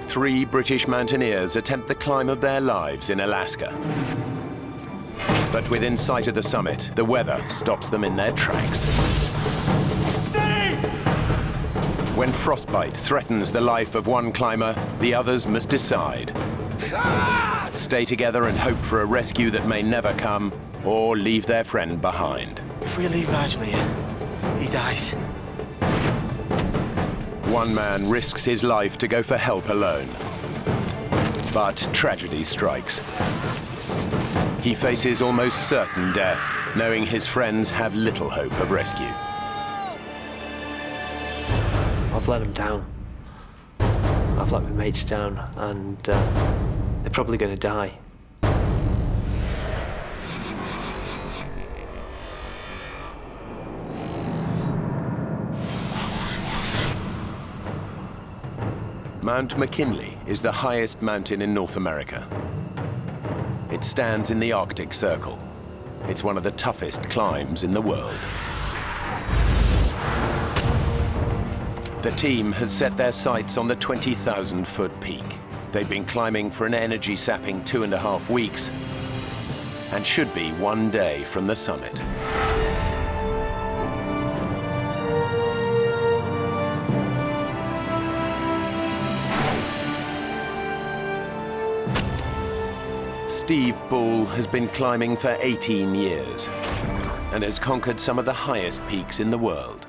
3 British mountaineers attempt the climb of their lives in Alaska. But within sight of the summit, the weather stops them in their tracks. Steve! When frostbite threatens the life of one climber, the others must decide. Stay together and hope for a rescue that may never come, or leave their friend behind. If we leave Nigel here, he dies. One man risks his life to go for help alone. But tragedy strikes. He faces almost certain death, knowing his friends have little hope of rescue. I've let them down. I've let my mates down, and they're probably going to die. Mount McKinley is the highest mountain in North America. It stands in the Arctic Circle. It's one of the toughest climbs in the world. The team has set their sights on the 20,000-foot peak. They've been climbing for an energy-sapping 2.5 weeks and should be one day from the summit. Steve Bull has been climbing for 18 years and has conquered some of the highest peaks in the world.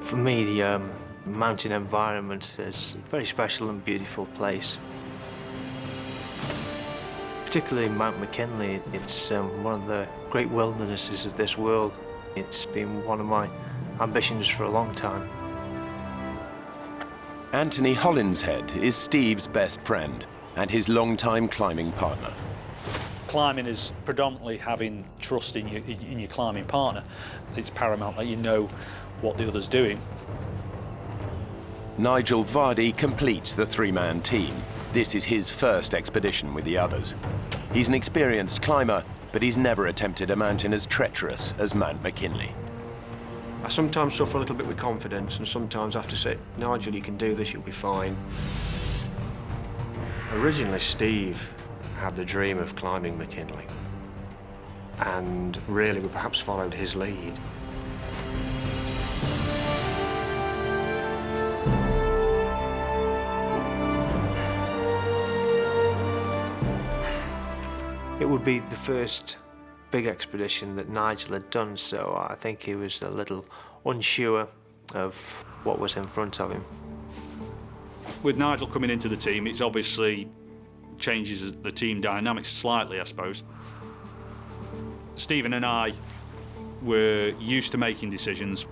For me, the mountain environment is a very special and beautiful place. Particularly Mount McKinley, it's one of the great wildernesses of this world. It's been one of my ambitions for a long time. Anthony Hollinshead is Steve's best friend and his longtime climbing partner. Climbing is predominantly having trust in your climbing partner. It's paramount that you know what the other's doing. Nigel Vardy completes the 3-man team. This is his first expedition with the others. He's an experienced climber, but he's never attempted a mountain as treacherous as Mount McKinley. I sometimes suffer a little bit with confidence, and sometimes I have to say, Nigel, you can do this, you'll be fine. Originally, Steve had the dream of climbing McKinley, and really we perhaps followed his lead. It would be the first big expedition that Nigel had done, so I think he was a little unsure of what was in front of him. With Nigel coming into the team, it's obviously changes the team dynamics slightly, I suppose. Stephen and I were used to making decisions.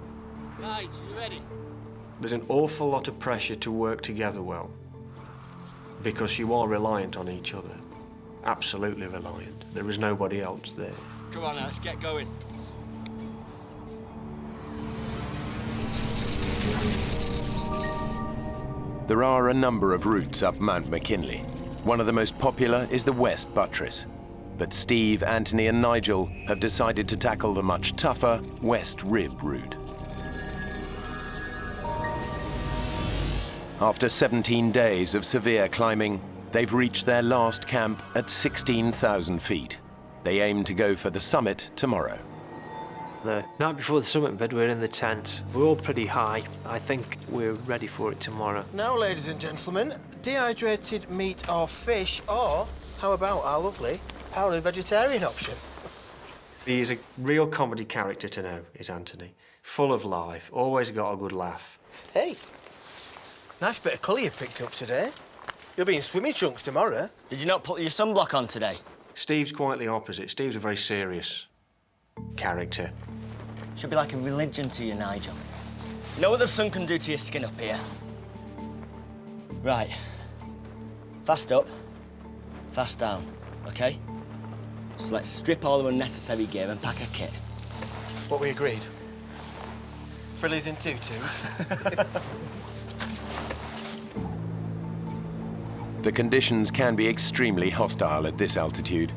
Right, you ready? There's an awful lot of pressure to work together well, because you are reliant on each other. Absolutely reliant. There is nobody else there. Come on now, let's get going. There are a number of routes up Mount McKinley. One of the most popular is the West Buttress. But Steve, Anthony and Nigel have decided to tackle the much tougher West Rib route. After 17 days of severe climbing, they've reached their last camp at 16,000 feet. They aim to go for the summit tomorrow. The night before the summit bed, we're in the tent. We're all pretty high. I think we're ready for it tomorrow. Now, ladies and gentlemen, dehydrated meat or fish, or how about our lovely powdered vegetarian option? He is a real comedy character to know, is Anthony. Full of life, always got a good laugh. Hey, nice bit of colour you picked up today. You'll be in swimming trunks tomorrow. Did you not put your sunblock on today? Steve's quite the opposite. Steve's a very serious character. Should be like a religion to you, Nigel. You know what the sun can do to your skin up here? Right. Fast up, fast down, OK? So let's strip all the unnecessary gear and pack a kit. What we agreed? Frillies in tutus. The conditions can be extremely hostile at this altitude.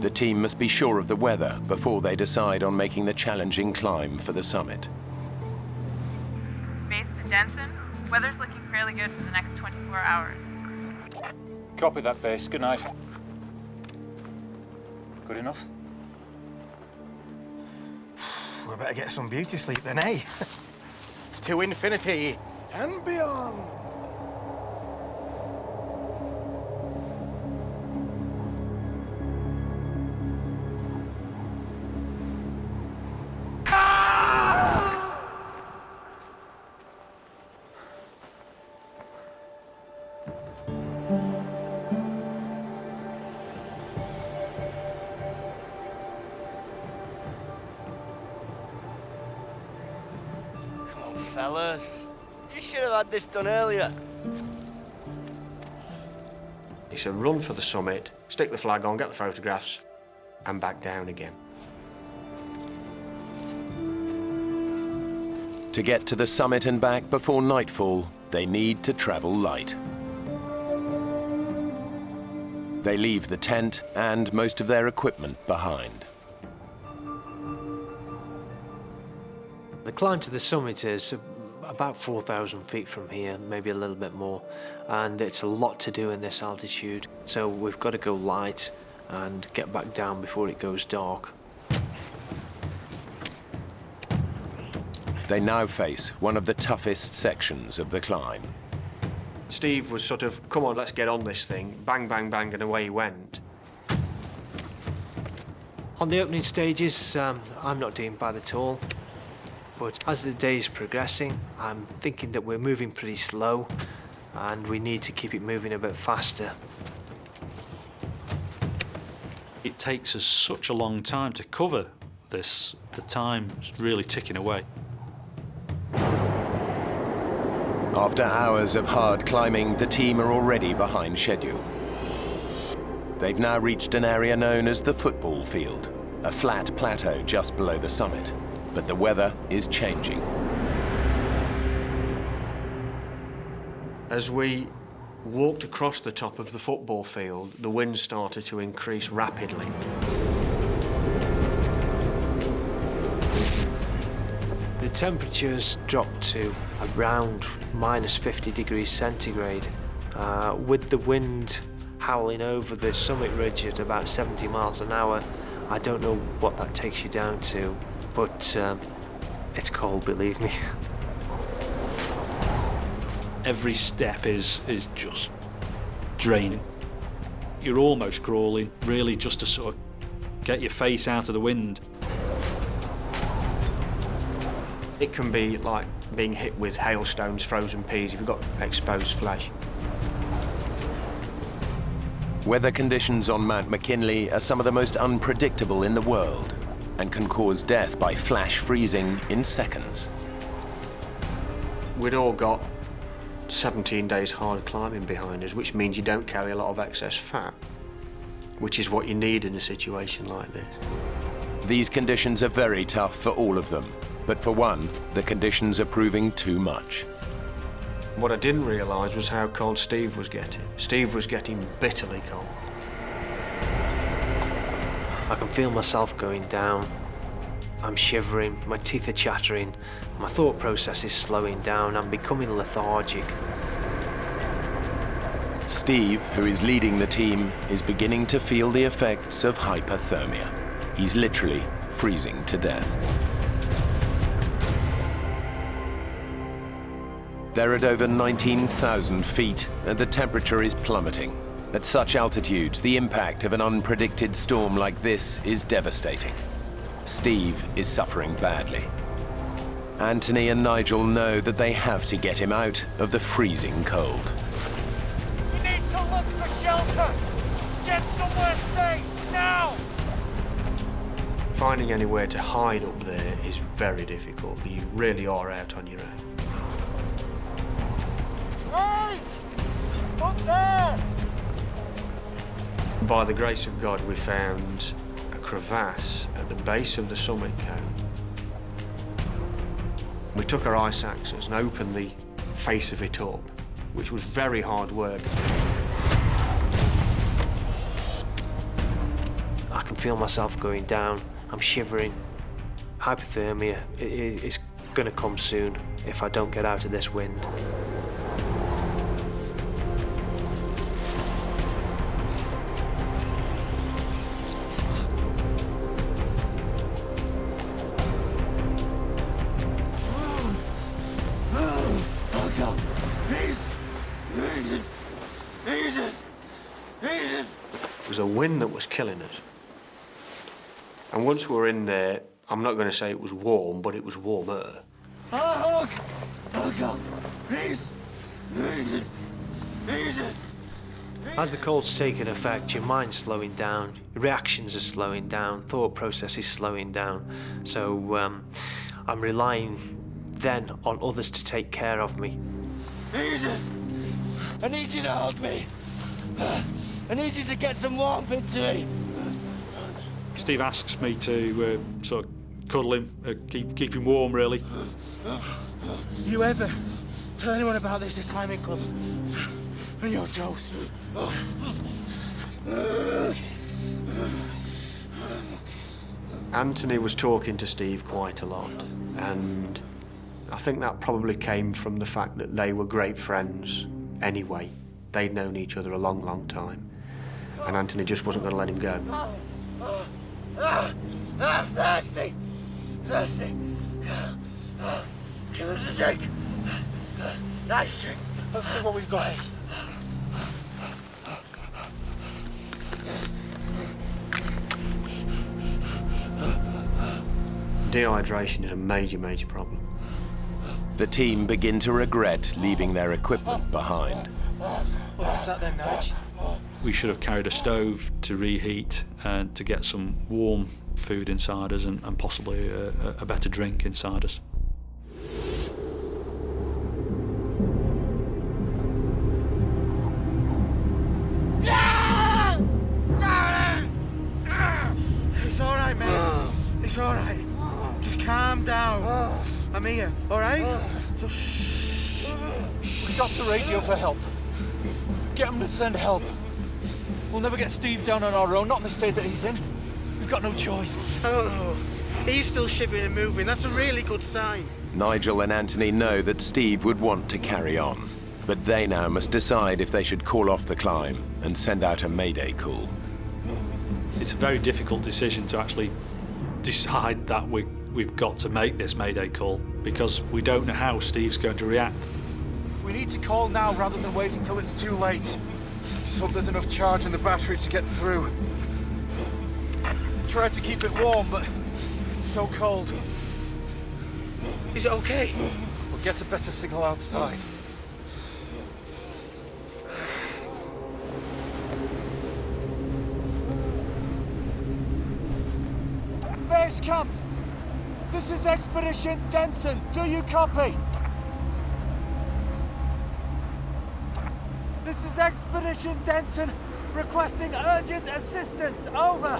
The team must be sure of the weather before they decide on making the challenging climb for the summit. Base to Jensen. Weather's looking fairly good for the next 24 hours. Copy that, base. Good night. Good enough? We better get some beauty sleep then, eh? To infinity and beyond. Fellas, you should have had this done earlier. He said, run for the summit, stick the flag on, get the photographs, and back down again. To get to the summit and back before nightfall, they need to travel light. They leave the tent and most of their equipment behind. The climb to the summit is about 4,000 feet from here, maybe a little bit more, and it's a lot to do in this altitude, so we've got to go light and get back down before it goes dark. They now face one of the toughest sections of the climb. Steve was sort of, come on, let's get on this thing. Bang, bang, bang, and away he went. On the opening stages, I'm not doing bad at all. But as the day is progressing, I'm thinking that we're moving pretty slow and we need to keep it moving a bit faster. It takes us such a long time to cover this. The time's really ticking away. After hours of hard climbing, the team are already behind schedule. They've now reached an area known as the football field, a flat plateau just below the summit. But the weather is changing. As we walked across the top of the football field, the wind started to increase rapidly. The temperatures dropped to around minus 50 degrees centigrade, with the wind howling over the summit ridge at about 70 miles an hour. I don't know what that takes you down to, but it's cold, believe me. Every step is just draining. You're almost crawling, really, just to sort of get your face out of the wind. It can be like being hit with hailstones, frozen peas, if you've got exposed flesh. Weather conditions on Mount McKinley are some of the most unpredictable in the world and can cause death by flash freezing in seconds. We'd all got 17 days hard climbing behind us, which means you don't carry a lot of excess fat, which is what you need in a situation like this. These conditions are very tough for all of them, but for one, the conditions are proving too much. What I didn't realise was how cold Steve was getting. Steve was getting bitterly cold. I can feel myself going down. I'm shivering, my teeth are chattering, my thought process is slowing down, I'm becoming lethargic. Steve, who is leading the team, is beginning to feel the effects of hypothermia. He's literally freezing to death. They're at over 19,000 feet, and the temperature is plummeting. At such altitudes, the impact of an unpredicted storm like this is devastating. Steve is suffering badly. Anthony and Nigel know that they have to get him out of the freezing cold. We need to look for shelter! Get somewhere safe, now! Finding anywhere to hide up there is very difficult. You really are out on your own. Right! Up there! By the grace of God, we found a crevasse at the base of the summit cone. We took our ice axes and opened the face of it up, which was very hard work. I can feel myself going down. I'm shivering. Hypothermia is going to come soon if I don't get out of this wind. It was a wind that was killing us. And once we were in there, I'm not going to say it was warm, but it was warmer. Oh God, please, easy. As the cold's taken effect, your mind's slowing down, your reactions are slowing down, thought process is slowing down. So I'm relying then on others to take care of me. Easy. I need you to hug me. I need you to get some warmth into me. Steve asks me to sort of cuddle him, keep him warm, really. You ever tell anyone about this at climbing club? And you're toast. Anthony was talking to Steve quite a lot, and I think that probably came from the fact that they were great friends anyway. They'd known each other a long, long time, and Anthony just wasn't going to let him go. Thirsty. Give us a drink. Nice drink. Let's see what we've got here. Dehydration is a major, major problem. The team begin to regret leaving their equipment behind. What's that then, Nige? We should have carried a stove to reheat and to get some warm food inside us and possibly a better drink inside us. It's all right, mate. It's all right. Just calm down. I'm here, all right? So shh. We got to radio for help. Get them to send help. We'll never get Steve down on our own, not in the state that he's in. We've got no choice. I don't know. He's still shivering and moving. That's a really good sign. Nigel and Anthony know that Steve would want to carry on, but they now must decide if they should call off the climb and send out a mayday call. It's a very difficult decision to actually decide that we've got to make this mayday call because we don't know how Steve's going to react. We need to call now rather than waiting till it's too late. Just hope there's enough charge in the battery to get through. Tried to keep it warm, but it's so cold. Is it okay? We'll get a better signal outside. Base camp! This is Expedition Denson. Do you copy? This is Expedition Denson, requesting urgent assistance. Over.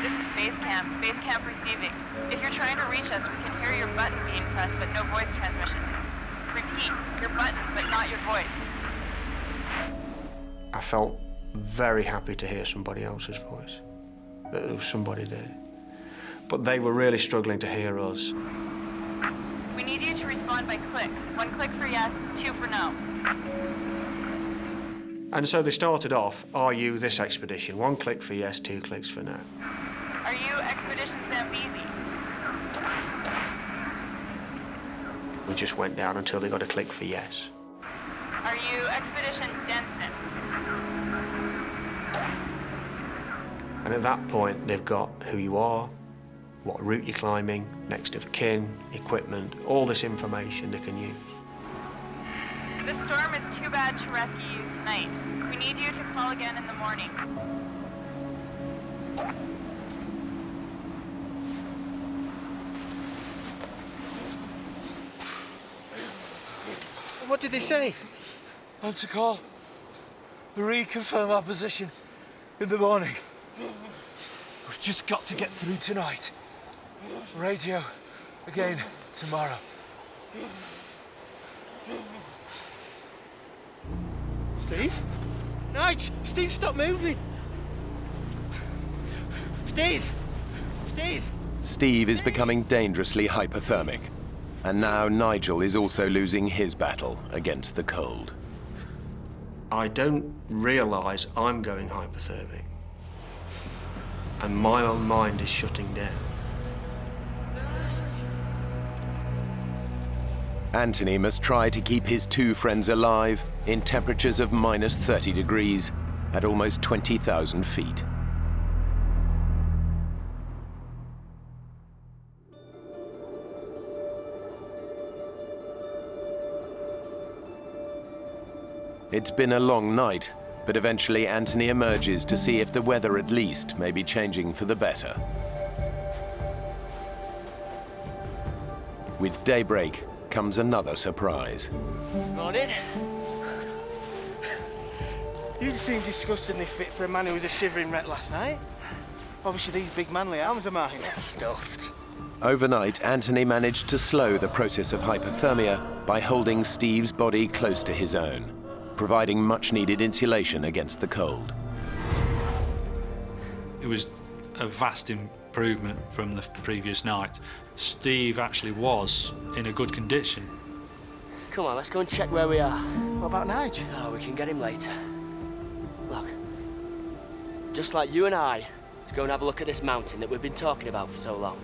This is Base Camp. Base Camp receiving. If you're trying to reach us, we can hear your button being pressed, but no voice transmission. Repeat, your button, but not your voice. I felt very happy to hear somebody else's voice, that there was somebody there. But they were really struggling to hear us. We need you to respond by click. 1 click for yes, 2 for no. And so they started off, are you this expedition? 1 click for yes, 2 clicks for no. Are you Expedition Zambezi? We just went down until they got a click for yes. Are you Expedition Denson? And at that point, they've got who you are, what route you're climbing, next of kin, equipment, all this information they can use. The storm is too bad to rescue you tonight. We need you to call again in the morning. What did they say? I'm to call. Reconfirm our position in the morning. We've just got to get through tonight. Radio again tomorrow. Steve? Nige! Steve, stop moving! Steve! Steve! Steve is becoming dangerously hypothermic, and now Nigel is also losing his battle against the cold. I don't realise I'm going hypothermic, and my own mind is shutting down. Anthony must try to keep his two friends alive in temperatures of minus 30 degrees at almost 20,000 feet. It's been a long night, but eventually Anthony emerges to see if the weather at least may be changing for the better. With daybreak comes another surprise. Morning. You seem disgustingly fit for a man who was a shivering wreck last night. Obviously these big manly arms of mine. Stuffed. Overnight, Anthony managed to slow the process of hypothermia by holding Steve's body close to his own, providing much-needed insulation against the cold. It was a vast improvement from the previous night. Steve actually was in a good condition. Come on, let's go and check where we are. What about Nige? Oh, we can get him later. Look, just like you and I, let's go and have a look at this mountain that we've been talking about for so long.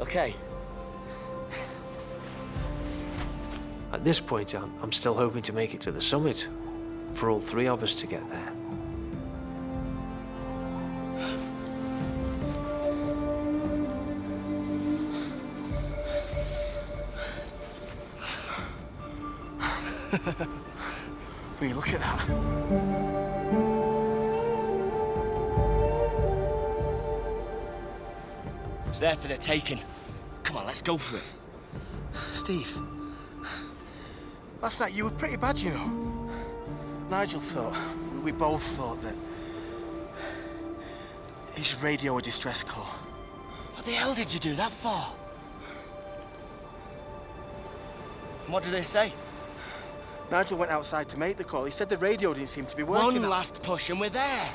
Okay. At this point, I'm still hoping to make it to the summit, for all three of us to get there. Will you look at that? It's there for the taking. Come on, let's go for it. Steve, last night you were pretty bad, you know. Nigel thought, we both thought that he should radio a distress call. What the hell did you do that for? And what did they say? Nigel went outside to make the call. He said the radio didn't seem to be working. One last push and we're there.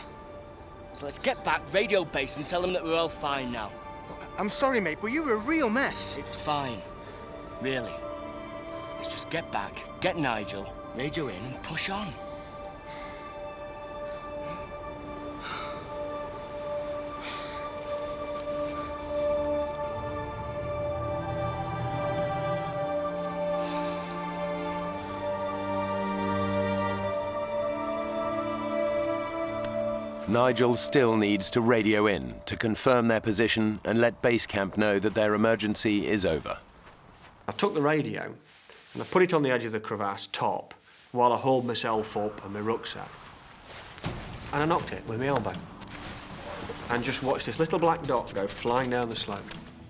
So let's get back radio base and tell them that we're all fine now. I'm sorry, mate, but you were a real mess. It's fine. Really. Let's just get back, get Nigel, radio in and push on. Nigel still needs to radio in to confirm their position and let base camp know that their emergency is over. I took the radio and I put it on the edge of the crevasse top while I hauled myself up and my rucksack. And I knocked it with my elbow. And just watched this little black dot go flying down the slope.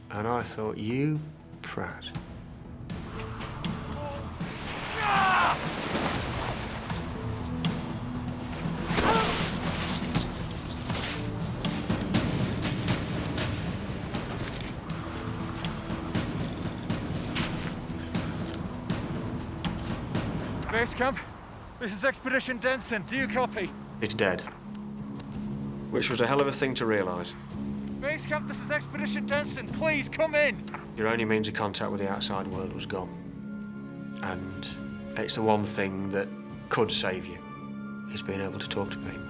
And I thought, you prat. Base camp, this is Expedition Denson. Do you copy? It's dead. Which was a hell of a thing to realise. Base camp, this is Expedition Denson. Please come in. Your only means of contact with the outside world was gone. And it's the one thing that could save you, is being able to talk to people.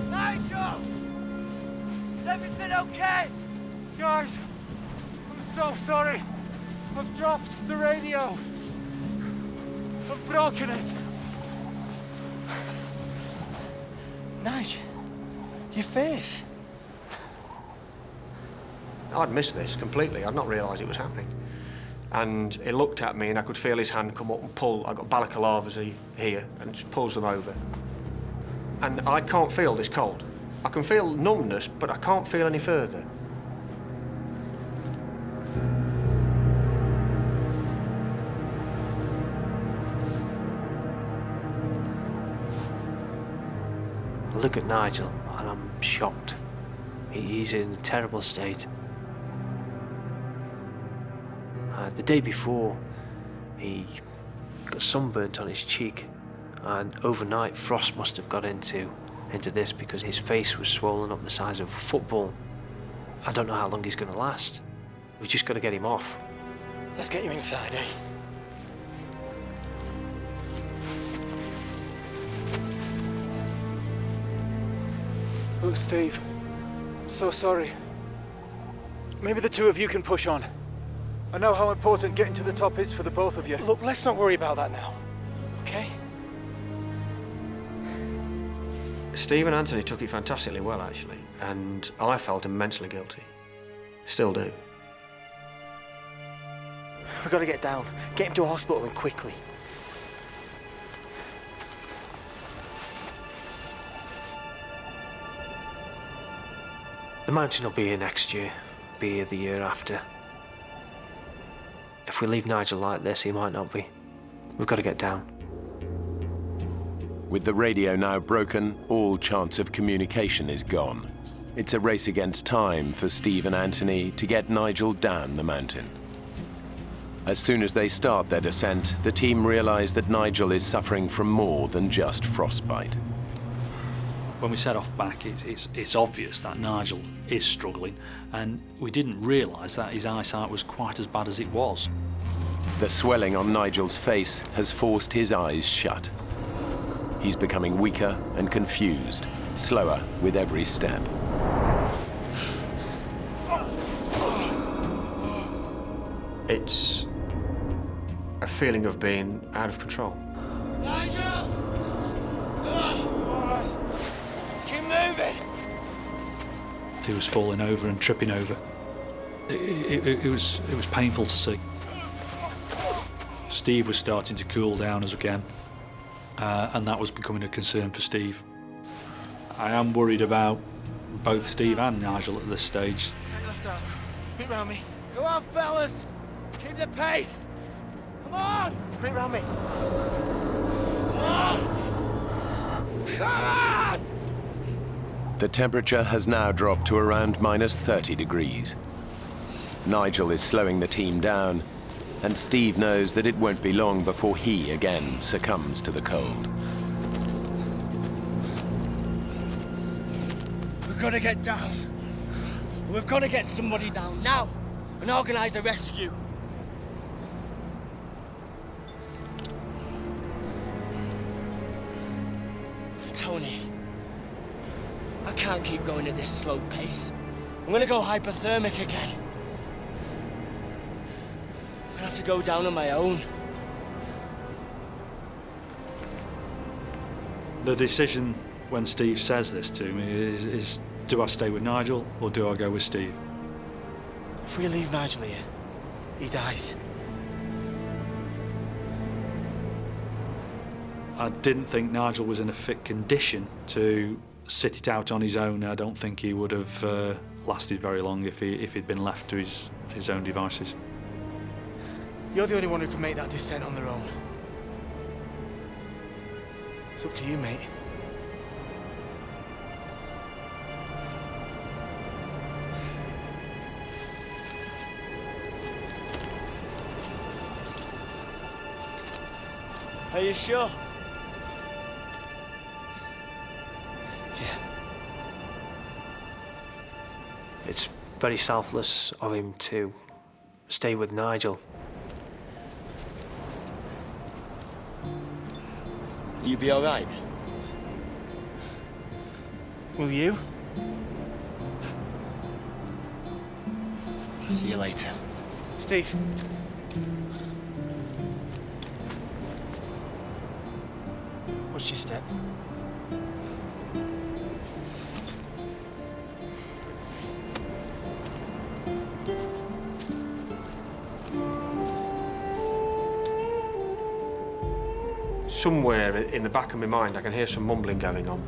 Nigel! Is everything okay? Guys, I'm so sorry. I've dropped the radio. I've broken it. Nige, your face. I'd missed this completely. I'd not realised it was happening. And he looked at me and I could feel his hand come up and pull. I got balaclavas here and just pulls them over. And I can't feel this cold. I can feel numbness, but I can't feel any further. I look at Nigel and I'm shocked. He's in a terrible state. The day before, he got sunburnt on his cheek, and overnight frost must have got into this because his face was swollen up the size of a football. I don't know how long he's going to last. We've just got to get him off. Let's get you inside, eh? Look, Steve, so sorry. Maybe the two of you can push on. I know how important getting to the top is for the both of you. Look, let's not worry about that now, okay? Steve and Anthony took it fantastically well, actually, and I felt immensely guilty. Still do. We've got to get down. Get him to a hospital and quickly. The mountain will be here next year, be here the year after. If we leave Nigel like this, he might not be. We've got to get down. With the radio now broken, all chance of communication is gone. It's a race against time for Steve and Anthony to get Nigel down the mountain. As soon as they start their descent, the team realize that Nigel is suffering from more than just frostbite. When we set off back, it's obvious that Nigel is struggling, and we didn't realise that his eyesight was quite as bad as it was. The swelling on Nigel's face has forced his eyes shut. He's becoming weaker and confused, slower with every step. It's a feeling of being out of control. Nigel! Keep moving! He was falling over and tripping over. It was painful to see. Steve was starting to cool down as again, and that was becoming a concern for Steve. I am worried about both Steve and Nigel at this stage. Left out. Put it round me. Go on, fellas! Keep the pace! Come on! Put it round me. Come on! The temperature has now dropped to around minus 30 degrees. Nigel is slowing the team down, and Steve knows that it won't be long before he again succumbs to the cold. We've got to get down. We've got to get somebody down now and organise a rescue. Tony, I can't keep going at this slow pace. I'm going to go hypothermic again. I have to go down on my own. The decision when Steve says this to me is do I stay with Nigel or do I go with Steve? If we leave Nigel here, he dies. I didn't think Nigel was in a fit condition to sit it out on his own. I don't think he would have lasted very long if he'd been left to his own devices. You're the only one who can make that descent on their own. It's up to you, mate. Are you sure? Yeah. It's very selfless of him to stay with Nigel. You be all right? Will you? See you later. Steve. Watch your step. Somewhere in the back of my mind, I can hear some mumbling going on.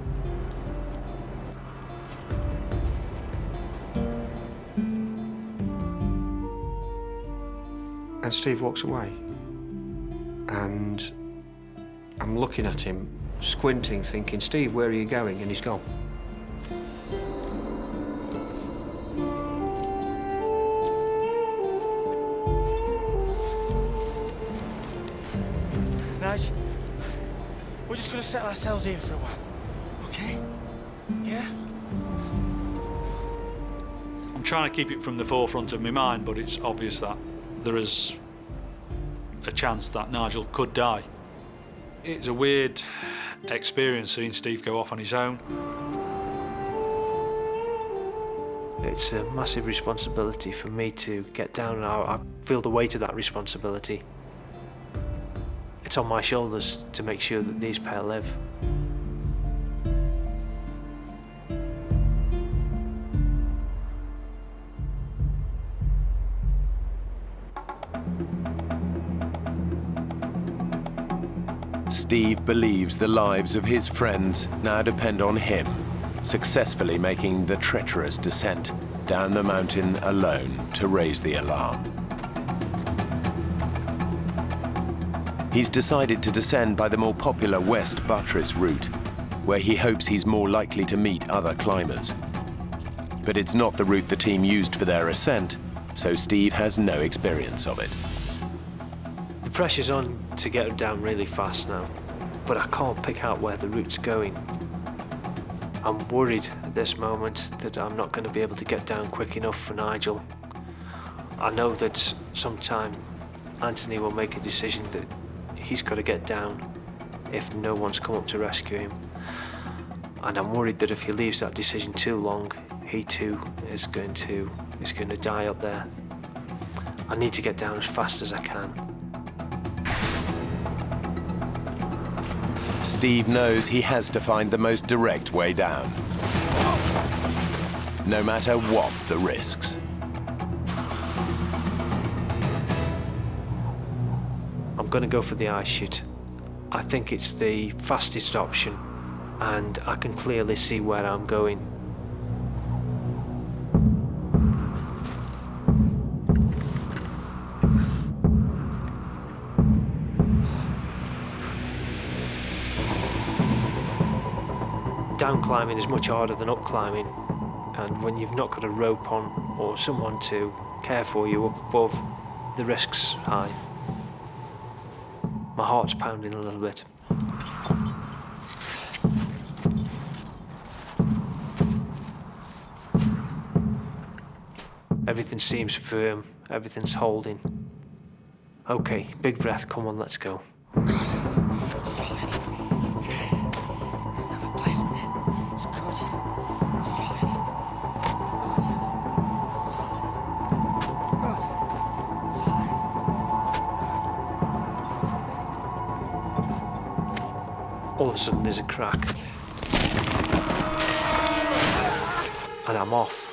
And Steve walks away. And I'm looking at him, squinting, thinking, Steve, where are you going? And he's gone. Nige, we're just gonna settle ourselves here for a while, okay? Yeah? I'm trying to keep it from the forefront of my mind, but it's obvious that there is a chance that Nigel could die. It's a weird experience seeing Steve go off on his own. It's a massive responsibility for me to get down, and I feel the weight of that responsibility. It's on my shoulders to make sure that these pair live. Steve believes the lives of his friends now depend on him, successfully making the treacherous descent down the mountain alone to raise the alarm. He's decided to descend by the more popular West Buttress route, where he hopes he's more likely to meet other climbers. But it's not the route the team used for their ascent, so Steve has no experience of it. The pressure's on to get down really fast now, but I can't pick out where the route's going. I'm worried at this moment that I'm not going to be able to get down quick enough for Nigel. I know that sometime Anthony will make a decision that he's got to get down if no one's come up to rescue him. And I'm worried that if he leaves that decision too long, he too is going to die up there. I need to get down as fast as I can. Steve knows he has to find the most direct way down, no matter what the risks. I'm going to go for the ice chute. I think it's the fastest option, and I can clearly see where I'm going. Down climbing is much harder than up climbing, and when you've not got a rope on or someone to care for you up above, the risk's high. My heart's pounding a little bit. Everything seems firm, everything's holding. Okay, big breath, come on, let's go. Good. Solid. Okay. Another placement. It's good. Solid. Good. Solid. Good. Solid. All of a sudden there's a crack. And I'm off.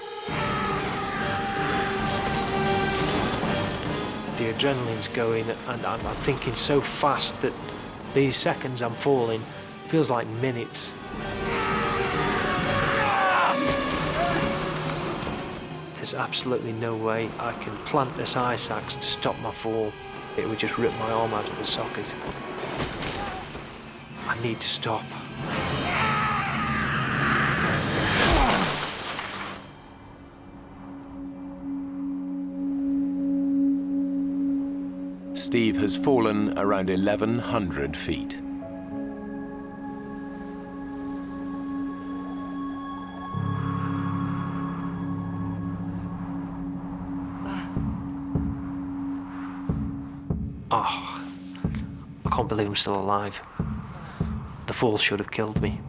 The adrenaline's going, and I'm thinking so fast that these seconds I'm falling feels like minutes. There's absolutely no way I can plant this ice axe to stop my fall. It would just rip my arm out of the socket. I need to stop. Steve has fallen around 1,100 feet. Oh, I can't believe I'm still alive. The fall should have killed me.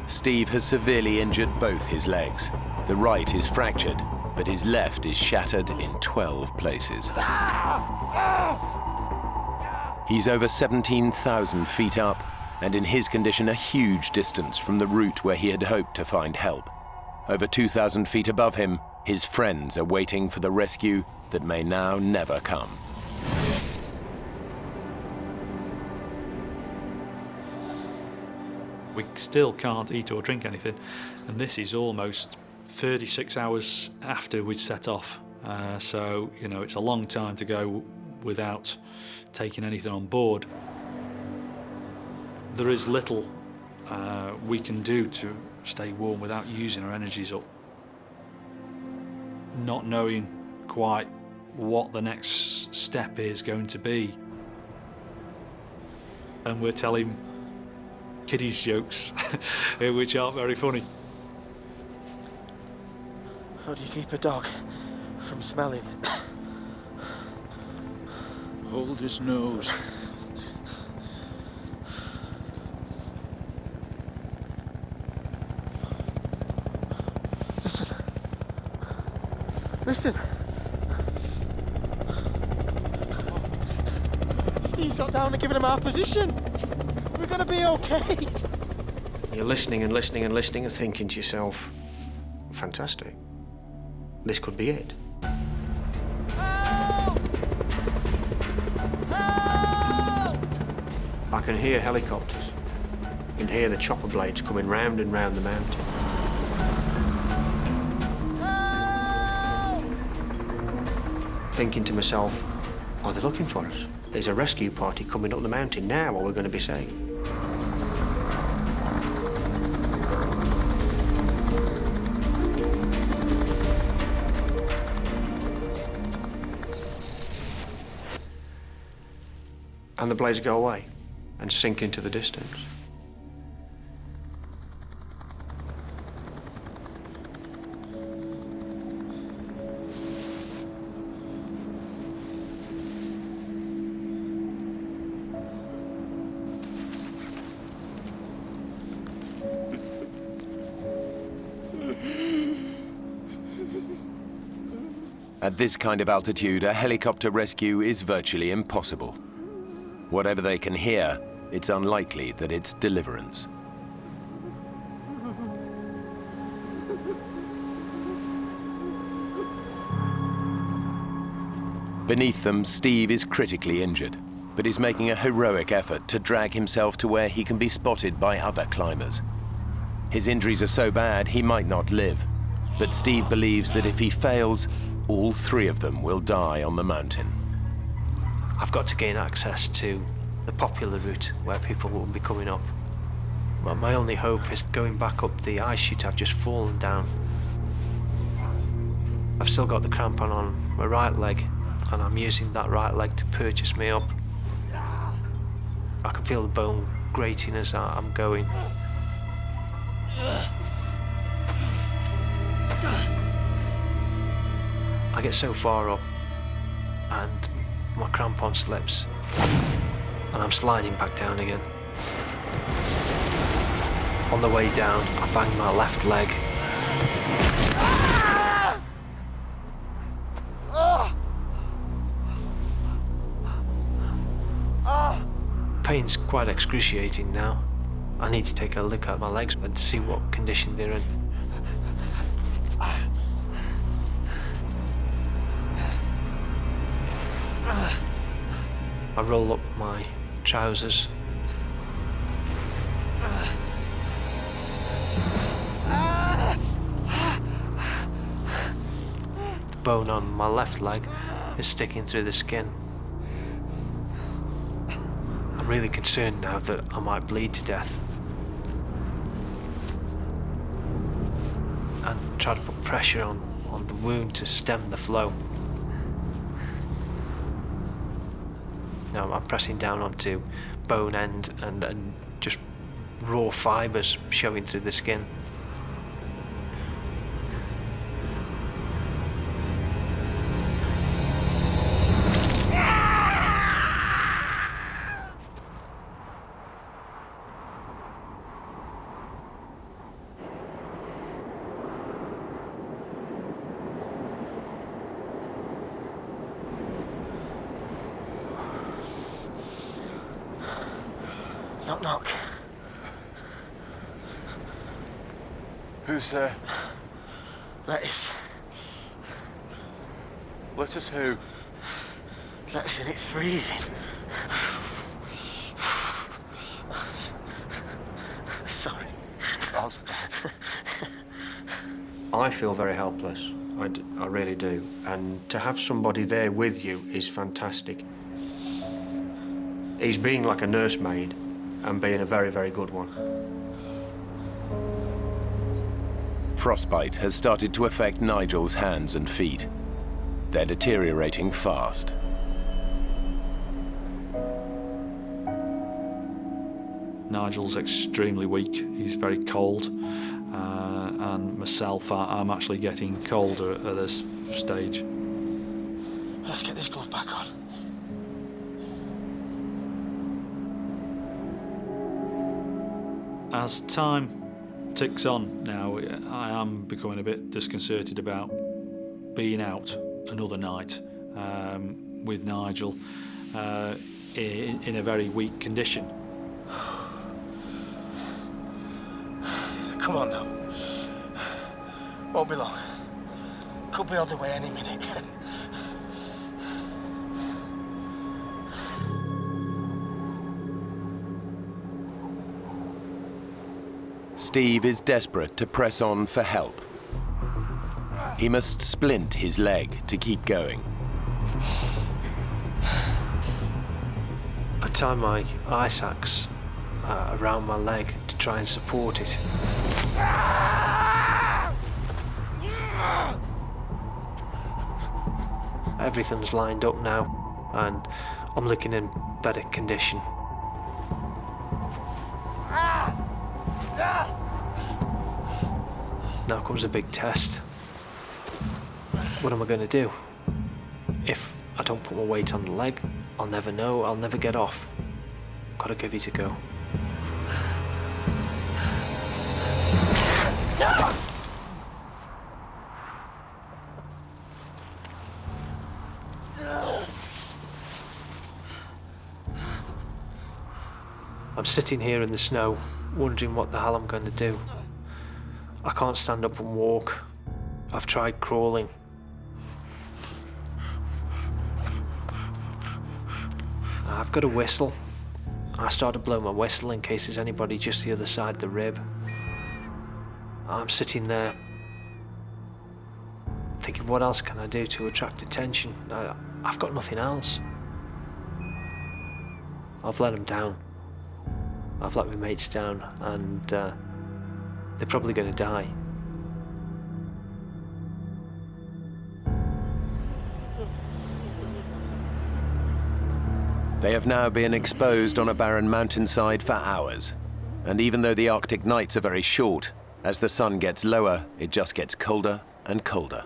Steve has severely injured both his legs. The right is fractured, but his left is shattered in 12 places. He's over 17,000 feet up, and in his condition a huge distance from the route where he had hoped to find help. Over 2,000 feet above him, his friends are waiting for the rescue that may now never come. We still can't eat or drink anything, and this is almost 36 hours after we'd set off. So, you know, it's a long time to go without taking anything on board. There is little we can do to stay warm without using our energies up. Not knowing quite what the next step is going to be. And we're telling kiddies jokes, which aren't very funny. How do you keep a dog from smelling? Hold his nose. listen. Steve's got down and given him our position. We're gonna be okay. You're listening and listening and listening and thinking to yourself, fantastic. This could be it. Help! Help! I can hear helicopters. You can hear the chopper blades coming round and round the mountain. Help! Thinking to myself, are they looking for us? There's a rescue party coming up the mountain now, or we're going to be safe. And the blades go away and sink into the distance. At this kind of altitude, a helicopter rescue is virtually impossible. Whatever they can hear, it's unlikely that it's deliverance. Beneath them, Steve is critically injured, but is making a heroic effort to drag himself to where he can be spotted by other climbers. His injuries are so bad he might not live, but Steve believes that if he fails, all three of them will die on the mountain. I've got to gain access to the popular route where people will be coming up. But my only hope is going back up the ice chute I've just fallen down. I've still got the crampon on my right leg, and I'm using that right leg to purchase me up. I can feel the bone grating as I'm going. I get so far up, and my crampon slips, and I'm sliding back down again. On the way down, I bang my left leg. Pain's quite excruciating now. I need to take a look at my legs and see what condition they're in. I roll up my trousers. The bone on my left leg is sticking through the skin. I'm really concerned now that I might bleed to death. And try to put pressure on the wound to stem the flow. Now I'm pressing down onto bone end and just raw fibres showing through the skin. Knock, knock. Who's there? Lettuce. Lettuce who? Lettuce, and it's freezing. Sorry. That's bad. I feel very helpless. I really do. And to have somebody there with you is fantastic. He's being like a nursemaid and being a very, very good one. Frostbite has started to affect Nigel's hands and feet. They're deteriorating fast. Nigel's extremely weak. He's very cold, and myself, I'm actually getting colder at this stage. Let's get this glove back on. As time ticks on now, I am becoming a bit disconcerted about being out another night with Nigel in a very weak condition. Come on now. Won't be long. Could be on the way any minute. Steve is desperate to press on for help. He must splint his leg to keep going. I tie my ice axe around my leg to try and support it. Everything's lined up now, and I'm looking in better condition. Now comes a big test. What am I going to do? If I don't put my weight on the leg, I'll never know, I'll never get off. Gotta give it a go. I'm sitting here in the snow, wondering what the hell I'm going to do. I can't stand up and walk. I've tried crawling. I've got a whistle. I start to blow my whistle in case there's anybody just the other side of the rib. I'm sitting there thinking, what else can I do to attract attention? I've got nothing else. I've let them down. I've let my mates down, and they're probably going to die. They have now been exposed on a barren mountainside for hours. And even though the Arctic nights are very short, as the sun gets lower, it just gets colder and colder.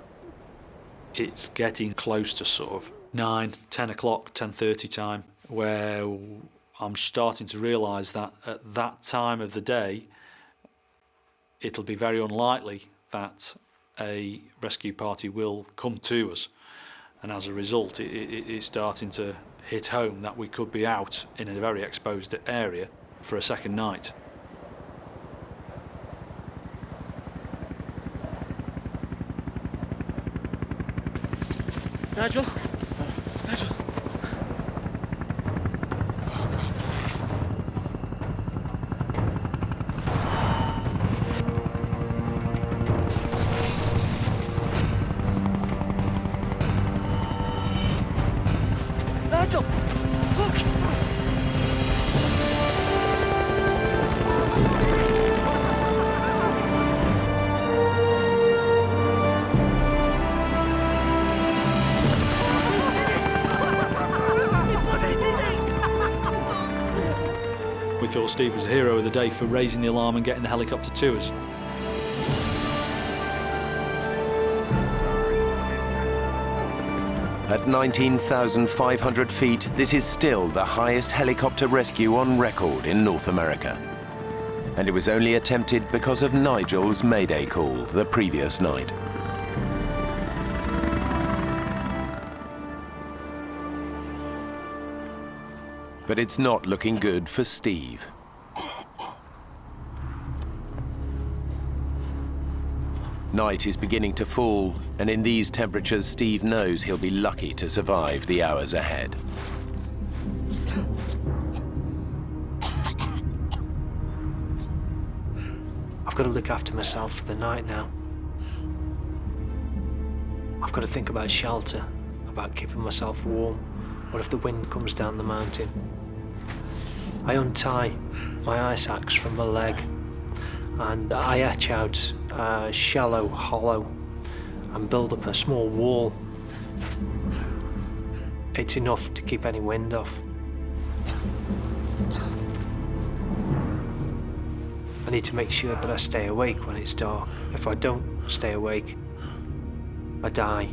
It's getting close to sort of 9, 10 o'clock, 10:30 time, where I'm starting to realise that at that time of the day, it'll be very unlikely that a rescue party will come to us. And as a result, it's starting to hit home that we could be out in a very exposed area for a second night. Nigel? Nigel? Oh, God, please. Nigel! Look! We thought Steve was the hero of the day for raising the alarm and getting the helicopter to us. At 19,500 feet, this is still the highest helicopter rescue on record in North America. And it was only attempted because of Nigel's mayday call the previous night. But it's not looking good for Steve. Night is beginning to fall, and in these temperatures, Steve knows he'll be lucky to survive the hours ahead. I've got to look after myself for the night now. I've got to think about shelter, about keeping myself warm. What if the wind comes down the mountain? I untie my ice axe from my leg, and I etch out a shallow hollow and build up a small wall. It's enough to keep any wind off. I need to make sure that I stay awake when it's dark. If I don't stay awake, I die.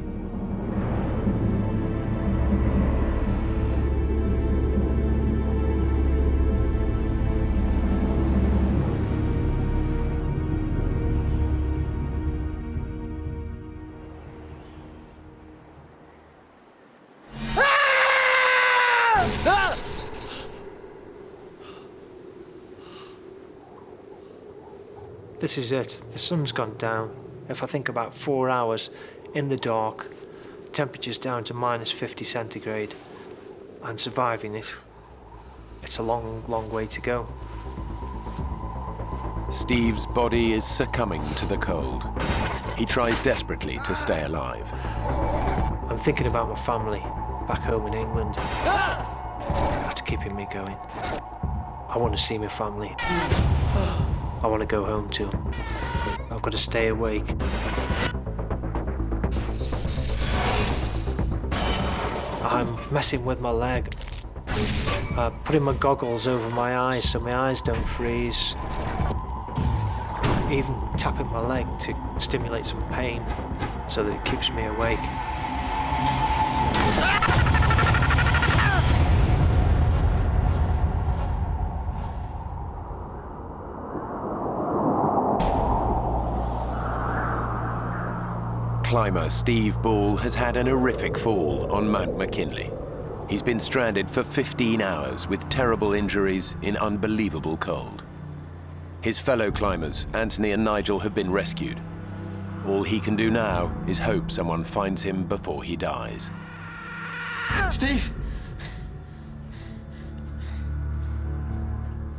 This is it. The sun's gone down. If I think about 4 hours in the dark, temperature's down to minus 50 centigrade, and surviving it, it's a long, long way to go. Steve's body is succumbing to the cold. He tries desperately to stay alive. I'm thinking about my family back home in England. That's keeping me going. I want to see my family. I want to go home to them. I've got to stay awake. I'm messing with my leg. Putting my goggles over my eyes so my eyes don't freeze. Even tapping my leg to stimulate some pain so that it keeps me awake. Climber Steve Ball has had an horrific fall on Mount McKinley. He's been stranded for 15 hours with terrible injuries in unbelievable cold. His fellow climbers, Anthony and Nigel, have been rescued. All he can do now is hope someone finds him before he dies. Steve!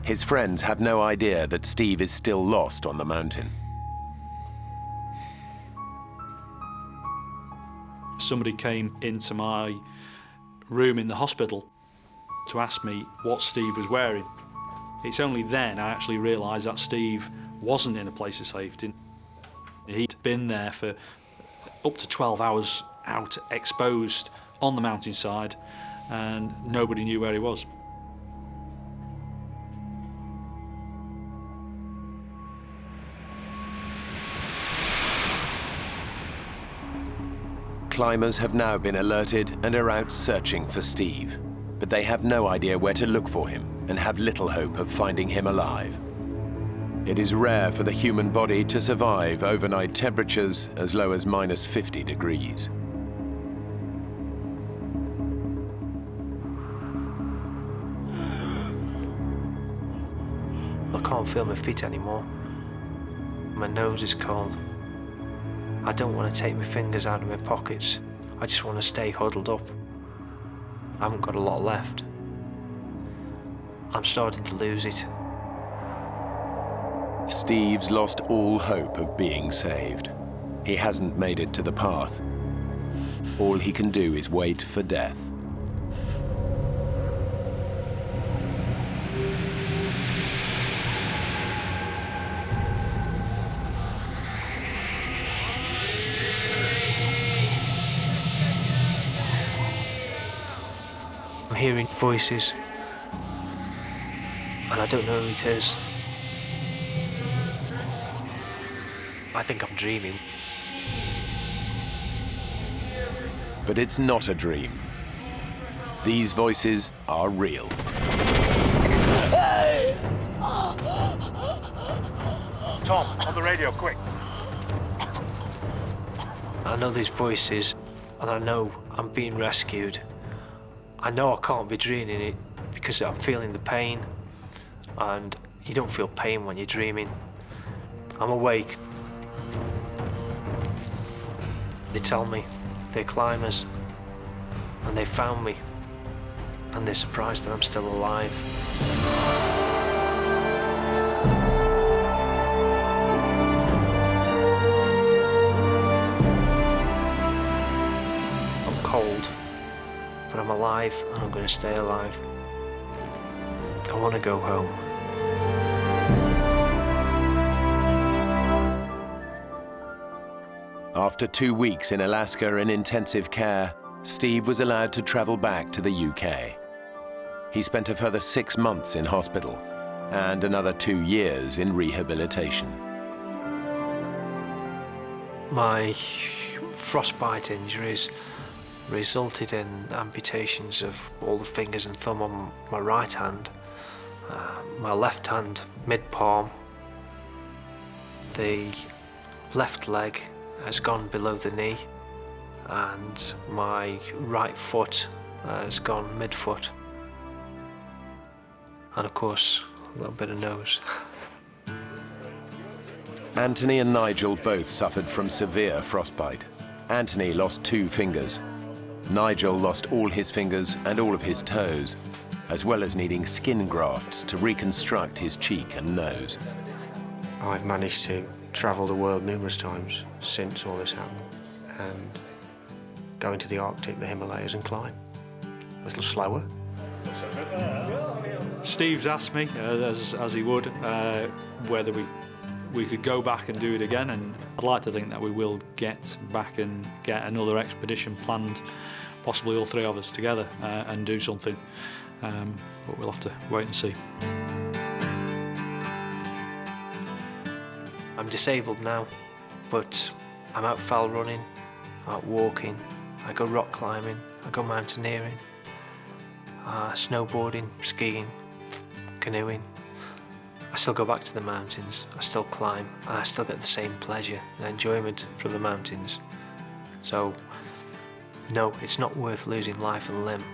His friends have no idea that Steve is still lost on the mountain. Somebody came into my room in the hospital to ask me what Steve was wearing. It's only then I actually realised that Steve wasn't in a place of safety. He'd been there for up to 12 hours out, exposed on the mountainside, and nobody knew where he was. Climbers have now been alerted and are out searching for Steve, but they have no idea where to look for him and have little hope of finding him alive. It is rare for the human body to survive overnight temperatures as low as minus 50 degrees. I can't feel my feet anymore. My nose is cold. I don't want to take my fingers out of my pockets. I just want to stay huddled up. I haven't got a lot left. I'm starting to lose it. Steve's lost all hope of being saved. He hasn't made it to the path. All he can do is wait for death. I'm hearing voices, and I don't know who it is. I think I'm dreaming. But it's not a dream. These voices are real. Tom, on the radio, quick. I know these voices, and I know I'm being rescued. I know I can't be dreaming it because I'm feeling the pain, and you don't feel pain when you're dreaming. I'm awake. They tell me they're climbers, and they found me, and they're surprised that I'm still alive. I'm cold, but I'm alive, and I'm going to stay alive. I want to go home. After 2 weeks in Alaska in intensive care, Steve was allowed to travel back to the UK. He spent a further 6 months in hospital and another 2 years in rehabilitation. My frostbite injuries resulted in amputations of all the fingers and thumb on my right hand, my left hand mid-palm, the left leg has gone below the knee, and my right foot has gone mid-foot. and of course, a little bit of nose. Anthony and Nigel both suffered from severe frostbite. Anthony lost 2 fingers. Nigel lost all his fingers and all of his toes, as well as needing skin grafts to reconstruct his cheek and nose. I've managed to travel the world numerous times since all this happened and go into the Arctic, the Himalayas and climb. A little slower. Steve's asked me, as he would, whether we could go back and do it again, and I'd like to think that we will get back and get another expedition planned, possibly all 3 of us together, and do something, but we'll have to wait and see. I'm disabled now, but I'm out fell running, out walking, I go rock climbing, I go mountaineering, snowboarding, skiing, canoeing. I still go back to the mountains, I still climb, and I still get the same pleasure and enjoyment from the mountains. So, no, it's not worth losing life and limb,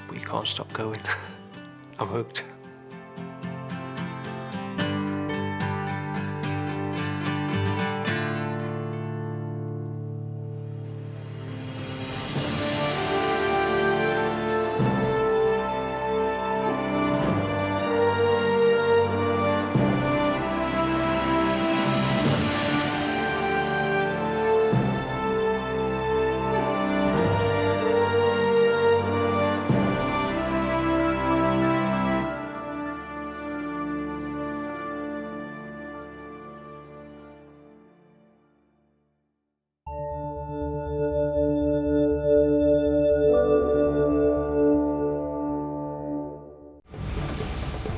but you can't stop going. I'm hooked.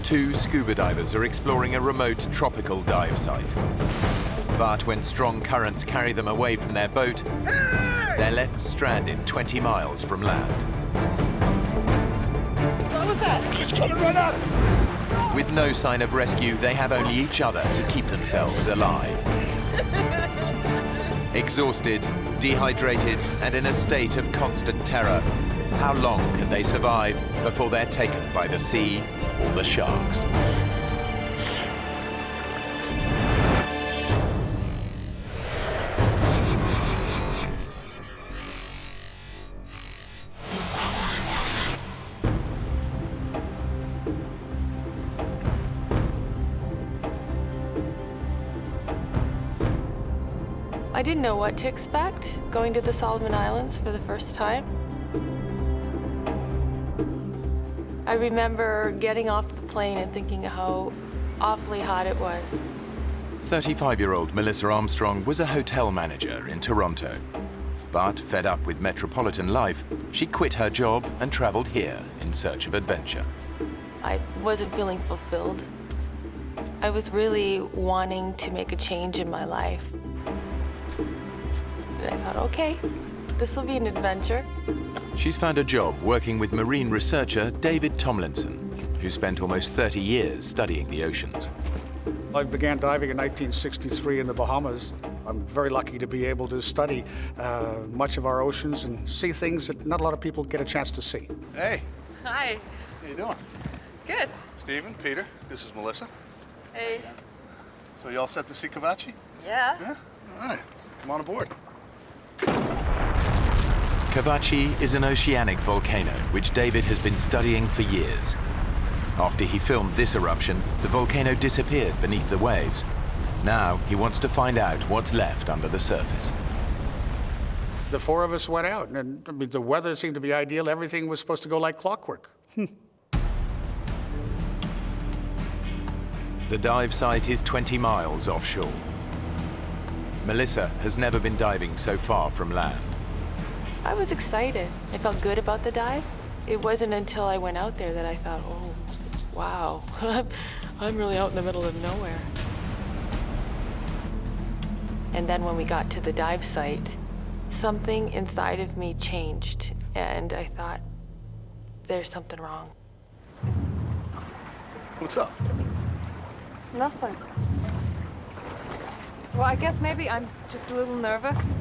Two scuba divers are exploring a remote tropical dive site. But when strong currents carry them away from their boat, they're left stranded 20 miles from land. What was that? It's coming right up! With no sign of rescue, they have only each other to keep themselves alive. Exhausted, dehydrated, and in a state of constant terror, how long can they survive before they're taken by the sea or the sharks? I didn't know what to expect going to the Solomon Islands for the first time. I remember getting off the plane and thinking how awfully hot it was. 35-year-old Melissa Armstrong was a hotel manager in Toronto. But fed up with metropolitan life, she quit her job and traveled here in search of adventure. I wasn't feeling fulfilled. I was really wanting to make a change in my life. And I thought, okay, this will be an adventure. She's found a job working with marine researcher David Tomlinson, who spent almost 30 years studying the oceans. I began diving in 1963 in the Bahamas. I'm very lucky to be able to study much of our oceans and see things that not a lot of people get a chance to see. Hey. Hi. How you doing? Good. Stephen, Peter, this is Melissa. Hey. So you all set to see Cavachi? Yeah. Yeah? All right. Come on aboard. Cavachi is an oceanic volcano which David has been studying for years. After he filmed this eruption, the volcano disappeared beneath the waves. Now he wants to find out what's left under the surface. The 4 of us went out, and I mean, the weather seemed to be ideal. Everything was supposed to go like clockwork. The dive site is 20 miles offshore. Melissa has never been diving so far from land. I was excited. I felt good about the dive. It wasn't until I went out there that I thought, oh, wow, I'm really out in the middle of nowhere. And then when we got to the dive site, something inside of me changed, and I thought, there's something wrong. What's up? Nothing. Well, I guess maybe I'm just a little nervous.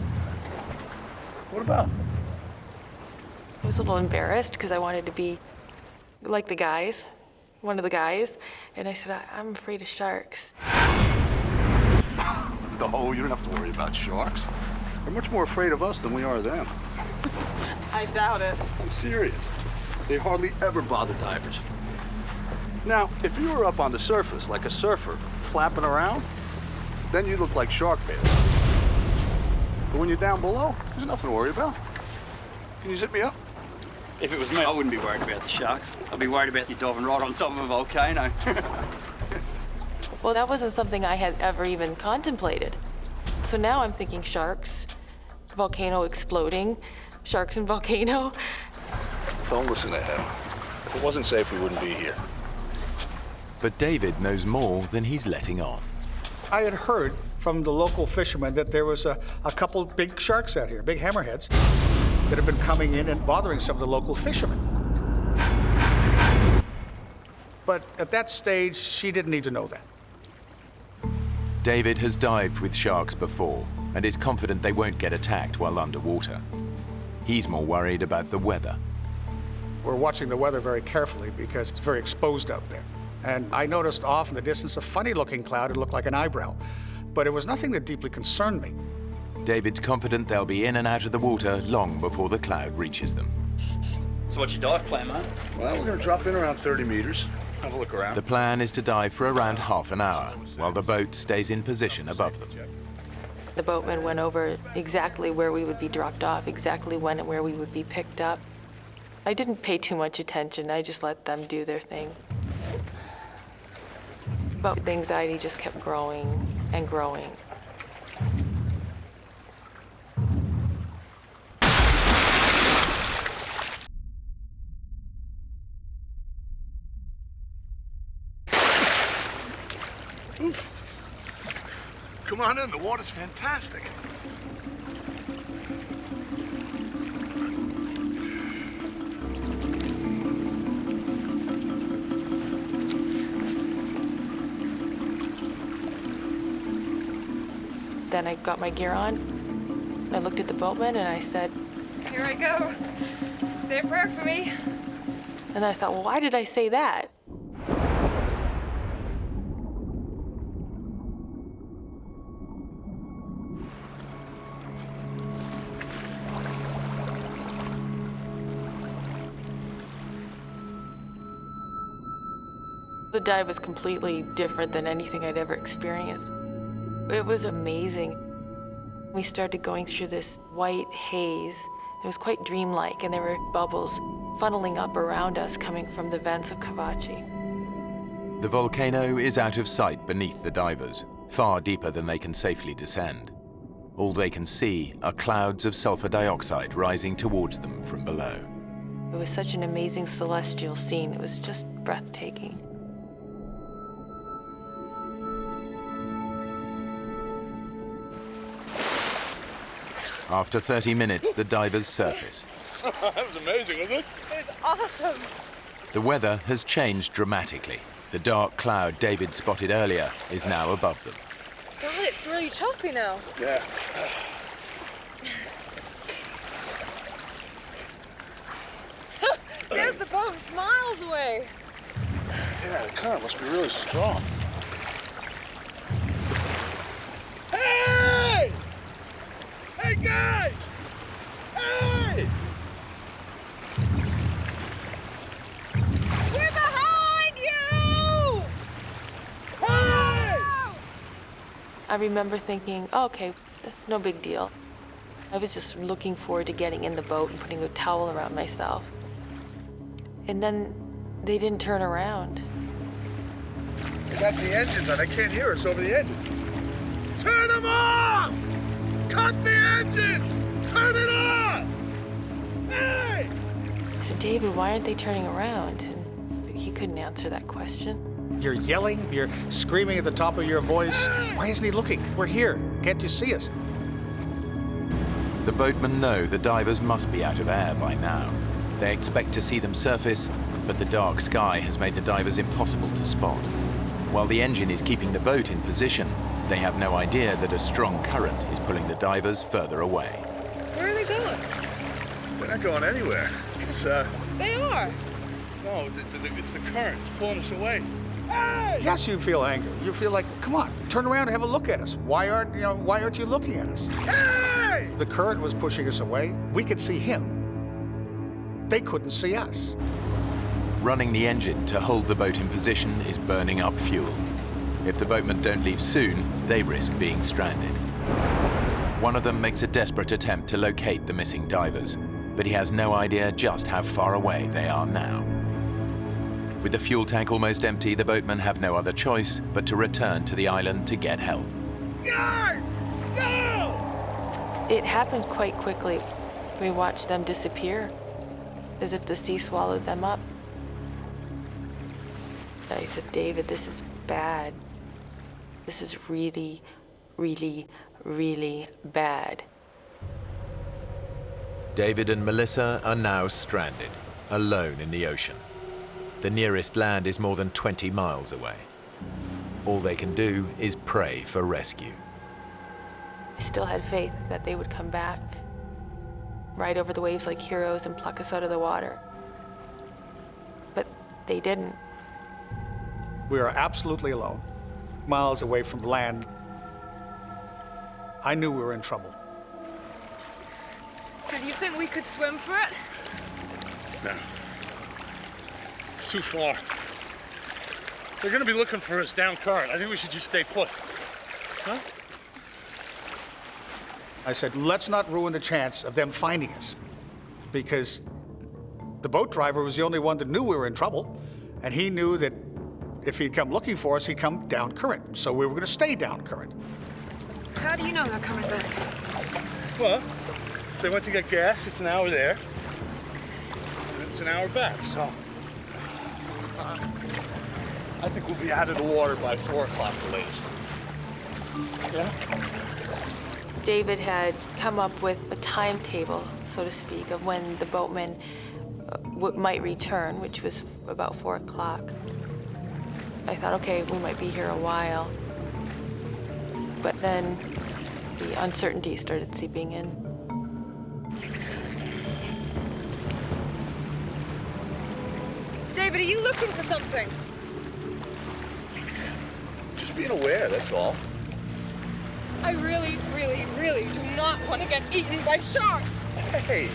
What about? I was a little embarrassed because I wanted to be like the guys, one of the guys, and I said, I'm afraid of sharks. No, you don't have to worry about sharks. They're much more afraid of us than we are them. I doubt it. I'm serious. They hardly ever bother divers. Now, if you were up on the surface like a surfer, flapping around, then you look like shark bait. But when you're down below, there's nothing to worry about. Can you zip me up? If it was me, I wouldn't be worried about the sharks. I'd be worried about you diving right on top of a volcano. Well, that wasn't something I had ever even contemplated. So now I'm thinking sharks, volcano exploding, sharks and volcano. Don't listen to him. If it wasn't safe, we wouldn't be here. But David knows more than he's letting on. I had heard from the local fishermen that there was a couple big sharks out here, big hammerheads, that have been coming in and bothering some of the local fishermen. But at that stage, she didn't need to know that. David has dived with sharks before and is confident they won't get attacked while underwater. He's more worried about the weather. We're watching the weather very carefully because it's very exposed out there. And I noticed off in the distance a funny-looking cloud. It looked like an eyebrow. But it was nothing that deeply concerned me. David's confident they'll be in and out of the water long before the cloud reaches them. So what's your dive plan, mate? Well, we're going to drop in around 30 meters, have a look around. The plan is to dive for around half an hour while the boat stays in position above them. The boatman went over exactly where we would be dropped off, exactly when and where we would be picked up. I didn't pay too much attention. I just let them do their thing. But the anxiety just kept growing and growing. Come on in, the water's fantastic. Then I got my gear on. I looked at the boatman and I said, Here I go. Say a prayer for me. and I thought, well, why did I say that? The dive was completely different than anything I'd ever experienced. It was amazing. We started going through this white haze. It was quite dreamlike, and there were bubbles funneling up around us coming from the vents of Kavachi. The volcano is out of sight beneath the divers, far deeper than they can safely descend. All they can see are clouds of sulfur dioxide rising towards them from below. It was such an amazing celestial scene. It was just breathtaking. After 30 minutes, the divers surface. That was amazing, wasn't it? It was awesome. The weather has changed dramatically. The dark cloud David spotted earlier is now above them. God, it's really choppy now. Yeah. There's the boat. It's miles away. Yeah, the current must be really strong. Hey! Hey, guys! Hey! We're behind you! Hey! I remember thinking, oh, okay, that's no big deal. I was just looking forward to getting in the boat and putting a towel around myself. And then they didn't turn around. They got the engines on. I can't hear us over the engines. Turn them off! Cut the engines! Turn it off! Hey! I said, David, why aren't they turning around? And he couldn't answer that question. You're yelling, you're screaming at the top of your voice. Why isn't he looking? We're here. Can't you see us? The boatmen know the divers must be out of air by now. They expect to see them surface, but the dark sky has made the divers impossible to spot. While the engine is keeping the boat in position, they have no idea that a strong current is pulling the divers further away. Where are they going? They're not going anywhere. It's, They are. No, it's the current. It's pulling us away. Yes, you feel anger. You feel like, come on, turn around and have a look at us. Why aren't you looking at us? Hey! The current was pushing us away. We could see him. They couldn't see us. Running the engine to hold the boat in position is burning up fuel. If the boatmen don't leave soon, they risk being stranded. One of them makes a desperate attempt to locate the missing divers, but he has no idea just how far away they are now. With the fuel tank almost empty, the boatmen have no other choice but to return to the island to get help. Guys! Go! It happened quite quickly. We watched them disappear, as if the sea swallowed them up. I said, David, this is bad. This is really, really, really bad. David and Melissa are now stranded, alone in the ocean. The nearest land is more than 20 miles away. All they can do is pray for rescue. I still had faith that they would come back, ride over the waves like heroes and pluck us out of the water. But they didn't. We are absolutely alone, miles away from land. I knew we were in trouble. So do you think we could swim for it? No. It's too far. They're gonna be looking for us down current. I think we should just stay put. Huh? I said, let's not ruin the chance of them finding us, because the boat driver was the only one that knew we were in trouble, and he knew that if he'd come looking for us, he'd come down current. So we were gonna stay down current. How do you know they're coming back? Well, if they went to get gas, it's an hour there, and it's an hour back, so. I think we'll be out of the water by 4 o'clock the latest. Yeah? David had come up with a timetable, so to speak, of when the boatmen might return, which was about 4 o'clock. I thought, okay, we might be here a while. But then the uncertainty started seeping in. David, are you looking for something? Just being aware, that's all. I really, really, really do not want to get eaten by sharks. Hey,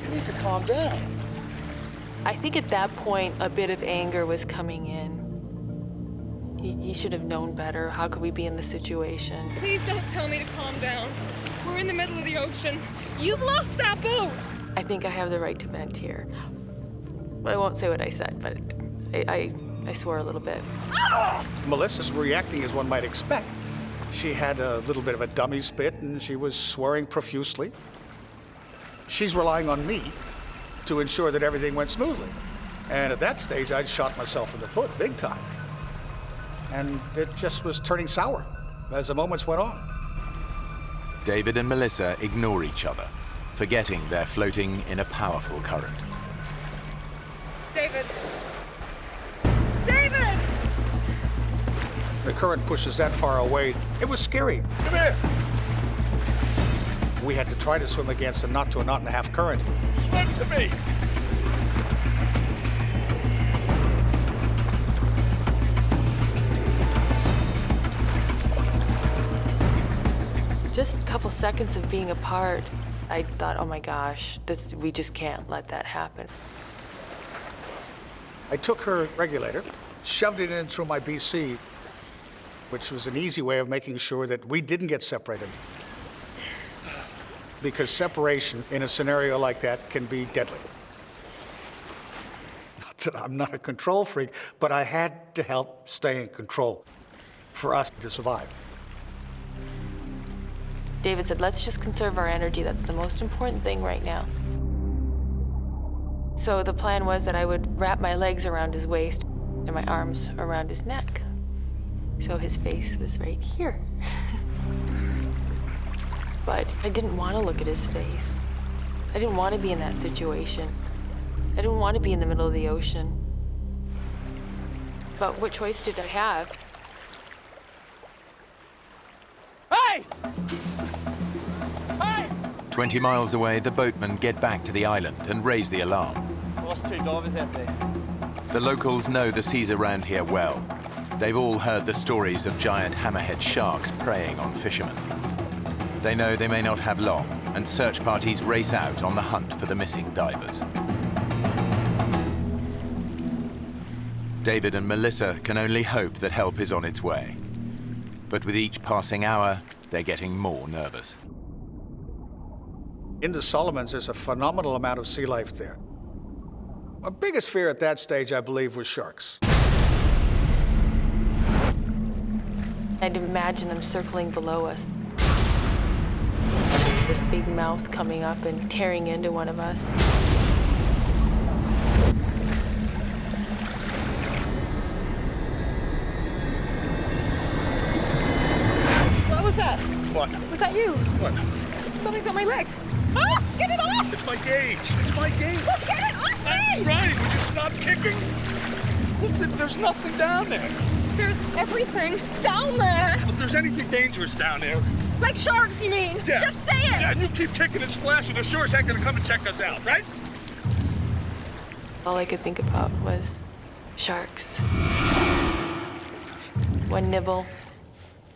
you need to calm down. I think at that point, a bit of anger was coming in. He should have known better. How could we be in this situation? Please don't tell me to calm down. We're in the middle of the ocean. You've lost that boat. I think I have the right to vent here. I won't say what I said, but I swore a little bit. Melissa's reacting as one might expect. She had a little bit of a dummy spit, and she was swearing profusely. She's relying on me to ensure that everything went smoothly. And at that stage, I'd shot myself in the foot big time. And it just was turning sour as the moments went on. David and Melissa ignore each other, forgetting they're floating in a powerful current. David! David! The current pushes that far away. It was scary. Come here! We had to try to swim against a knot to a knot and a half current. Swim to me! Just a couple seconds of being apart, I thought, oh my gosh, we just can't let that happen. I took her regulator, shoved it in through my BC, which was an easy way of making sure that we didn't get separated. Because separation in a scenario like that can be deadly. Not that I'm not a control freak, but I had to help stay in control for us to survive. David said, let's just conserve our energy. That's the most important thing right now. So the plan was that I would wrap my legs around his waist and my arms around his neck. So his face was right here. But I didn't want to look at his face. I didn't want to be in that situation. I didn't want to be in the middle of the ocean. But what choice did I have? Hey! Hey! 20 miles away, the boatmen get back to the island and raise the alarm. I lost 2 divers out there. The locals know the seas around here well. They've all heard the stories of giant hammerhead sharks preying on fishermen. They know they may not have long, and search parties race out on the hunt for the missing divers. David and Melissa can only hope that help is on its way. But with each passing hour, they're getting more nervous. In the Solomons, there's a phenomenal amount of sea life there. Our biggest fear at that stage, I believe, was sharks. I'd imagine them circling below us. This big mouth coming up and tearing into one of us. What was that? What? Was that you? What? Something's on my leg. Ah! Get it off! It's my gauge. It's my gauge. Just get it off I'm me! trying. Would you stop kicking? Look, there's nothing down there. There's everything down there. If there's anything dangerous down there. Like sharks, you mean? Yeah. Just say it! Yeah, and you keep kicking and splashing, the shores ain't gonna come and check us out, right? All I could think about was sharks. One nibble,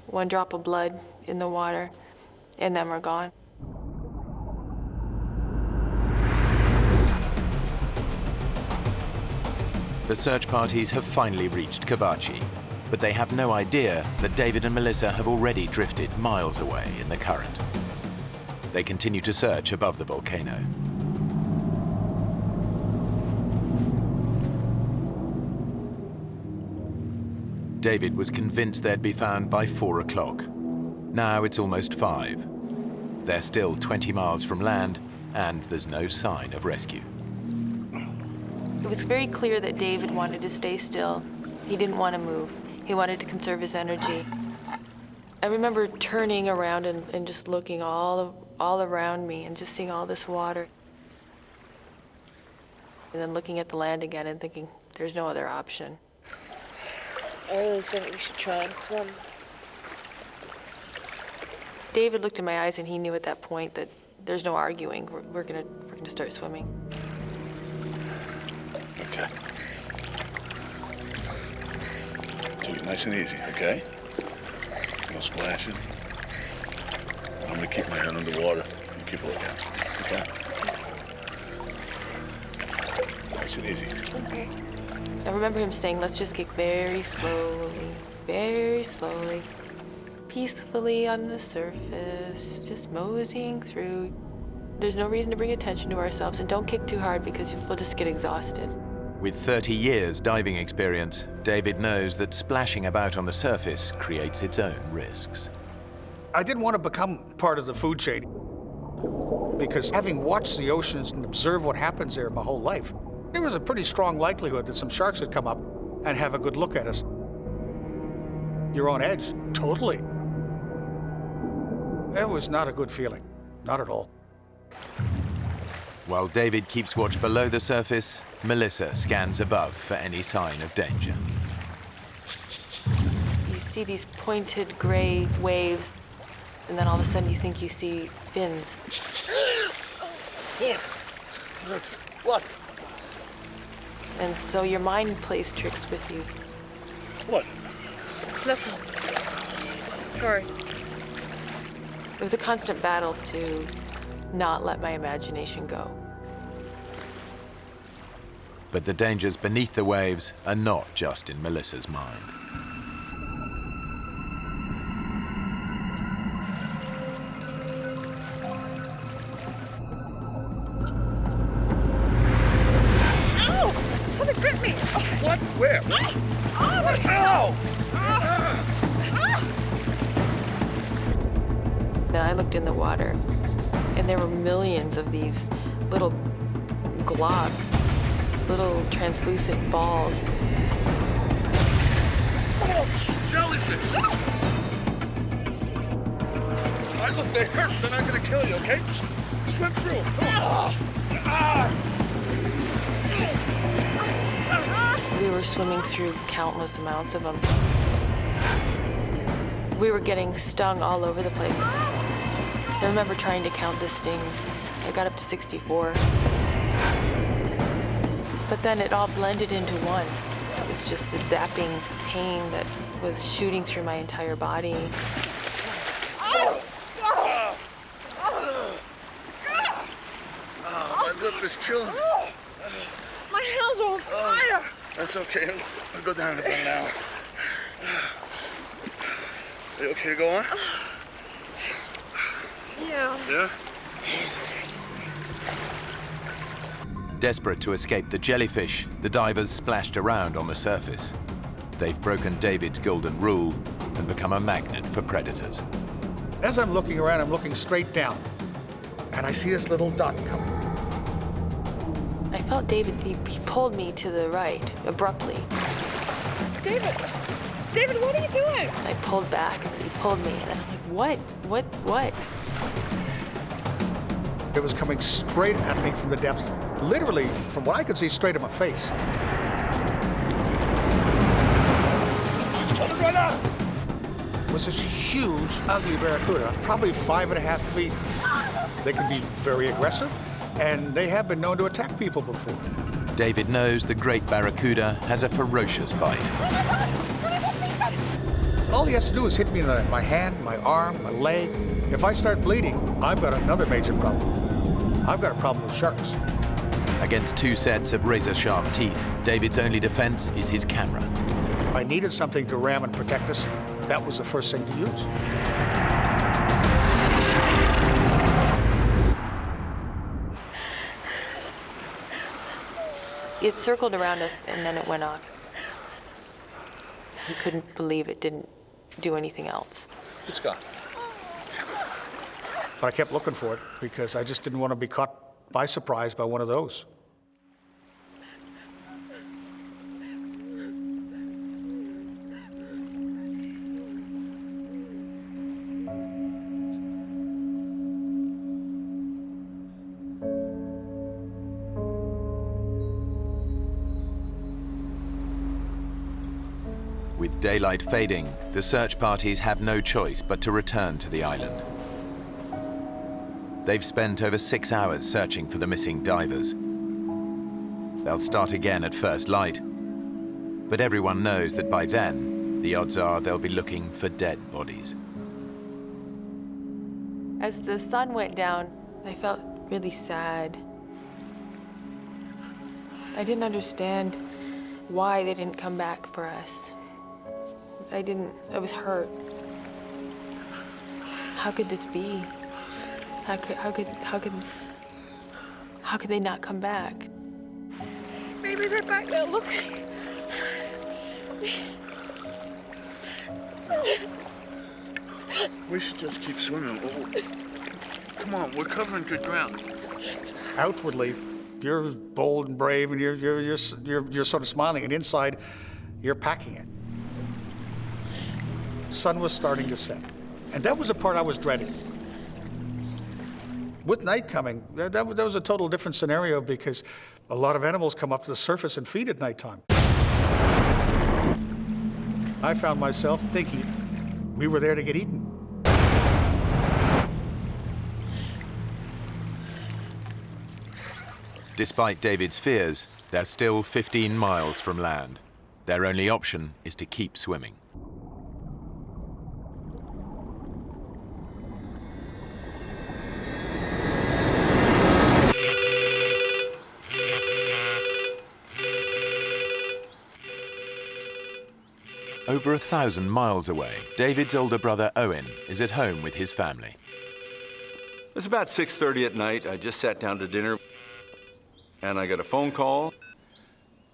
one drop of blood in the water, and then we're gone. The search parties have finally reached Kavachi, but they have no idea that David and Melissa have already drifted miles away in the current. They continue to search above the volcano. David was convinced they'd be found by 4 o'clock. Now it's almost 5. They're still 20 miles from land, and there's no sign of rescue. It was very clear that David wanted to stay still. He didn't want to move. He wanted to conserve his energy. I remember turning around and just looking all around me and just seeing all this water. And then looking at the land again and thinking, there's no other option. I really think we should try and swim. David looked in my eyes and he knew at that point that there's no arguing. We're gonna start swimming. Okay. Take it nice and easy, okay? No splashing. I'm gonna keep my head underwater. You keep a lookout, okay? Nice and easy. Okay. I remember him saying, let's just get very slowly, peacefully on the surface, just moseying through. There's no reason to bring attention to ourselves, and don't kick too hard because we'll just get exhausted. With 30 years diving experience, David knows that splashing about on the surface creates its own risks. I didn't want to become part of the food chain because having watched the oceans and observed what happens there my whole life, there was a pretty strong likelihood that some sharks would come up and have a good look at us. You're on edge, totally. It was not a good feeling, not at all. While David keeps watch below the surface, Melissa scans above for any sign of danger. You see these pointed gray waves, and then all of a sudden you think you see fins. What? And so your mind plays tricks with you. What? Nothing. Sorry. It was a constant battle to not let my imagination go. But the dangers beneath the waves are not just in Melissa's mind. Ow! Something gripped me. What? Where? Oh, Ow! Then I looked in the water, and there were millions of these little globs, little translucent balls. Oh, jellyfish! All right, look, they hurt. They're not gonna kill you, okay? Just swim through. We were swimming through countless amounts of them. We were getting stung all over the place. I remember trying to count the stings. I got up to 64. But then it all blended into one. It was just the zapping pain that was shooting through my entire body. My lip is killing me. My hands are on fire. That's okay. I'll go down in about an hour. Are you okay to go on? Yeah. Yeah? Desperate to escape the jellyfish, the divers splashed around on the surface. They've broken David's golden rule and become a magnet for predators. As I'm looking around, I'm looking straight down, and I see this little dot coming. I felt David, he pulled me to the right, abruptly. David, what are you doing? I pulled back, and he pulled me, and I'm like, what? It was coming straight at me from the depths, literally, from what I could see, straight at my face. It was this huge, ugly barracuda, probably 5.5 feet. They can be very aggressive, and they have been known to attack people before. David knows the great barracuda has a ferocious bite. All he has to do is hit me in my hand, my arm, my leg. If I start bleeding, I've got another major problem. I've got a problem with sharks. Against 2 sets of razor-sharp teeth, David's only defense is his camera. I needed something to ram and protect us. That was the first thing to use. It circled around us, and then it went off. He couldn't believe it didn't do anything else. It's gone. But I kept looking for it because I just didn't want to be caught by surprise by one of those. With daylight fading, the search parties have no choice but to return to the island. They've spent over 6 hours searching for the missing divers. They'll start again at first light, but everyone knows that by then, the odds are they'll be looking for dead bodies. As the sun went down, I felt really sad. I didn't understand why they didn't come back for us. I was hurt. How could this be? How could they not come back? Maybe they're back there looking. We should just keep swimming. Oh, come on, we're covering good ground. Outwardly, you're bold and brave, and you're sort of smiling, and inside, you're packing it. Sun was starting to set, and that was the part I was dreading. With night coming, that was a total different scenario because a lot of animals come up to the surface and feed at nighttime. I found myself thinking we were there to get eaten. Despite David's fears, they're still 15 miles from land. Their only option is to keep swimming. Over 1,000 miles away, David's older brother Owen is at home with his family. It was about 6:30 at night. I just sat down to dinner, and I got a phone call.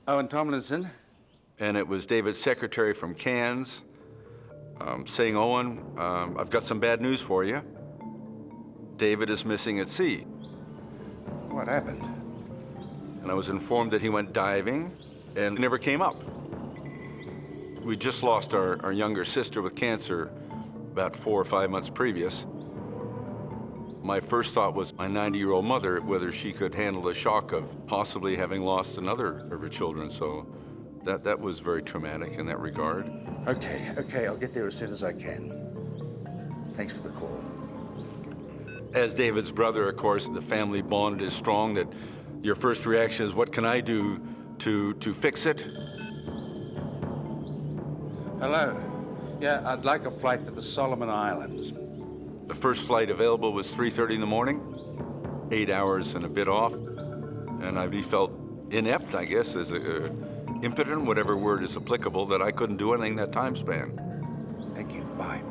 Owen Tomlinson. And it was David's secretary from Cairns saying, Owen, I've got some bad news for you. David is missing at sea. What happened? And I was informed that he went diving and never came up. We just lost our younger sister with cancer about 4 or 5 months previous. My first thought was my 90-year-old mother, whether she could handle the shock of possibly having lost another of her children. So that was very traumatic in that regard. Okay, I'll get there as soon as I can. Thanks for the call. As David's brother, of course, the family bond is strong that your first reaction is, what can I do to fix it. Hello. Yeah, I'd like a flight to the Solomon Islands. The first flight available was 3:30 in the morning, 8 hours and a bit off. And I felt inept, I guess, as impotent, whatever word is applicable, that I couldn't do anything that time span. Thank you. Bye.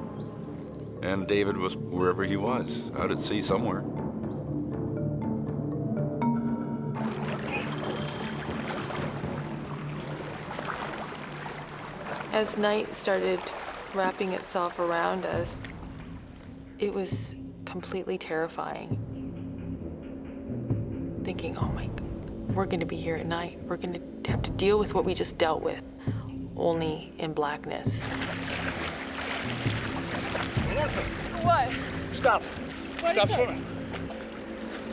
And David was wherever he was, out at sea somewhere. As night started wrapping itself around us, it was completely terrifying. Thinking, oh my, we're gonna be here at night. We're gonna have to deal with what we just dealt with, only in blackness. What? Stop. What Stop is it? swimming.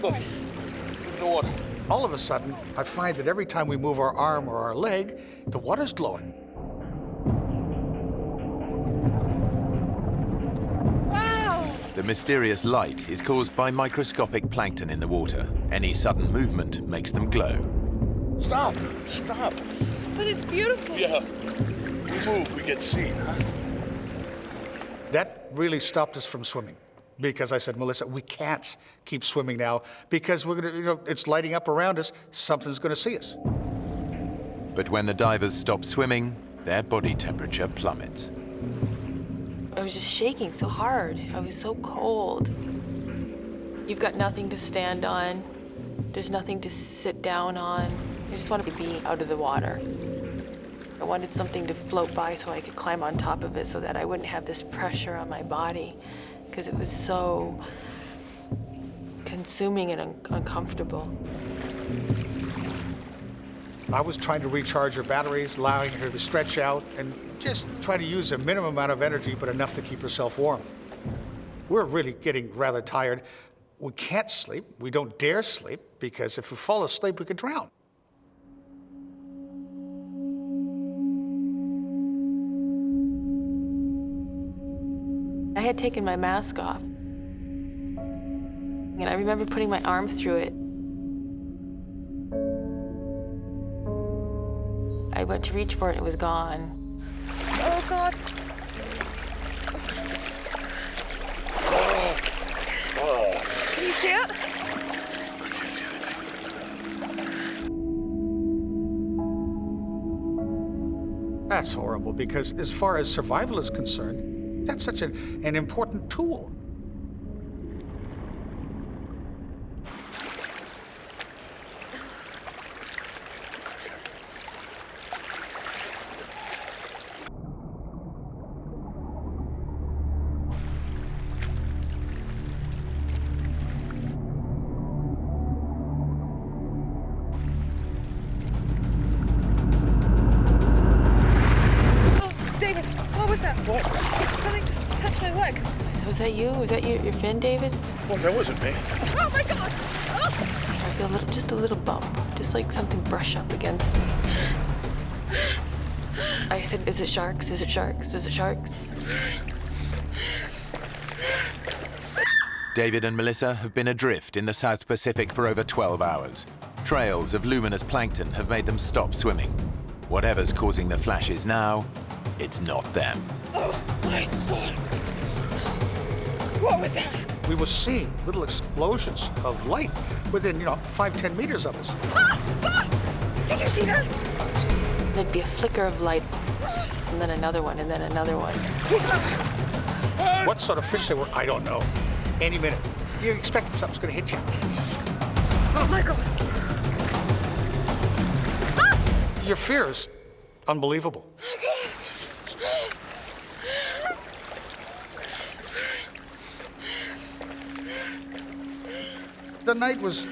Look, in the water. All of a sudden, I find that every time we move our arm or our leg, the water's glowing. Wow! The mysterious light is caused by microscopic plankton in the water. Any sudden movement makes them glow. Stop. Stop. But it's beautiful. Yeah. We move, we get seen, huh? That really stopped us from swimming. Because I said, Melissa, we can't keep swimming now because we're gonna, it's lighting up around us. Something's gonna see us. But when the divers stop swimming, their body temperature plummets. I was just shaking so hard. I was so cold. You've got nothing to stand on. There's nothing to sit down on. I just wanted to be out of the water. I wanted something to float by so I could climb on top of it so that I wouldn't have this pressure on my body because it was so consuming and uncomfortable. I was trying to recharge her batteries, allowing her to stretch out and just try to use a minimum amount of energy, but enough to keep herself warm. We're really getting rather tired. We can't sleep. We don't dare sleep because if we fall asleep, we could drown. I had taken my mask off, and I remember putting my arm through it. I went to reach for it, and it was gone. Oh, God. Can you see it? That's horrible because as far as survival is concerned, that's such an important tool. David, what was that? What? Something just touched my leg. Was that you? Was that your fin, David? Well, that wasn't me. Oh my God! Oh! I feel just a little bump, just like something brush up against me. I said, is it sharks? Is it sharks? Is it sharks? David and Melissa have been adrift in the South Pacific for over 12 hours. Trails of luminous plankton have made them stop swimming. Whatever's causing the flashes now, it's not them. Oh my God! What was that? We were seeing little explosions of light within, 5-10 meters of us. Ah! God! Did you see that? There'd be a flicker of light, and then another one, and then another one. What sort of fish they were, I don't know. Any minute. You expect something's gonna hit you. Oh my God! Your fear is unbelievable. The night was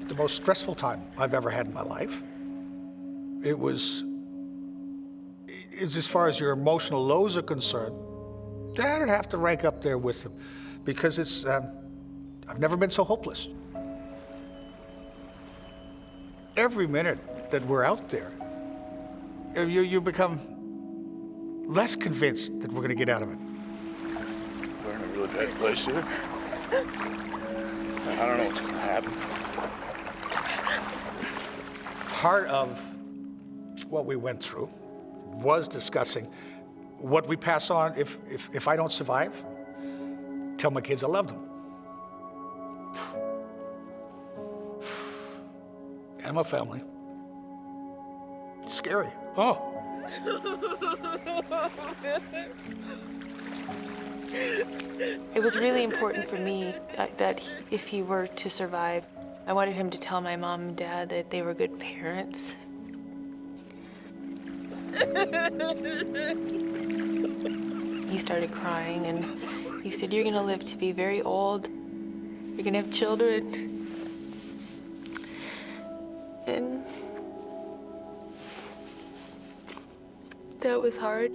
the most stressful time I've ever had in my life. It's as far as your emotional lows are concerned, that'd have to rank up there with them because I've never been so hopeless. Every minute that we're out there, you become less convinced that we're gonna get out of it. We're in a really bad place here. I don't know what's gonna happen. Part of what we went through, was discussing what we pass on if I don't survive. Tell my kids I love them. And my family. Scary. Oh. It was really important for me that if he were to survive, I wanted him to tell my mom and dad that they were good parents. He started crying and he said, "You're gonna live to be very old. You're gonna have children." And that was hard.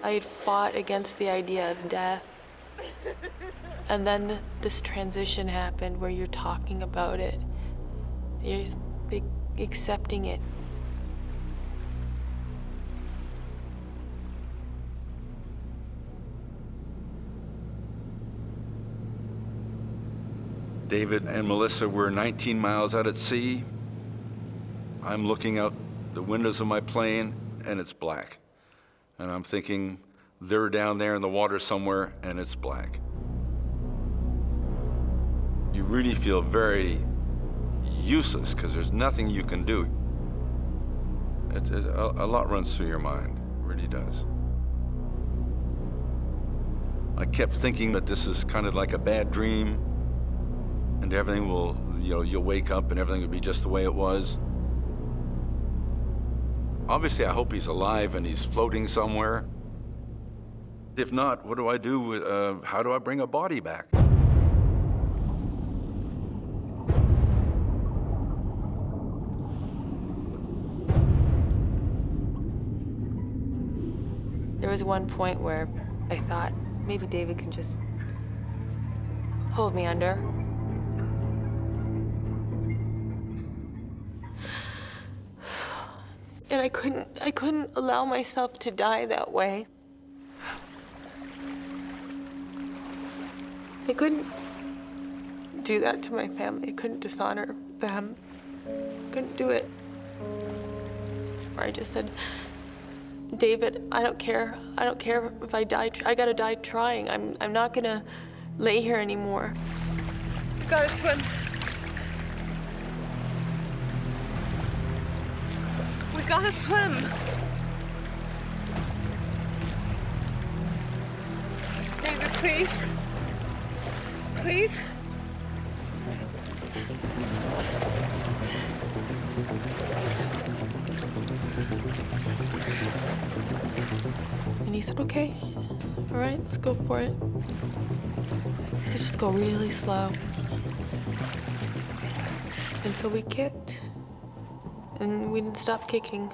I had fought against the idea of death. And then this transition happened where you're talking about it. You're accepting it. David and Melissa were 19 miles out at sea. I'm looking out the windows of my plane, and it's black. And I'm thinking, they're down there in the water somewhere, and it's black. You really feel very useless, because there's nothing you can do. A lot runs through your mind, it really does. I kept thinking that this is kind of like a bad dream, and everything will, you'll wake up and everything will be just the way it was. Obviously, I hope he's alive and he's floating somewhere. If not, what do I do? How do I bring a body back? There was one point where I thought maybe David can just hold me under. And I couldn't allow myself to die that way. I couldn't do that to my family. I couldn't dishonor them. I couldn't do it. Or I just said, "David, I don't care. I don't care if I die. I gotta die trying. I'm not gonna lay here anymore." Gotta swim. We gotta swim. David, please. Please. And he said, "Okay, all right, let's go for it." He said, "Just go really slow." And so we kicked, and we didn't stop kicking.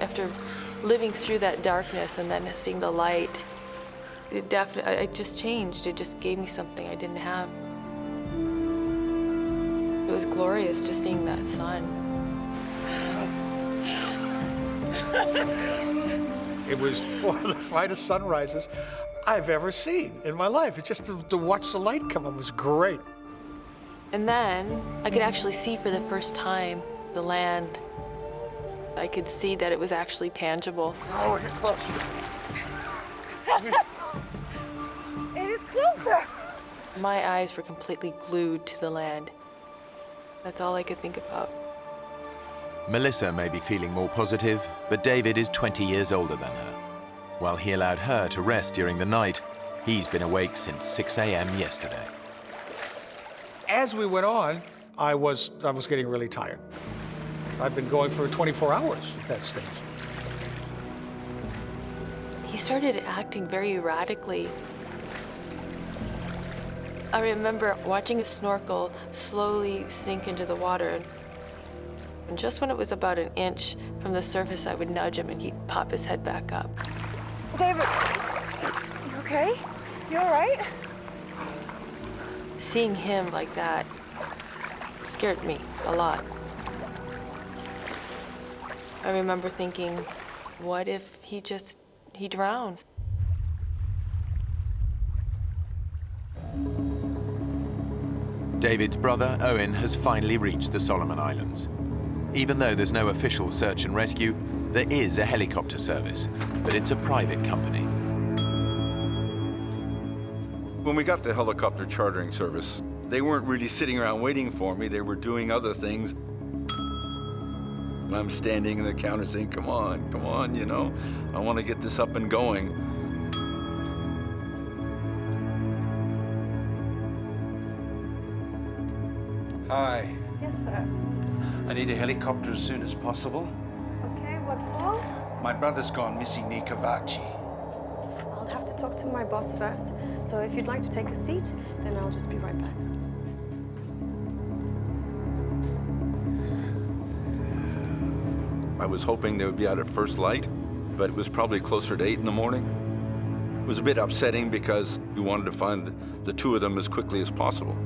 After living through that darkness and then seeing the light, it just changed. It just gave me something I didn't have. It was glorious just seeing that sun. It was one of the finest sunrises I've ever seen in my life. It's just to watch the light come up was great. And then I could actually see for the first time the land. I could see that it was actually tangible. Oh, you're closer. It is closer. My eyes were completely glued to the land. That's all I could think about. Melissa may be feeling more positive, but David is 20 years older than her. While he allowed her to rest during the night, he's been awake since 6 a.m. yesterday. As we went on, I was getting really tired. I've been going for 24 hours at that stage. He started acting very erratically. I remember watching a snorkel slowly sink into the water. And just when it was about an inch from the surface, I would nudge him and he'd pop his head back up. David, you okay? You all right? Seeing him like that scared me a lot. I remember thinking, what if he drowns? David's brother, Owen, has finally reached the Solomon Islands. Even though there's no official search and rescue, there is a helicopter service, but it's a private company. When we got the helicopter chartering service, they weren't really sitting around waiting for me. They were doing other things. And I'm standing in the counter saying, come on, you know, I want to get this up and going. Hi. Yes, sir. I need a helicopter as soon as possible. Okay, what for? My brother's gone missing near Kavachi. I'll have to talk to my boss first. So if you'd like to take a seat, then I'll just be right back. I was hoping they would be out at first light, but it was probably closer to 8 in the morning. It was a bit upsetting because we wanted to find the two of them as quickly as possible.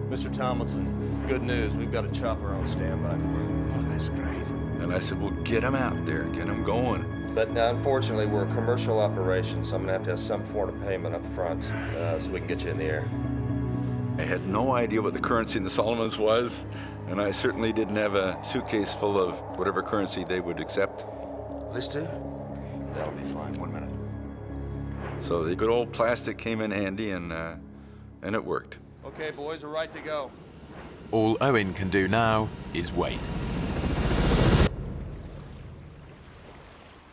Mr. Tomlinson, good news. We've got a chopper on standby for you. Oh, that's great. And I said, well, get them out there, get them going. But unfortunately, we're a commercial operation, so I'm gonna have to have some form of payment up front so we can get you in the air. I had no idea what the currency in the Solomons was, and I certainly didn't have a suitcase full of whatever currency they would accept. This do? That'll be fine. 1 minute. So the good old plastic came in handy, and it worked. Okay, boys, we're right to go. All Owen can do now is wait.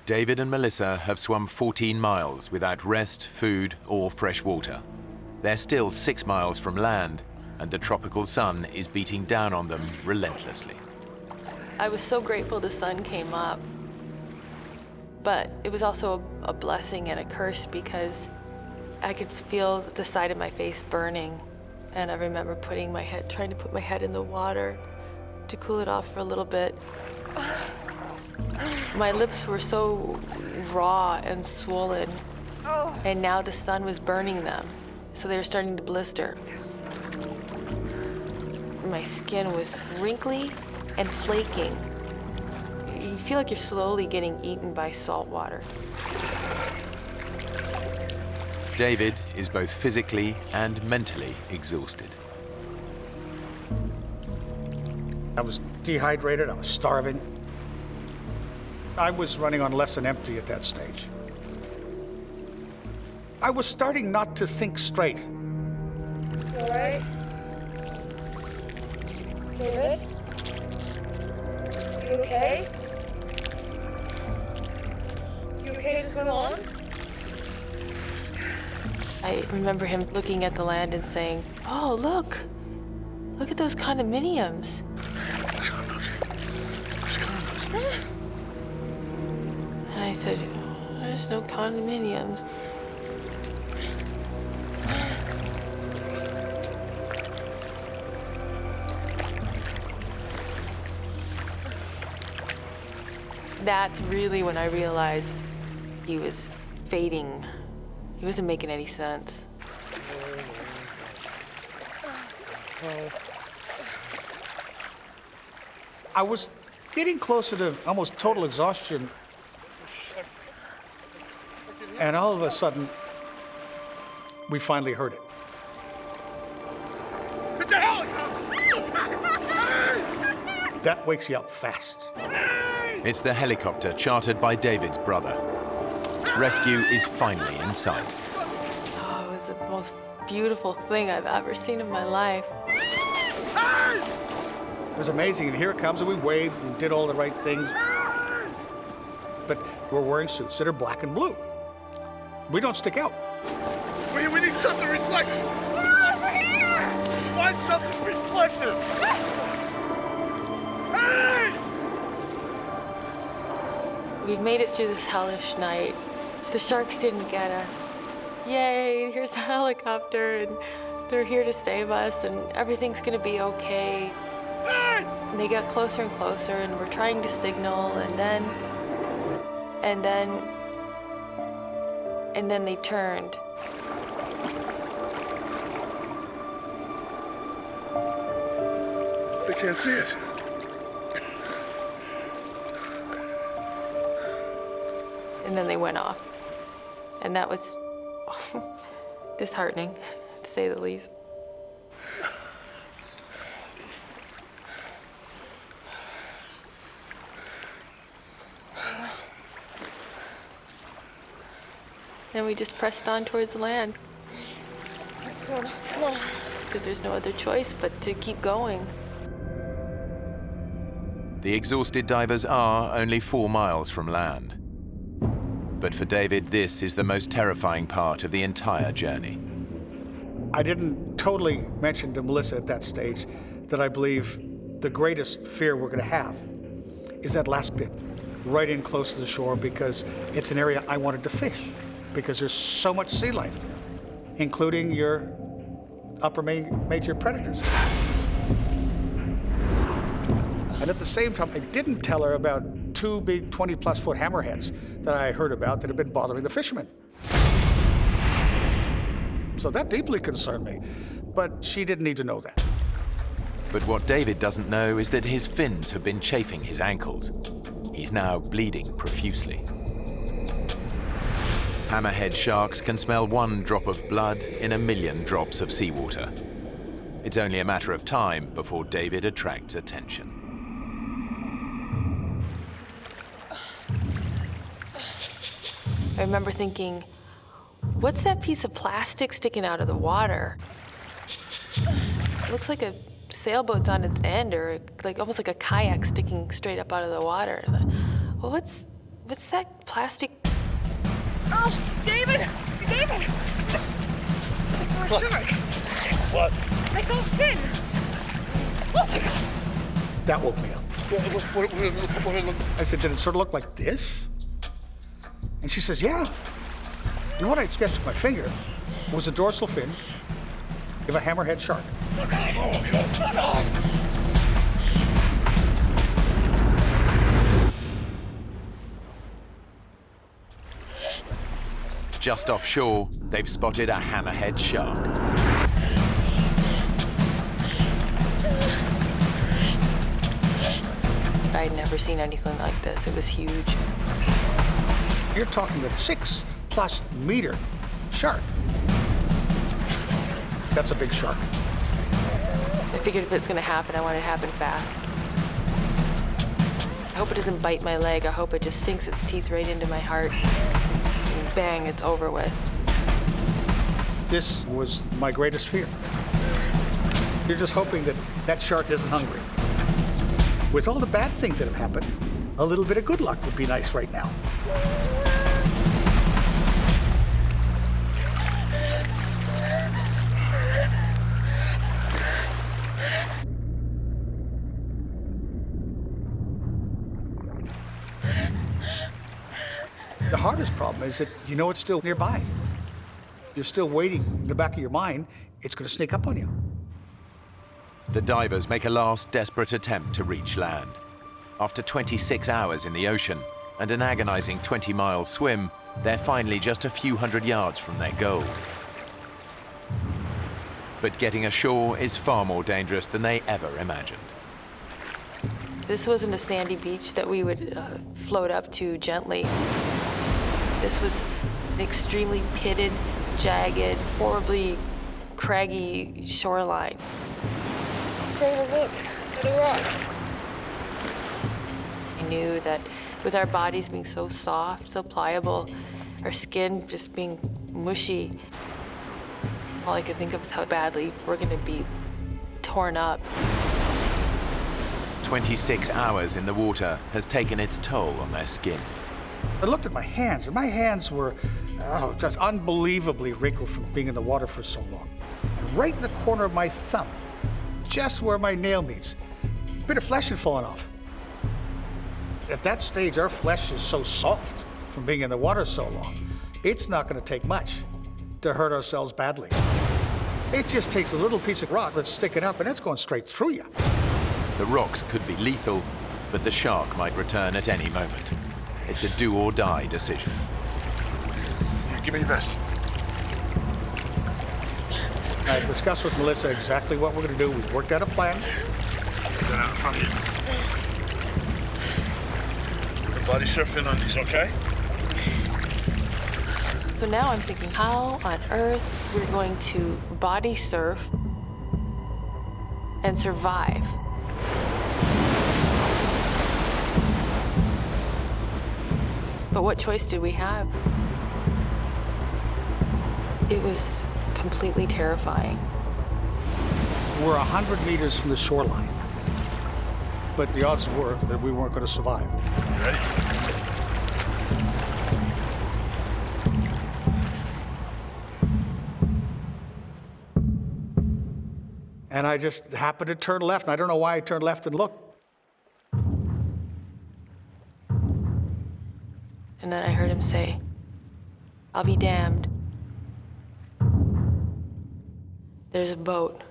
David and Melissa have swum 14 miles without rest, food, or fresh water. They're still 6 miles from land, and the tropical sun is beating down on them relentlessly. I was so grateful the sun came up. But it was also a blessing and a curse because I could feel the side of my face burning. And I remember trying to put my head in the water to cool it off for a little bit. My lips were so raw and swollen, and now the sun was burning them, so they were starting to blister. My skin was wrinkly and flaking. You feel like you're slowly getting eaten by salt water. David is both physically and mentally exhausted. I was dehydrated, I was starving. I was running on less than empty at that stage. I was starting not to think straight. All right? David? You okay? You okay to swim on? I remember him looking at the land and saying, oh, look at those condominiums. And I said, there's no condominiums. That's really when I realized he was fading. He wasn't making any sense. I was getting closer to almost total exhaustion. And all of a sudden, we finally heard it. It's a helicopter! That wakes you up fast. It's the helicopter chartered by David's brother. Rescue is finally in sight. Oh, it was the most beautiful thing I've ever seen in my life. It was amazing, and here it comes, and we waved and did all the right things. But we're wearing suits that are black and blue. We don't stick out. We need something reflection. Over here! Why Find something reflective! Hey! We made it through this hellish night. The sharks didn't get us. Yay, here's the helicopter, and they're here to save us, and everything's gonna be okay. And they got closer and closer, and we're trying to signal, and then they turned. I can't see it. And then they went off. And that was disheartening, to say the least. Then we just pressed on towards land. Come on. Because there's no other choice but to keep going. The exhausted divers are only 4 miles from land. But for David, this is the most terrifying part of the entire journey. I didn't totally mention to Melissa at that stage that I believe the greatest fear we're going to have is that last bit, right in close to the shore, because it's an area I wanted to fish, because there's so much sea life there, including your upper major predators. And at the same time, I didn't tell her about 2 big 20-plus foot hammerheads that I heard about that had been bothering the fishermen. So that deeply concerned me, but she didn't need to know that. But what David doesn't know is that his fins have been chafing his ankles. He's now bleeding profusely. Hammerhead sharks can smell 1 drop of blood in 1,000,000 drops of seawater. It's only a matter of time before David attracts attention. I remember thinking, what's that piece of plastic sticking out of the water? It looks like a sailboat's on its end, or like almost like a kayak sticking straight up out of the water. Well, what's that plastic? Oh, David! David! We're shark. What? I saw a fin. That woke me up. What I said, did it sort of look like this? And she says, yeah. And what I sketched with my finger was a dorsal fin of a hammerhead shark. Just offshore, they've spotted a hammerhead shark. I'd never seen anything like this. It was huge. You're talking a 6+ meter shark. That's a big shark. I figured if it's gonna happen, I want it to happen fast. I hope it doesn't bite my leg. I hope it just sinks its teeth right into my heart. And bang, it's over with. This was my greatest fear. You're just hoping that that shark isn't hungry. With all the bad things that have happened, a little bit of good luck would be nice right now. The hardest problem is that you know it's still nearby. You're still waiting in the back of your mind, it's going to sneak up on you. The divers make a last desperate attempt to reach land. After 26 hours in the ocean and an agonizing 20-mile swim, they're finally just a few hundred yards from their goal. But getting ashore is far more dangerous than they ever imagined. This wasn't a sandy beach that we would float up to gently. This was an extremely pitted, jagged, horribly craggy shoreline. David, look at the rocks. I knew that with our bodies being so soft, so pliable, our skin just being mushy, all I could think of was how badly we're gonna be torn up. 26 hours in the water has taken its toll on their skin. I looked at my hands, and my hands were just unbelievably wrinkled from being in the water for so long. And right in the corner of my thumb just where my nail meets. A bit of flesh had fallen off. At that stage, our flesh is so soft from being in the water so long, it's not going to take much to hurt ourselves badly. It just takes a little piece of rock that's sticking up and it's going straight through you. The rocks could be lethal, but the shark might return at any moment. It's a do-or-die decision. Give me your vest. I discussed with Melissa exactly what we're going to do. We've worked out a plan. Get that out in front of you. The body surfing on these, okay? So now I'm thinking, how on earth we're going to body surf and survive? But what choice did we have? It was completely terrifying. We're 100 meters from the shoreline, but the odds were that we weren't going to survive. You ready? And I just happened to turn left, and I don't know why I turned left and looked. And then I heard him say, "I'll be damned. There's a boat."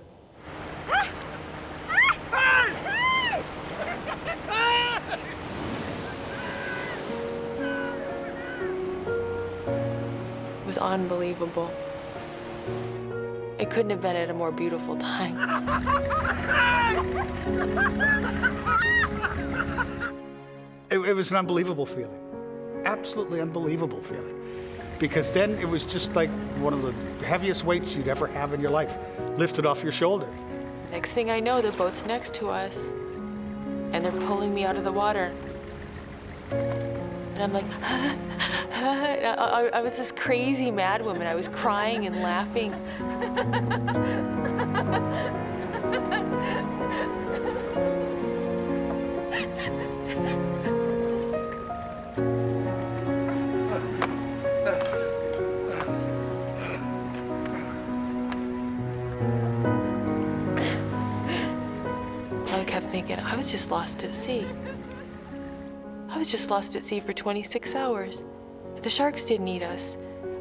It was unbelievable. It couldn't have been at a more beautiful time. It was an unbelievable feeling. Absolutely unbelievable feeling. Because then it was just like one of the heaviest weights you'd ever have in your life lifted off your shoulder. Next thing I know, the boat's next to us, and they're pulling me out of the water. And I'm like, I was this crazy mad woman. I was crying and laughing. I kept thinking, I was just lost at sea. I was just lost at sea for 26 hours. The sharks didn't eat us.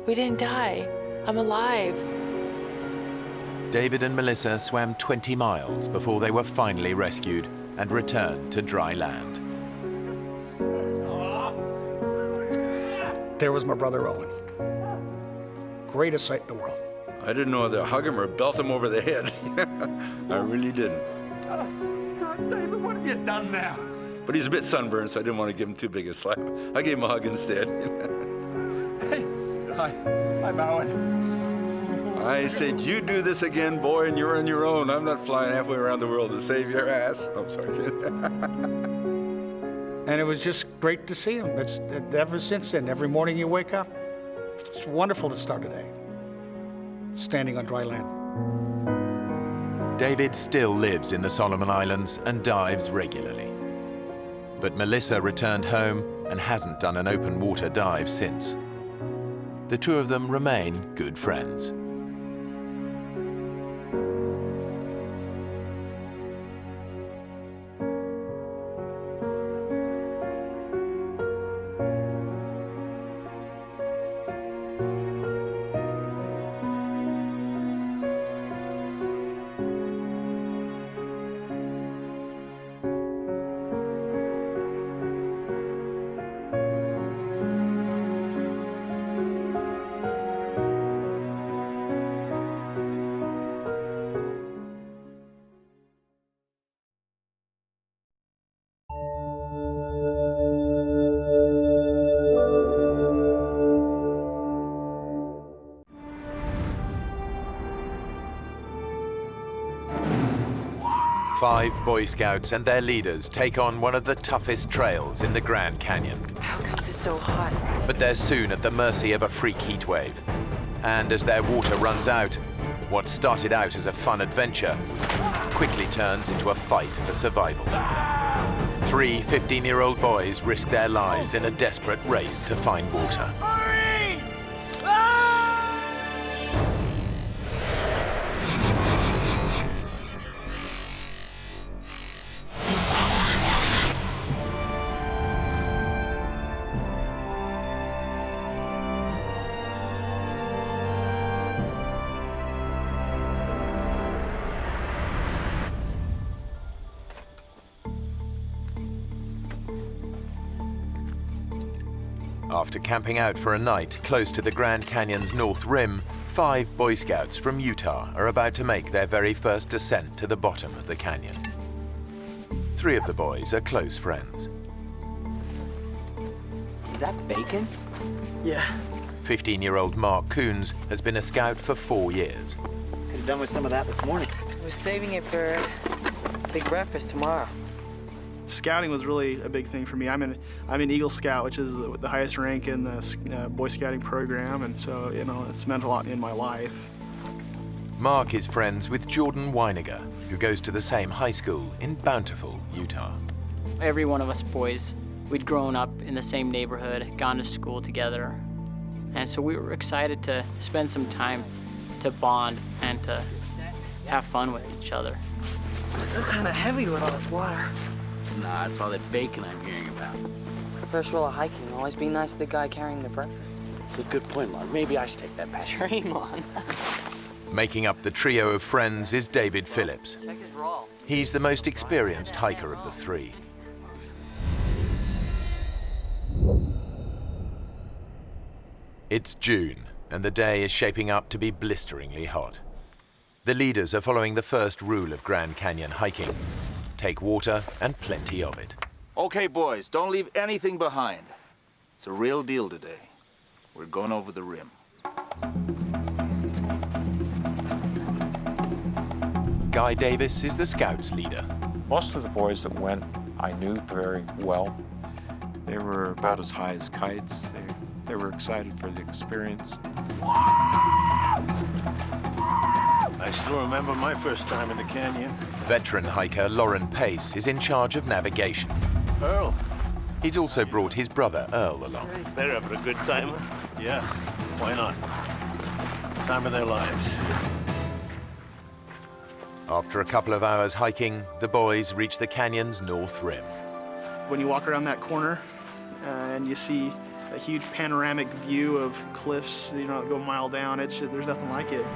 We didn't die. I'm alive. David and Melissa swam 20 miles before they were finally rescued and returned to dry land. There was my brother Owen. Greatest sight in the world. I didn't know whether to hug him or belt him over the head. I really didn't. God, David, what have you done now? But he's a bit sunburned, so I didn't want to give him too big a slap. I gave him a hug instead. I'm Owen. I said, you do this again, boy, and you're on your own. I'm not flying halfway around the world to save your ass. I'm sorry, kid. And it was just great to see him. Ever since then, every morning you wake up, it's wonderful to start a day, standing on dry land. David still lives in the Solomon Islands and dives regularly. But Melissa returned home and hasn't done an open water dive since. The two of them remain good friends. Five Boy Scouts and their leaders take on one of the toughest trails in the Grand Canyon. How comes it's so hot? But they're soon at the mercy of a freak heat wave. And as their water runs out, what started out as a fun adventure quickly turns into a fight for survival. Three 15-year-old boys risk their lives in a desperate race to find water. Hurry! After camping out for a night close to the Grand Canyon's North Rim, 5 Boy Scouts from Utah are about to make their very first descent to the bottom of the canyon. 3 of the boys are close friends. Is that bacon? Yeah. 15-year-old Mark Coons has been a scout for 4 years. Could have done with some of that this morning. I was saving it for big breakfast tomorrow. Scouting was really a big thing for me. I'm an Eagle Scout, which is the highest rank in the Boy Scouting program, and so, you know, it's meant a lot in my life. Mark is friends with Jordan Weiniger, who goes to the same high school in Bountiful, Utah. Every one of us boys, we'd grown up in the same neighborhood, gone to school together, and so we were excited to spend some time to bond and to have fun with each other. It's still kind of heavy with all this water. Nah, it's all that bacon I'm hearing about. First rule of hiking, always be nice to the guy carrying the breakfast. It's a good point, Mark. Maybe I should take that back. Dream on. Making up the trio of friends is David Phillips. He's the most experienced hiker of the 3. It's June, and the day is shaping up to be blisteringly hot. The leaders are following the first rule of Grand Canyon hiking. Take water and plenty of it. Okay, boys, don't leave anything behind. It's a real deal today. We're going over the rim. Guy Davis is the Scouts leader. Most of the boys that went, I knew very well. They were about as high as kites. They were excited for the experience. I still remember my first time in the canyon. Veteran hiker Lauren Pace is in charge of navigation. Earl. He's also brought his brother Earl along. They're having a good time. Yeah, why not? Time of their lives. After a couple of hours hiking, the boys reach the canyon's north rim. When you walk around that corner and you see a huge panoramic view of cliffs, you know, that go a mile down, there's nothing like it.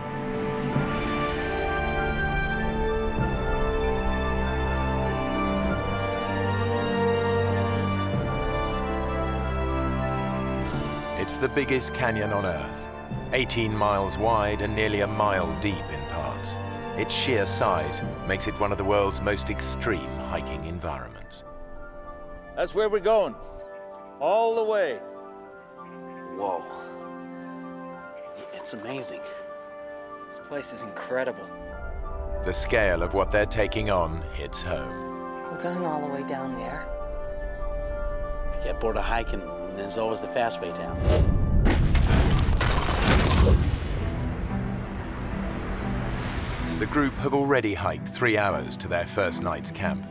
It's the biggest canyon on Earth, 18 miles wide and nearly a mile deep in parts. Its sheer size makes it one of the world's most extreme hiking environments. That's where we're going. All the way. Whoa. It's amazing. This place is incredible. The scale of what they're taking on hits home. We're going all the way down there. If you get bored of hiking, there's always the fast way down. The group have already hiked 3 hours to their first night's camp.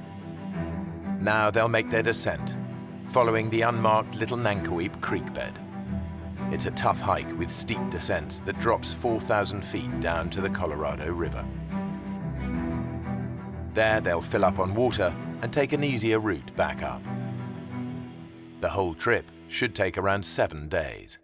Now they'll make their descent, following the unmarked Little Nankoweap Creek bed. It's a tough hike with steep descents that drops 4,000 feet down to the Colorado River. There they'll fill up on water and take an easier route back up. The whole trip should take around 7 days.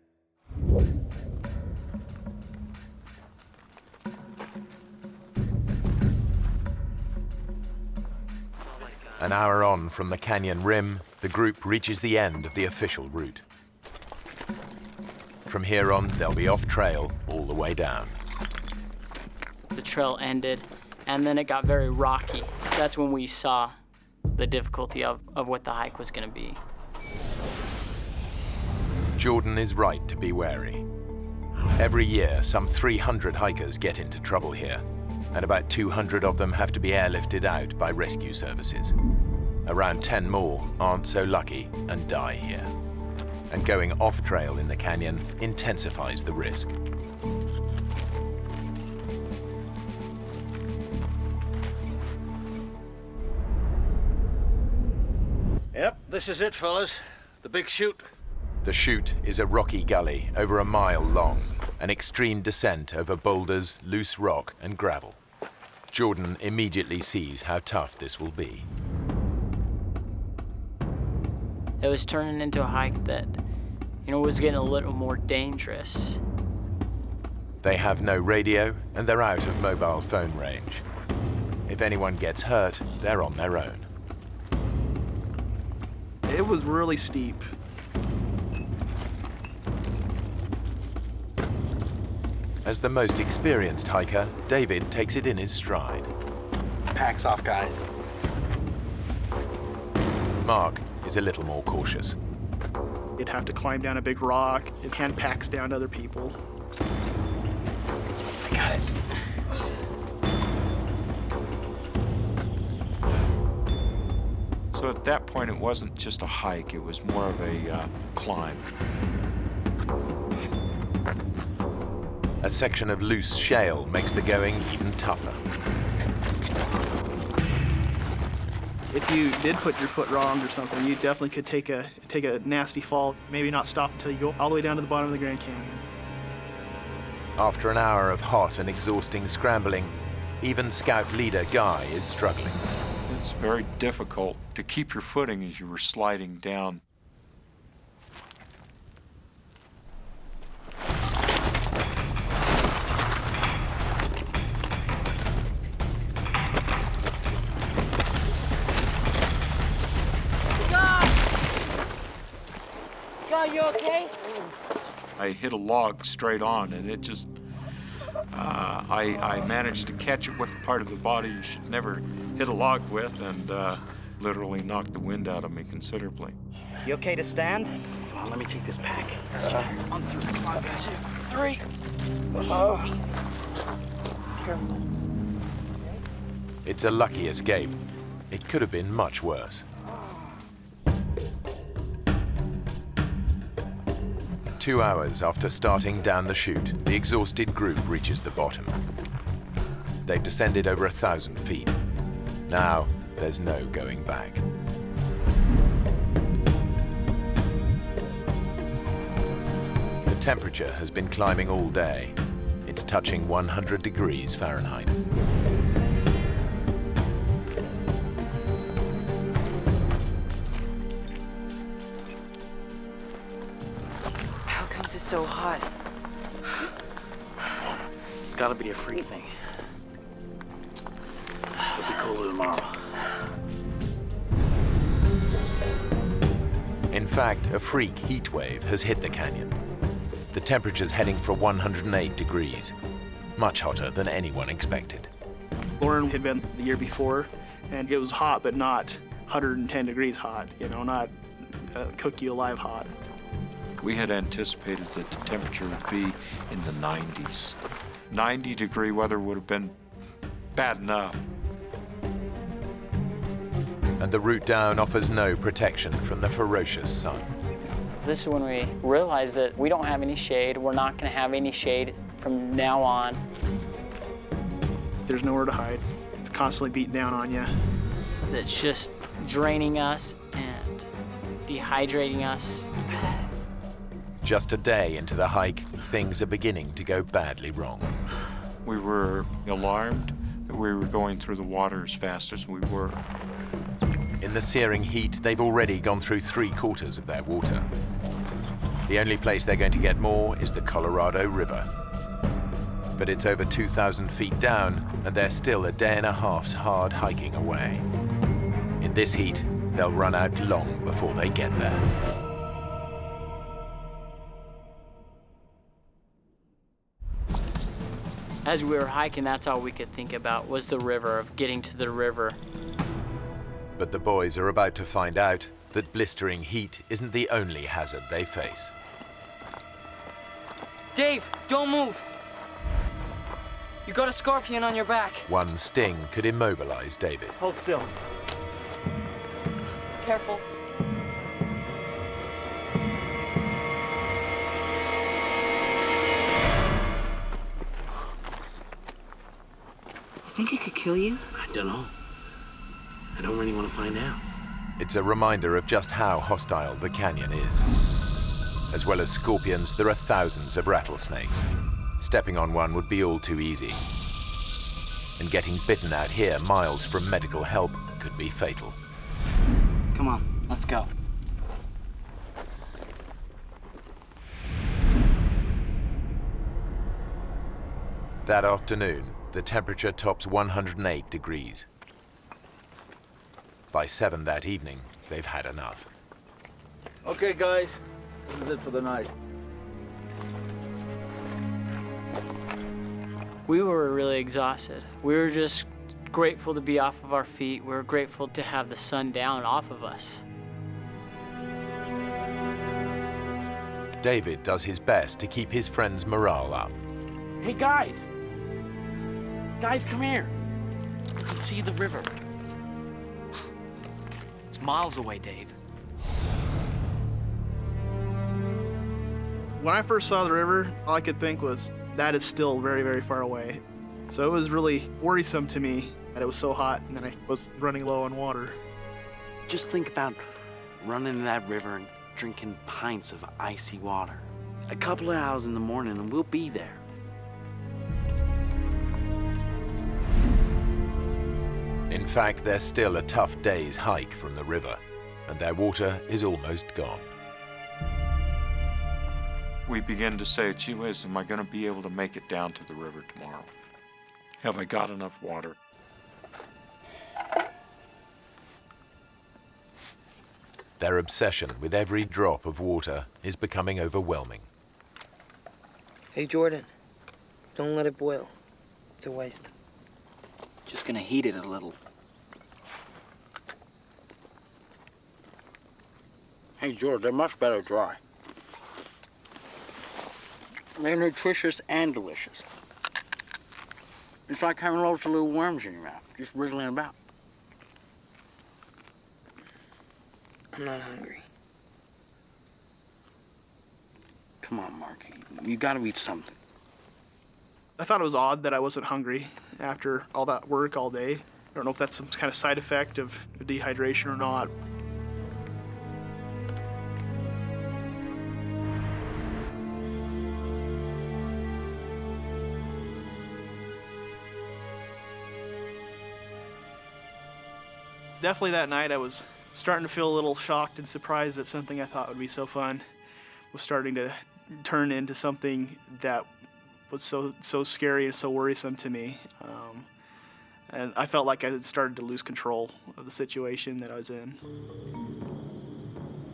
An hour on from the canyon rim, the group reaches the end of the official route. From here on, they'll be off trail all the way down. The trail ended, and then it got very rocky. That's when we saw the difficulty of what the hike was going to be. Jordan is right to be wary. Every year, some 300 hikers get into trouble here, and about 200 of them have to be airlifted out by rescue services. Around 10 more aren't so lucky and die here. And going off-trail in the canyon intensifies the risk. Yep, this is it, fellas. The big chute. The chute is a rocky gully over a mile long, an extreme descent over boulders, loose rock, and gravel. Jordan immediately sees how tough this will be. It was turning into a hike that, was getting a little more dangerous. They have no radio, and they're out of mobile phone range. If anyone gets hurt, they're on their own. It was really steep. As the most experienced hiker, David takes it in his stride. Pack's off, guys. Mark is a little more cautious. You'd have to climb down a big rock and hand packs down to other people. I got it. So at that point, it wasn't just a hike, it was more of a climb. A section of loose shale makes the going even tougher. If you did put your foot wrong or something, you definitely could take a nasty fall, maybe not stop until you go all the way down to the bottom of the Grand Canyon. After an hour of hot and exhausting scrambling, even Scout leader Guy is struggling. It's very difficult to keep your footing as you were sliding down. God, you okay? I hit a log straight on, and it just, I managed to catch it with the part of the body you should never hit a log with, and literally knocked the wind out of me considerably. You okay to stand? Come on, let me take this pack. On through. Come on, guys. 3. Careful. It's a lucky escape. It could have been much worse. 2 hours after starting down the chute, the exhausted group reaches the bottom. They've descended over 1,000 feet. Now, there's no going back. The temperature has been climbing all day. It's touching 100 degrees Fahrenheit. How comes it's so hot? It's gotta be a freak thing. It'll be cooler tomorrow. In fact, a freak heat wave has hit the canyon. The temperature's heading for 108 degrees, much hotter than anyone expected. Lauren had been the year before, and it was hot, but not 110 degrees hot, you know, not cook you alive hot. We had anticipated that the temperature would be in the 90s. 90-degree weather would have been bad enough. And the route down offers no protection from the ferocious sun. This is when we realized that we don't have any shade. We're not going to have any shade from now on. There's nowhere to hide. It's constantly beating down on you. That's just draining us and dehydrating us. Just a day into the hike, things are beginning to go badly wrong. We were alarmed that we were going through the water as fast as we were. In the searing heat, they've already gone through 3/4 of their water. The only place they're going to get more is the Colorado River. But it's over 2,000 feet down, and they're still a day and a half's hard hiking away. In this heat, they'll run out long before they get there. As we were hiking, that's all we could think about was the river, of getting to the river. But the boys are about to find out that blistering heat isn't the only hazard they face. Dave, don't move. You got a scorpion on your back. One sting could immobilize David. Hold still. Careful. You think it could kill you? I don't know. I don't really want to find out. It's a reminder of just how hostile the canyon is. As well as scorpions, there are thousands of rattlesnakes. Stepping on one would be all too easy. And getting bitten out here miles from medical help could be fatal. Come on, let's go. That afternoon, the temperature tops 108 degrees. By 7 that evening, they've had enough. Okay, guys, this is it for the night. We were really exhausted. We were just grateful to be off of our feet. We were grateful to have the sun down off of us. David does his best to keep his friends' morale up. Hey, guys! Guys, come here. You can see the river. It's miles away, Dave. When I first saw the river, all I could think was, that is still very, very far away. So it was really worrisome to me that it was so hot and then I was running low on water. Just think about running in that river and drinking pints of icy water. A couple of hours in the morning and we'll be there. In fact, they're still a tough day's hike from the river, and their water is almost gone. We begin to say, gee whiz, am I going to be able to make it down to the river tomorrow? Have I got enough water? Their obsession with every drop of water is becoming overwhelming. Hey, Jordan. Don't let it boil. It's a waste. Just gonna heat it a little. Hey, George, they're much better dry. They're nutritious and delicious. It's like having loads of little worms in your mouth, just wriggling about. I'm not hungry. Come on, Mark. You gotta eat something. I thought it was odd that I wasn't hungry after all that work all day. I don't know if that's some kind of side effect of dehydration or not. Definitely that night I was starting to feel a little shocked and surprised that something I thought would be so fun was starting to turn into something that was so scary and so worrisome to me. And I felt like I had started to lose control of the situation that I was in.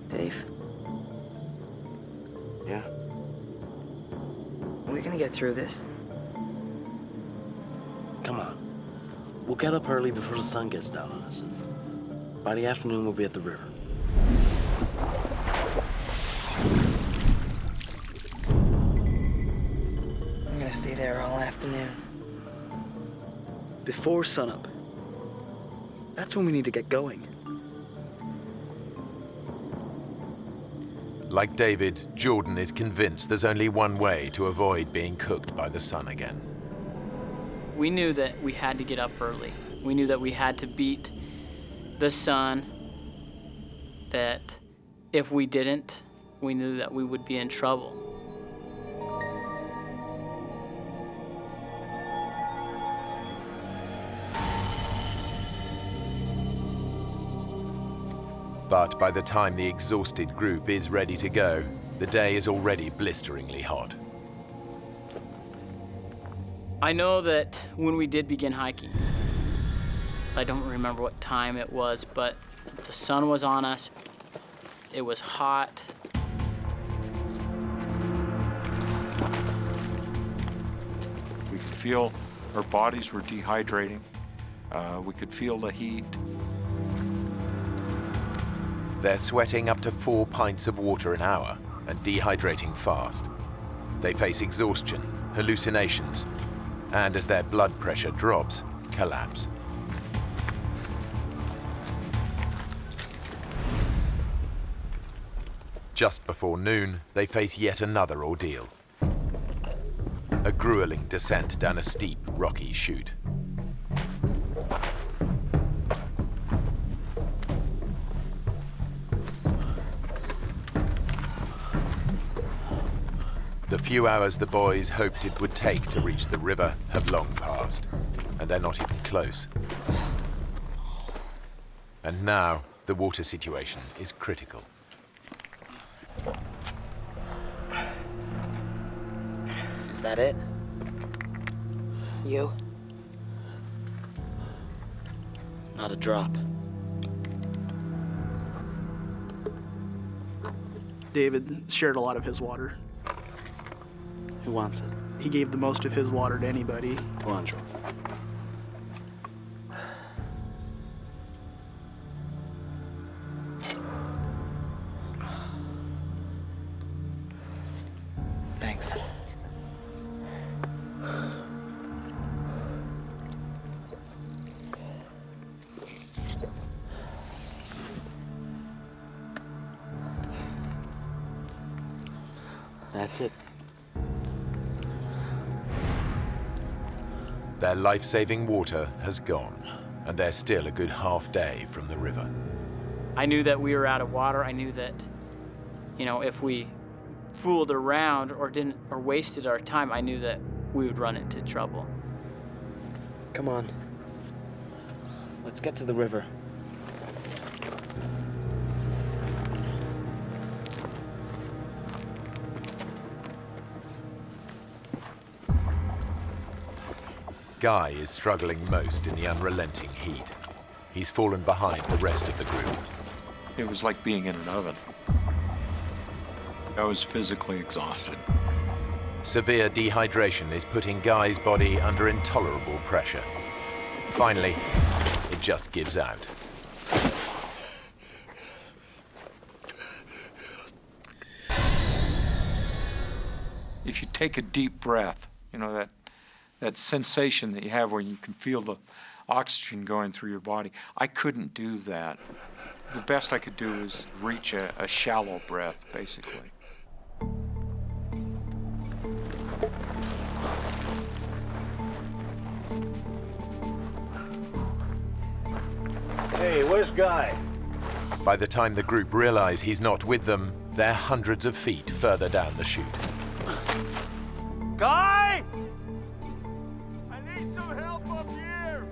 Dave? Yeah? Are we gonna get through this? Come on. We'll get up early before the sun gets down on us. By the afternoon, we'll be at the river. I'm gonna stay there all afternoon. Before sunup. That's when we need to get going. Like David, Jordan is convinced there's only one way to avoid being cooked by the sun again. We knew that we had to get up early. We knew that we had to beat the sun, that if we didn't, we knew that we would be in trouble. But by the time the exhausted group is ready to go, the day is already blisteringly hot. I know that when we did begin hiking, I don't remember what time it was, but the sun was on us. It was hot. We could feel our bodies were dehydrating. We could feel the heat. They're sweating up to 4 pints of water an hour and dehydrating fast. They face exhaustion, hallucinations, and as their blood pressure drops, collapse. Just before noon, they face yet another ordeal. A grueling descent down a steep, rocky chute. The few hours the boys hoped it would take to reach the river have long passed, and they're not even close. And now, the water situation is critical. Is that it? You? Not a drop. David shared a lot of his water. Who wants it? He gave the most of his water to anybody. Come on, Joe. Thanks. That's it. Their life-saving water has gone, and they're still a good half day from the river. I knew that we were out of water. I knew that, if we fooled around or wasted our time, I knew that we would run into trouble. Come on. Let's get to the river. Guy is struggling most in the unrelenting heat. He's fallen behind the rest of the group. It was like being in an oven. I was physically exhausted. Severe dehydration is putting Guy's body under intolerable pressure. Finally, it just gives out. If you take a deep breath, that sensation that you have when you can feel the oxygen going through your body, I couldn't do that. The best I could do is reach a shallow breath, basically. Hey, where's Guy? By the time the group realize he's not with them, they're hundreds of feet further down the chute. Guy! I need some help up here!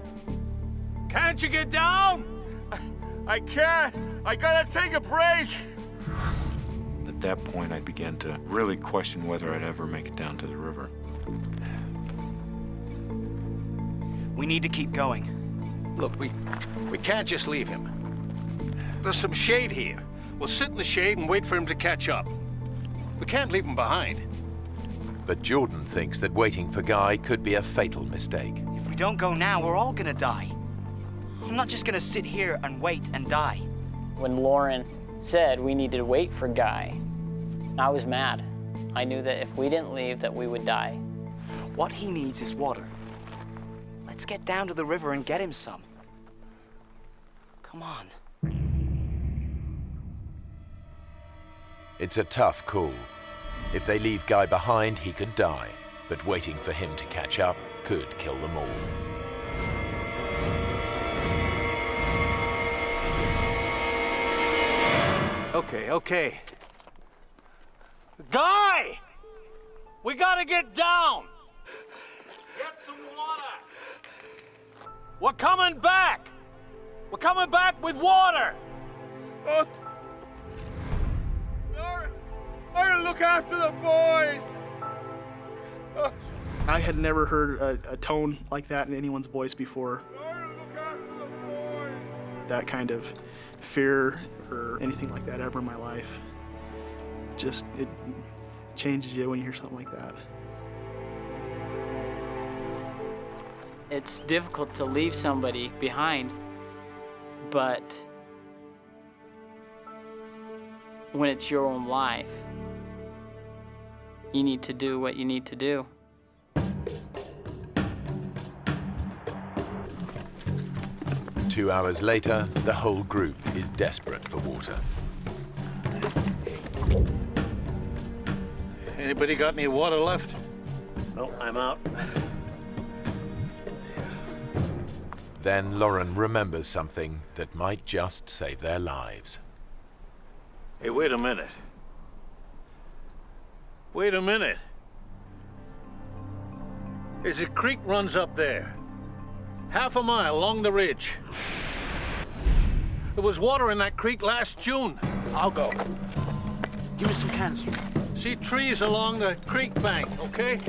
Can't you get down? I can't. I gotta take a break. At that point, I began to really question whether I'd ever make it down to the river. We need to keep going. Look, we can't just leave him. There's some shade here. We'll sit in the shade and wait for him to catch up. We can't leave him behind. But Jordan thinks that waiting for Guy could be a fatal mistake. If we don't go now, we're all gonna die. I'm not just gonna sit here and wait and die. When Lauren said we needed to wait for Guy, I was mad. I knew that if we didn't leave, that we would die. What he needs is water. Let's get down to the river and get him some. Come on. It's a tough call. If they leave Guy behind, he could die. But waiting for him to catch up could kill them all. Okay. Guy! We gotta get down! Get some water! We're coming back! We're coming back with water! I look after the boys! I had never heard a tone like that in anyone's voice before. That kind of fear or anything like that ever in my life. Just, it changes you when you hear something like that. It's difficult to leave somebody behind, but when it's your own life, you need to do what you need to do. Two hours later, the whole group is desperate for water. Anybody got any water left? No, I'm out. Then Lauren remembers something that might just save their lives. Hey, wait a minute. Wait a minute. There's a creek runs up there. Half a mile along the ridge. There was water in that creek last June. I'll go. Give me some canister. See trees along the creek bank, okay?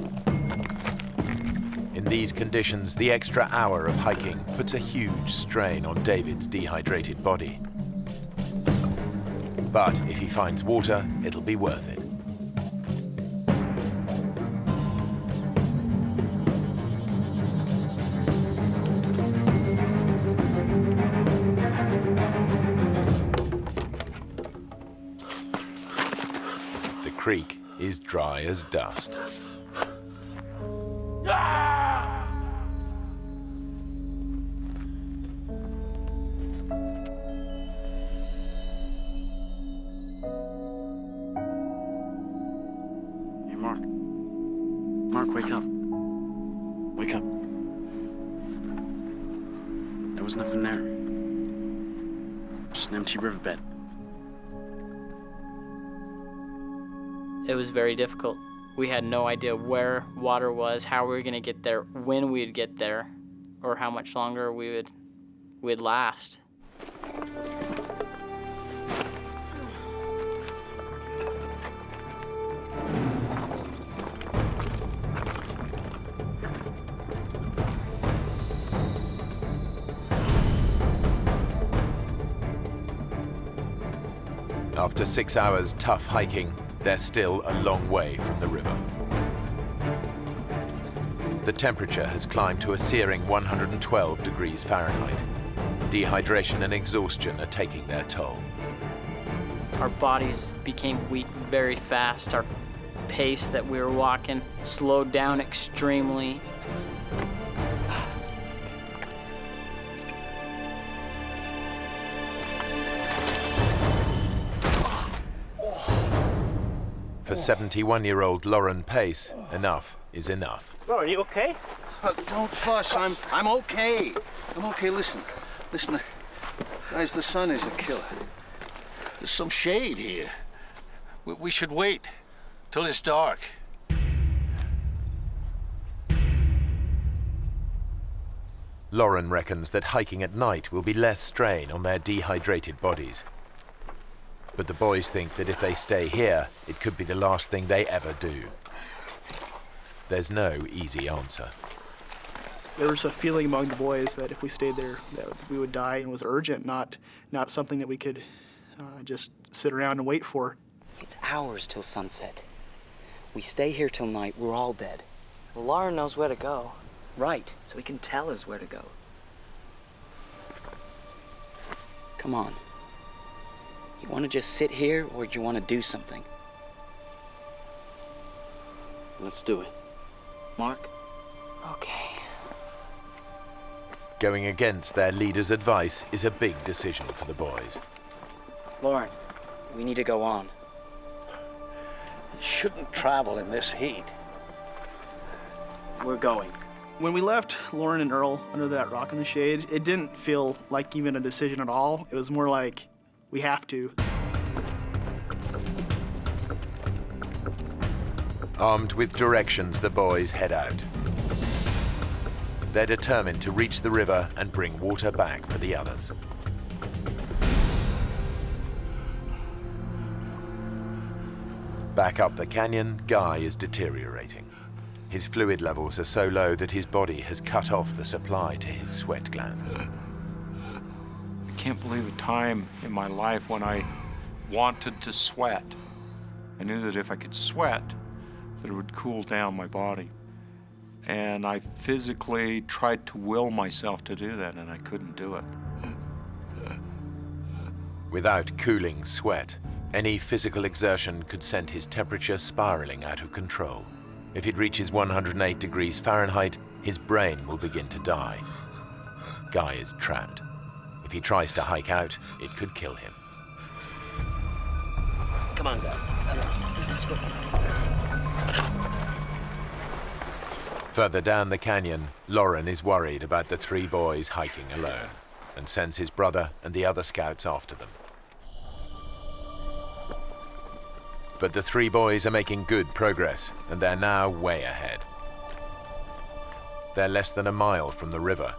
In these conditions, the extra hour of hiking puts a huge strain on David's dehydrated body. But if he finds water, it'll be worth it. creek is dry as dust. Hey, Mark. Mark, wake up. Wake up. There was nothing there. Just an empty riverbed. It was very difficult. We had no idea where water was, how we were going to get there, when we'd get there, or how much longer we'd last. After 6 hours tough hiking, they're still a long way from the river. The temperature has climbed to a searing 112 degrees Fahrenheit. Dehydration and exhaustion are taking their toll. Our bodies became weak very fast. Our pace that we were walking slowed down extremely. For 71-year-old Lauren Pace, enough is enough. Lauren, you okay? Don't fuss. I'm okay. I'm okay. Listen, guys. The sun is a killer. There's some shade here. We should wait till it's dark. Lauren reckons that hiking at night will be less strain on their dehydrated bodies. But the boys think that if they stay here, it could be the last thing they ever do. There's no easy answer. There was a feeling among the boys that if we stayed there, that we would die, and it was urgent, not something that we could just sit around and wait for. It's hours till sunset. We stay here till night, we're all dead. Well, Lauren knows where to go. Right, so he can tell us where to go. Come on. You want to just sit here, or do you want to do something? Let's do it. Mark? Okay. Going against their leader's advice is a big decision for the boys. Lauren, we need to go on. You shouldn't travel in this heat. We're going. When we left Lauren and Earl under that rock in the shade, it didn't feel like even a decision at all. It was more like, we have to. Armed with directions, the boys head out. They're determined to reach the river and bring water back for the others. Back up the canyon, Guy is deteriorating. His fluid levels are so low that his body has cut off the supply to his sweat glands. I can't believe a time in my life when I wanted to sweat. I knew that if I could sweat, that it would cool down my body. And I physically tried to will myself to do that, and I couldn't do it. Without cooling sweat, any physical exertion could send his temperature spiraling out of control. If it reaches 108 degrees Fahrenheit, his brain will begin to die. Guy is trapped. If he tries to hike out, it could kill him. Come on, guys. Let's go. Further down the canyon, Lauren is worried about the three boys hiking alone and sends his brother and the other scouts after them. But the three boys are making good progress, and they're now way ahead. They're less than a mile from the river.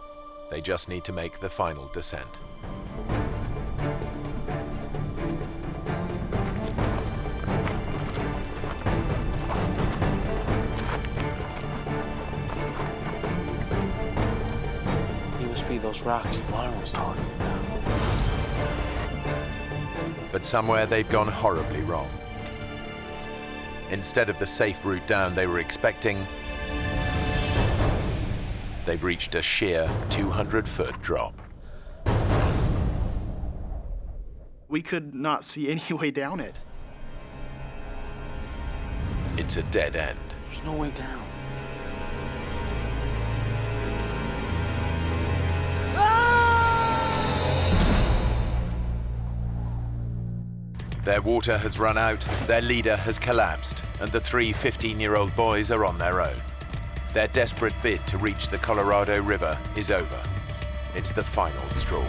They just need to make the final descent. It must be those rocks Lauren was talking about. But somewhere they've gone horribly wrong. Instead of the safe route down they were expecting, they've reached a sheer 200-foot drop. We could not see any way down it. It's a dead end. There's no way down. Their water has run out, their leader has collapsed, and the three 15-year-old boys are on their own. Their desperate bid to reach the Colorado River is over. It's the final straw.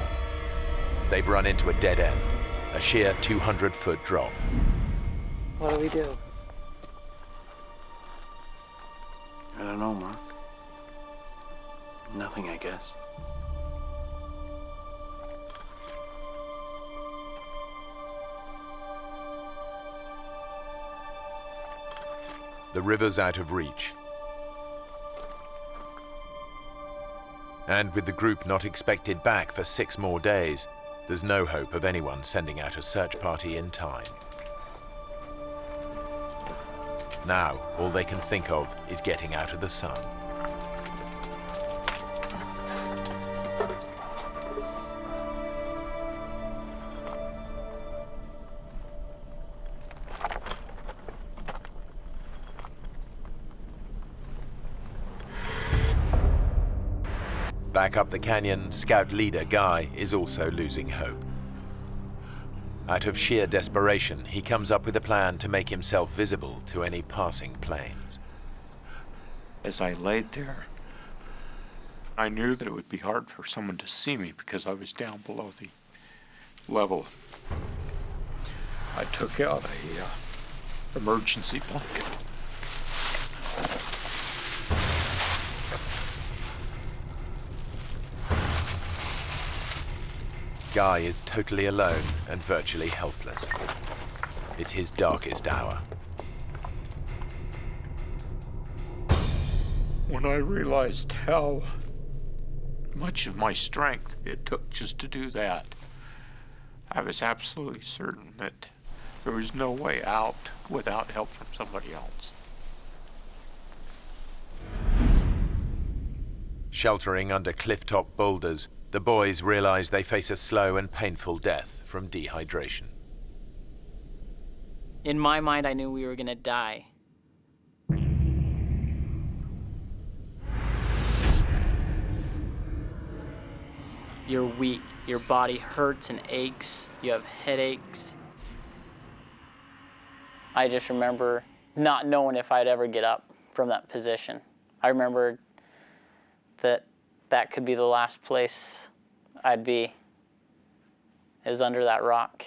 They've run into a dead end, a sheer 200-foot drop. What do we do? I don't know, Mark. Nothing, I guess. The river's out of reach. And with the group not expected back for 6 more days, there's no hope of anyone sending out a search party in time. Now, all they can think of is getting out of the sun. Back up the canyon, Scout leader Guy is also losing hope. Out of sheer desperation, he comes up with a plan to make himself visible to any passing planes. As I laid there, I knew that it would be hard for someone to see me because I was down below the level. I took out a emergency blanket. Guy is totally alone and virtually helpless. It's his darkest hour. When I realized how much of my strength it took just to do that, I was absolutely certain that there was no way out without help from somebody else. Sheltering under cliff-top boulders, the boys realize they face a slow and painful death from dehydration. In my mind, I knew we were gonna die. You're weak, your body hurts and aches, you have headaches. I just remember not knowing if I'd ever get up from that position. I remember that could be the last place I'd be, is under that rock.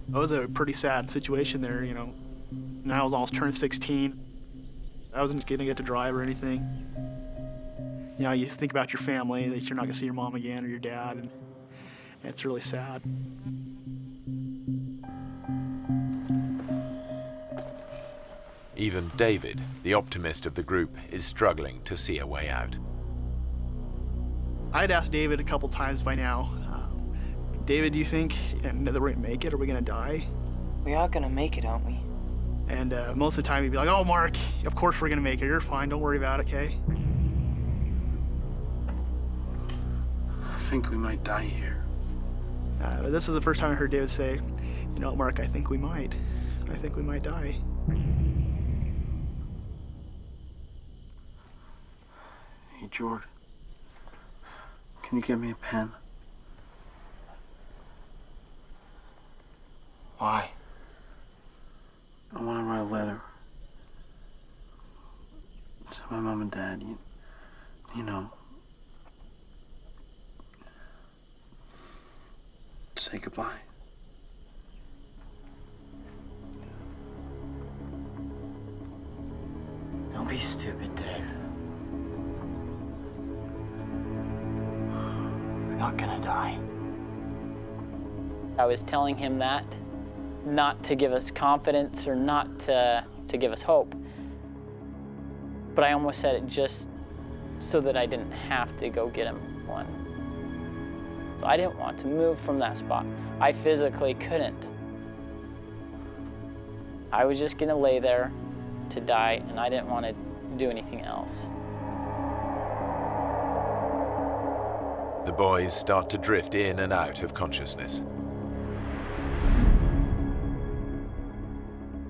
It was a pretty sad situation there, you know. And I was almost turned 16. I wasn't gonna get to drive or anything. You know, you think about your family, that you're not gonna see your mom again or your dad, and it's really sad. Even David, the optimist of the group, is struggling to see a way out. I'd asked David a couple times by now, David, do you think that we're gonna make it? Are we gonna die? We are gonna make it, aren't we? And most of the time he'd be like, oh, Mark, of course we're gonna make it. You're fine, don't worry about it, okay? I think we might die here. This is the first time I heard David say, you know, Mark, I think we might. I think we might die. Hey, Jordan, can you get me a pen? Why? I want to write a letter to my mom and dad, you know. Say goodbye. Don't be stupid, Dave. We're not gonna die. I was telling him that, not to give us confidence or not to give us hope. But I almost said it just so that I didn't have to go get him one. So I didn't want to move from that spot. I physically couldn't. I was just gonna lay there to die, and I didn't want to do anything else. The boys start to drift in and out of consciousness.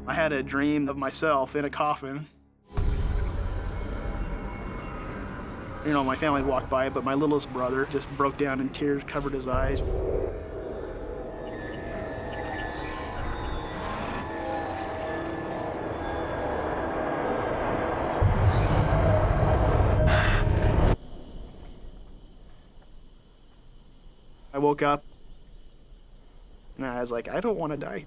I had a dream of myself in a coffin. You know, my family walked by, but my littlest brother just broke down in tears, covered his eyes. I woke up and I was like, I don't want to die.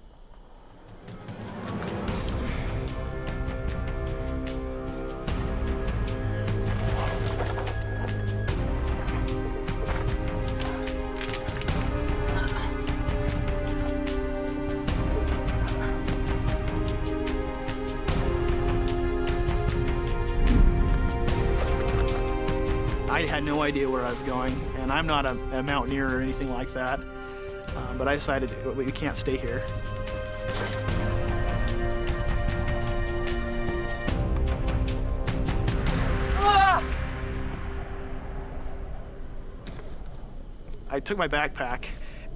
I had no idea where I was going, and I'm not a mountaineer or anything like that, but I decided we can't stay here. I took my backpack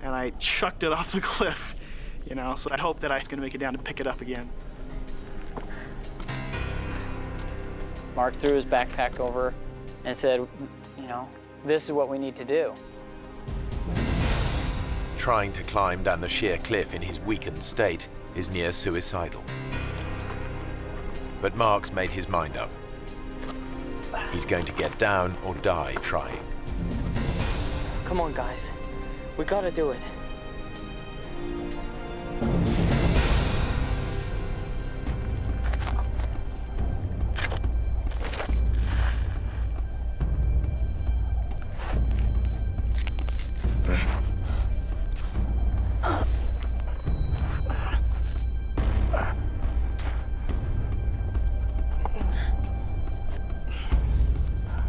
and I chucked it off the cliff, you know, so I hoped that I was going to make it down to pick it up again. Mark threw his backpack over and said, you know, this is what we need to do. Trying to climb down the sheer cliff in his weakened state is near suicidal. But Mark's made his mind up. He's going to get down or die trying. Come on, guys. We gotta do it.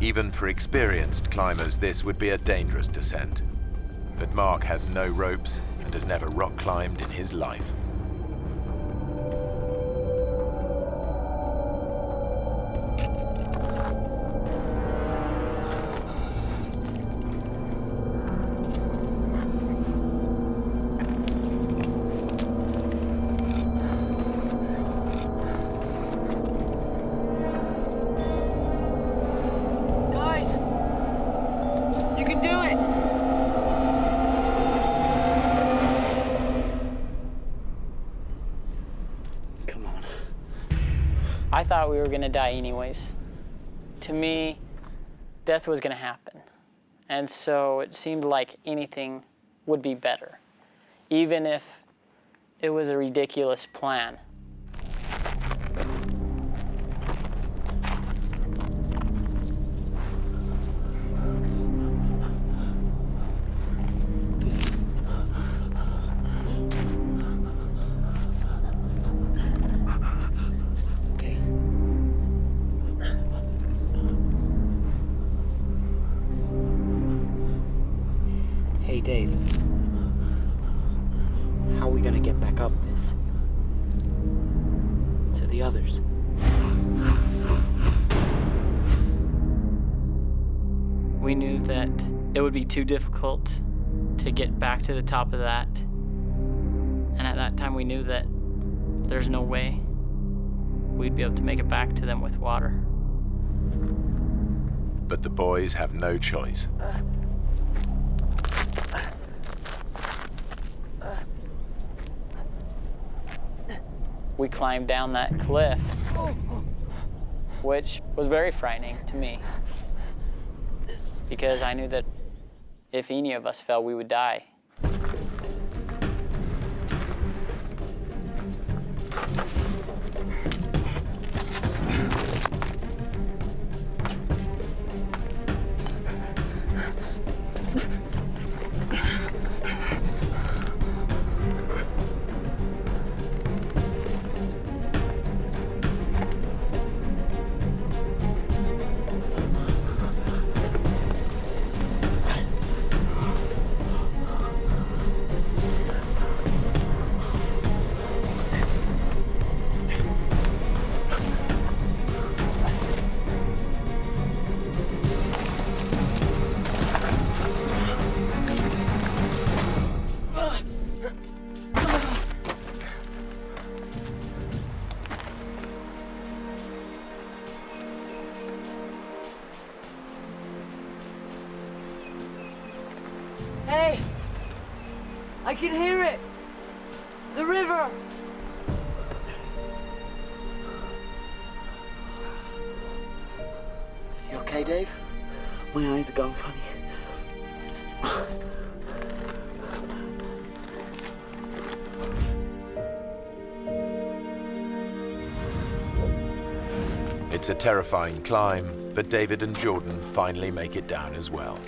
Even for experienced climbers, this would be a dangerous descent. But Mark has no ropes and has never rock climbed in his life. I thought we were going to die anyways. To me, death was going to happen. And so it seemed like anything would be better, even if it was a ridiculous plan. Hey, Dave. How are we gonna get back up this? To the others. We knew that it would be too difficult to get back to the top of that. And at that time we knew that there's no way we'd be able to make it back to them with water. But the boys have no choice. We climbed down that cliff, which was very frightening to me, because I knew that if any of us fell, we would die. Hey! I can hear it! The river! You okay, Dave? My eyes are going funny. It's a terrifying climb, but David and Jordan finally make it down as well.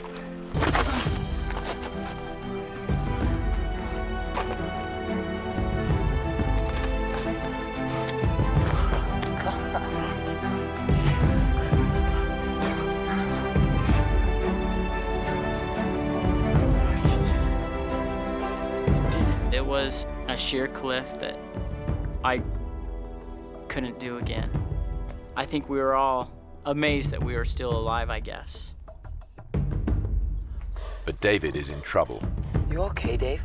It was a sheer cliff that I couldn't do again. I think we were all amazed that we were still alive, I guess. But David is in trouble. You okay, Dave?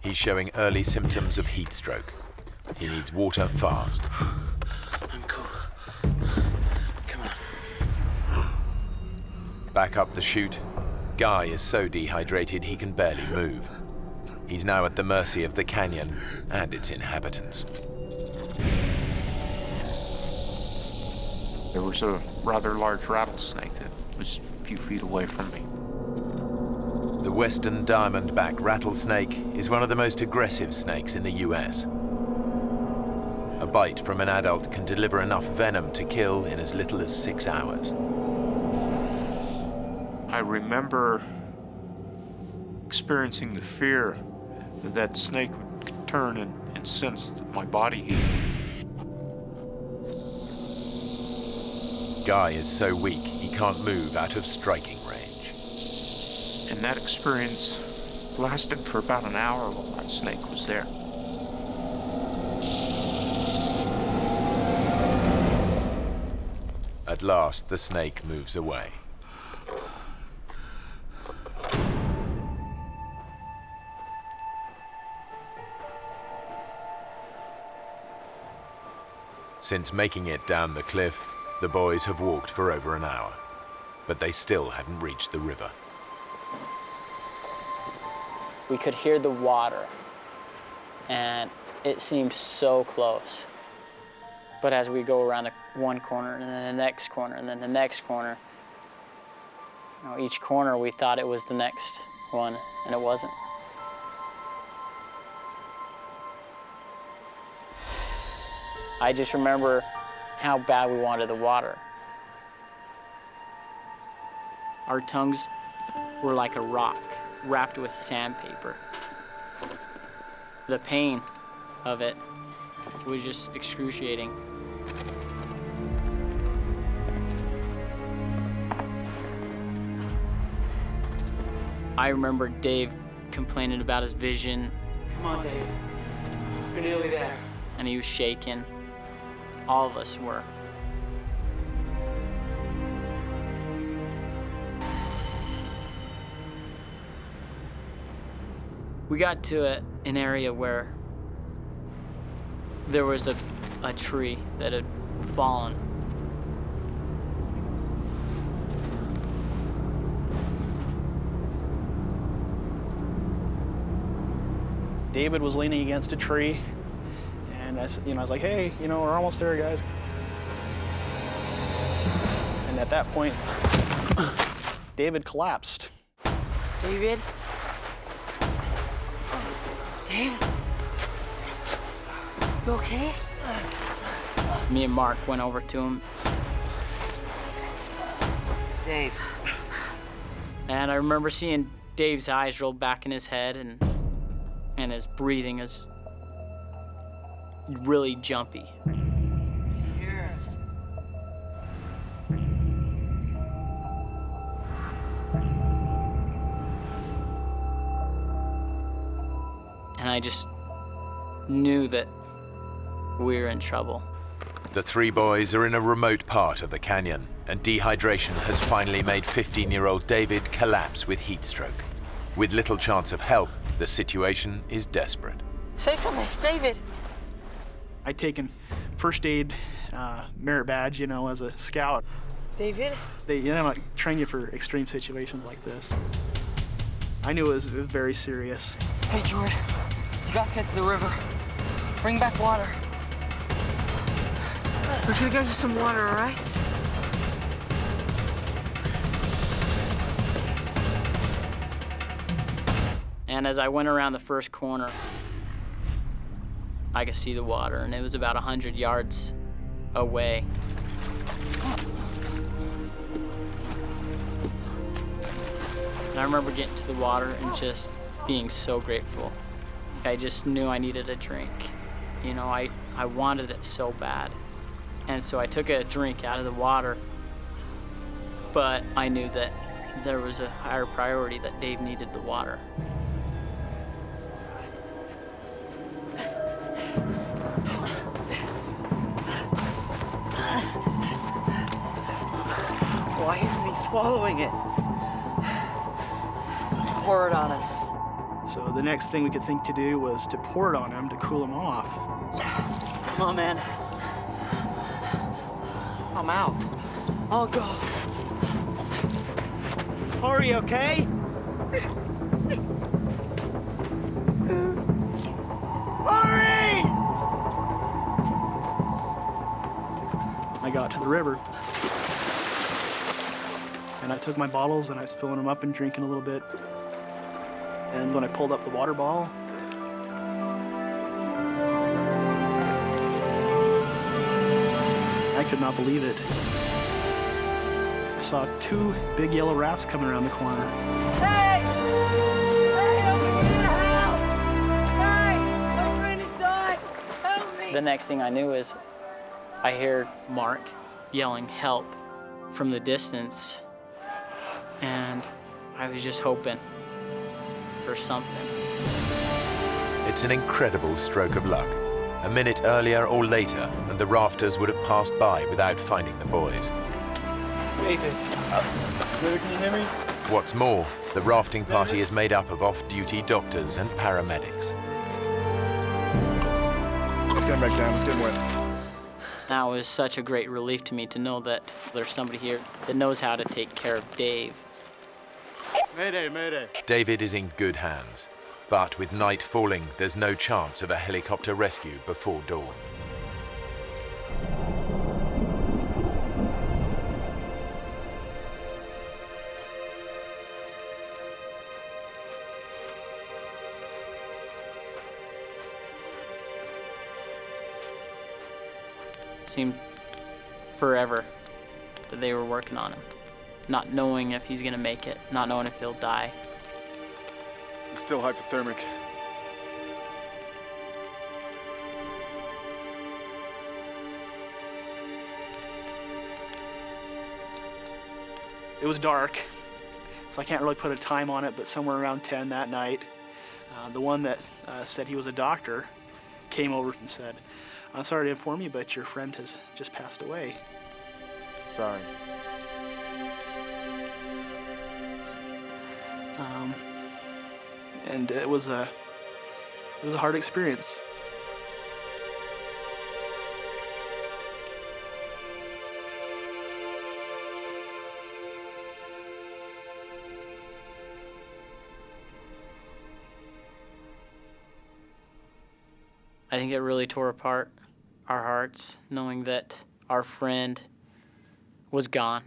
He's showing early symptoms of heat stroke. He needs water fast. I'm cool. Come on. Back up the chute, Guy is so dehydrated he can barely move. He's now at the mercy of the canyon and its inhabitants. There was a rather large rattlesnake that was a few feet away from me. The western diamondback rattlesnake is one of the most aggressive snakes in the US. A bite from an adult can deliver enough venom to kill in as little as 6 hours. I remember experiencing the fear that that snake would turn and sense my body heat. Guy is so weak he can't move out of striking range. And that experience lasted for about an hour while that snake was there. At last, the snake moves away. Since making it down the cliff, the boys have walked for over an hour, but they still haven't reached the river. We could hear the water, and it seemed so close. But as we go around one corner, and then the next corner, and then the next corner, each corner we thought it was the next one, and it wasn't. I just remember how bad we wanted the water. Our tongues were like a rock wrapped with sandpaper. The pain of it was just excruciating. I remember Dave complaining about his vision. Come on, Dave. You're nearly there. And he was shaking. All of us were. We got to an area where there was a tree that had fallen. David was leaning against a tree, and I was like, hey, we're almost there, guys. And at that point, David collapsed. David? Dave? You okay? Me and Mark went over to him. Dave. And I remember seeing Dave's eyes roll back in his head, and his breathing is really jumpy. Yes. And I just knew that we were in trouble. The three boys are in a remote part of the canyon, and dehydration has finally made 15-year-old David collapse with heat stroke. With little chance of help, the situation is desperate. Say something, David. I'd taken first aid merit badge, as a scout. David? They train you for extreme situations like this. I knew it was very serious. Hey, Jordan, you guys get to the river. Bring back water. We're gonna get you some water, all right? And as I went around the first corner, I could see the water, and it was about 100 yards away. And I remember getting to the water and just being so grateful. I just knew I needed a drink. You know, I wanted it so bad. And so I took a drink out of the water, but I knew that there was a higher priority, that Dave needed the water. Why isn't he swallowing it? Pour it on him. So the next thing we could think to do was to pour it on him to cool him off. Come on, man. I'm out. I'll go. Hurry, okay? Hurry! I got to the river. And I took my bottles and I was filling them up and drinking a little bit. And when I pulled up the water bottle, I could not believe it. I saw 2 big yellow rafts coming around the corner. Hey! Hey, over here, help! Hey! My friend is dying! Help me! The next thing I knew is I heard Mark yelling help from the distance, and I was just hoping for something. It's an incredible stroke of luck. A minute earlier or later, and the rafters would have passed by without finding the boys. David. David, can you hear me? What's more, the rafting party is made up of off-duty doctors and paramedics. Let's get him back down, let's get him wet. That was such a great relief to me to know that there's somebody here that knows how to take care of Dave. Mayday, mayday. David is in good hands, but with night falling, there's no chance of a helicopter rescue before dawn. Seemed forever that they were working on him, not knowing if he's gonna make it, not knowing if he'll die. He's still hypothermic. It was dark, so I can't really put a time on it, but somewhere around 10 that night, the one that said he was a doctor came over and said, "I'm sorry to inform you, but your friend has just passed away." Sorry. And it was a hard experience. I think it really tore apart our hearts, knowing that our friend was gone.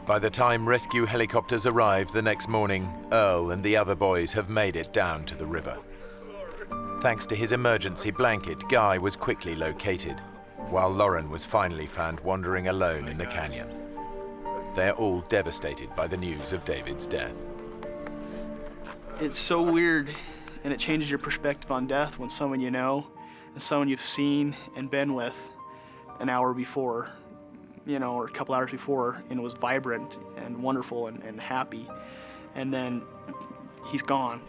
By the time rescue helicopters arrive the next morning, Earl and the other boys have made it down to the river. Thanks to his emergency blanket, Guy was quickly located, while Lauren was finally found wandering alone in the canyon. They're all devastated by the news of David's death. It's so weird, and it changes your perspective on death when someone you know and someone you've seen and been with an hour before, or a couple hours before, and it was vibrant and wonderful and happy, and then he's gone.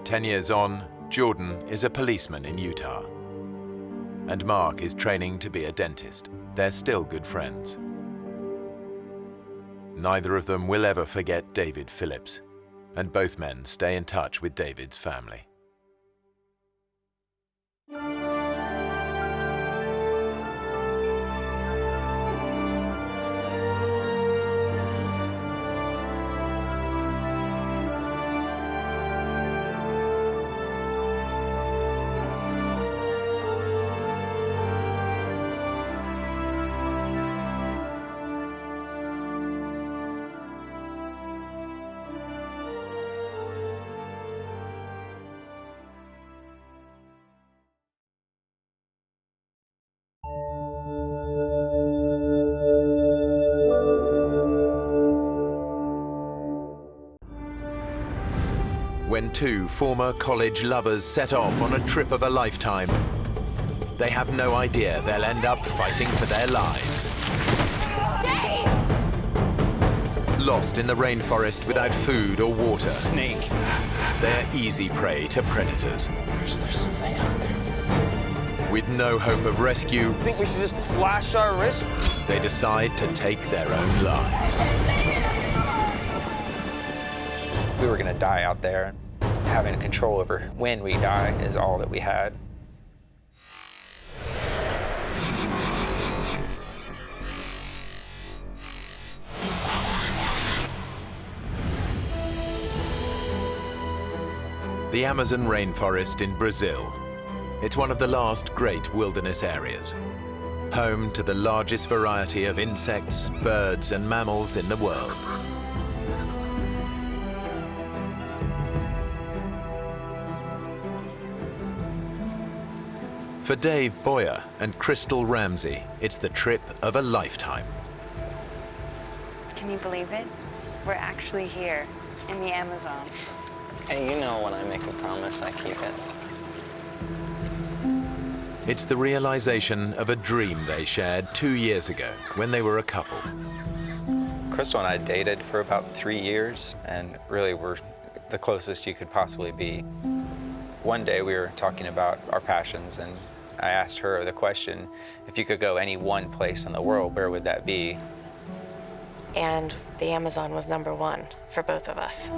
10 years on, Jordan is a policeman in Utah, and Mark is training to be a dentist. They're still good friends. Neither of them will ever forget David Phillips, and both men stay in touch with David's family. when two former college lovers set off on a trip of a lifetime. They have no idea they'll end up fighting for their lives. Dave! Lost in the rainforest without food or water. Snake. They're easy prey to predators. There's something out there. With no hope of rescue, Think we should just slash our wrists? they decide to take their own lives. We were going to die out there. Having control over when we die is all that we had. The Amazon rainforest in Brazil. It's one of the last great wilderness areas, home to the largest variety of insects, birds, and mammals in the world. For Dave Boyer and Crystal Ramsey, it's the trip of a lifetime. Can you believe it? We're actually here in the Amazon. Hey, you know when I make a promise, I keep it. It's the realization of a dream they shared 2 years ago when they were a couple. Crystal and I dated for about 3 years, and really were the closest you could possibly be. One day we were talking about our passions, and I asked her the question, if you could go any one place in the world, where would that be? And the Amazon was #1 for both of us.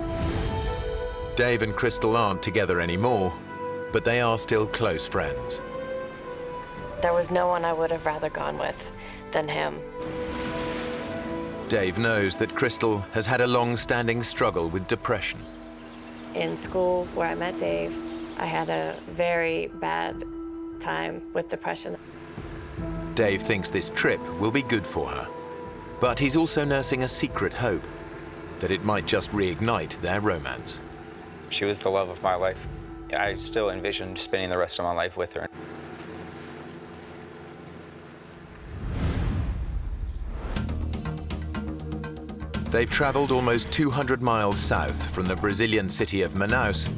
Dave and Crystal aren't together anymore, but they are still close friends. There was no one I would have rather gone with than him. Dave knows that Crystal has had a long-standing struggle with depression. In school, where I met Dave, I had a very bad time with depression. Dave thinks this trip will be good for her, but he's also nursing a secret hope that it might just reignite their romance. She was the love of my life. I still envisioned spending the rest of my life with her. They've traveled almost 200 miles south from the Brazilian city of Manaus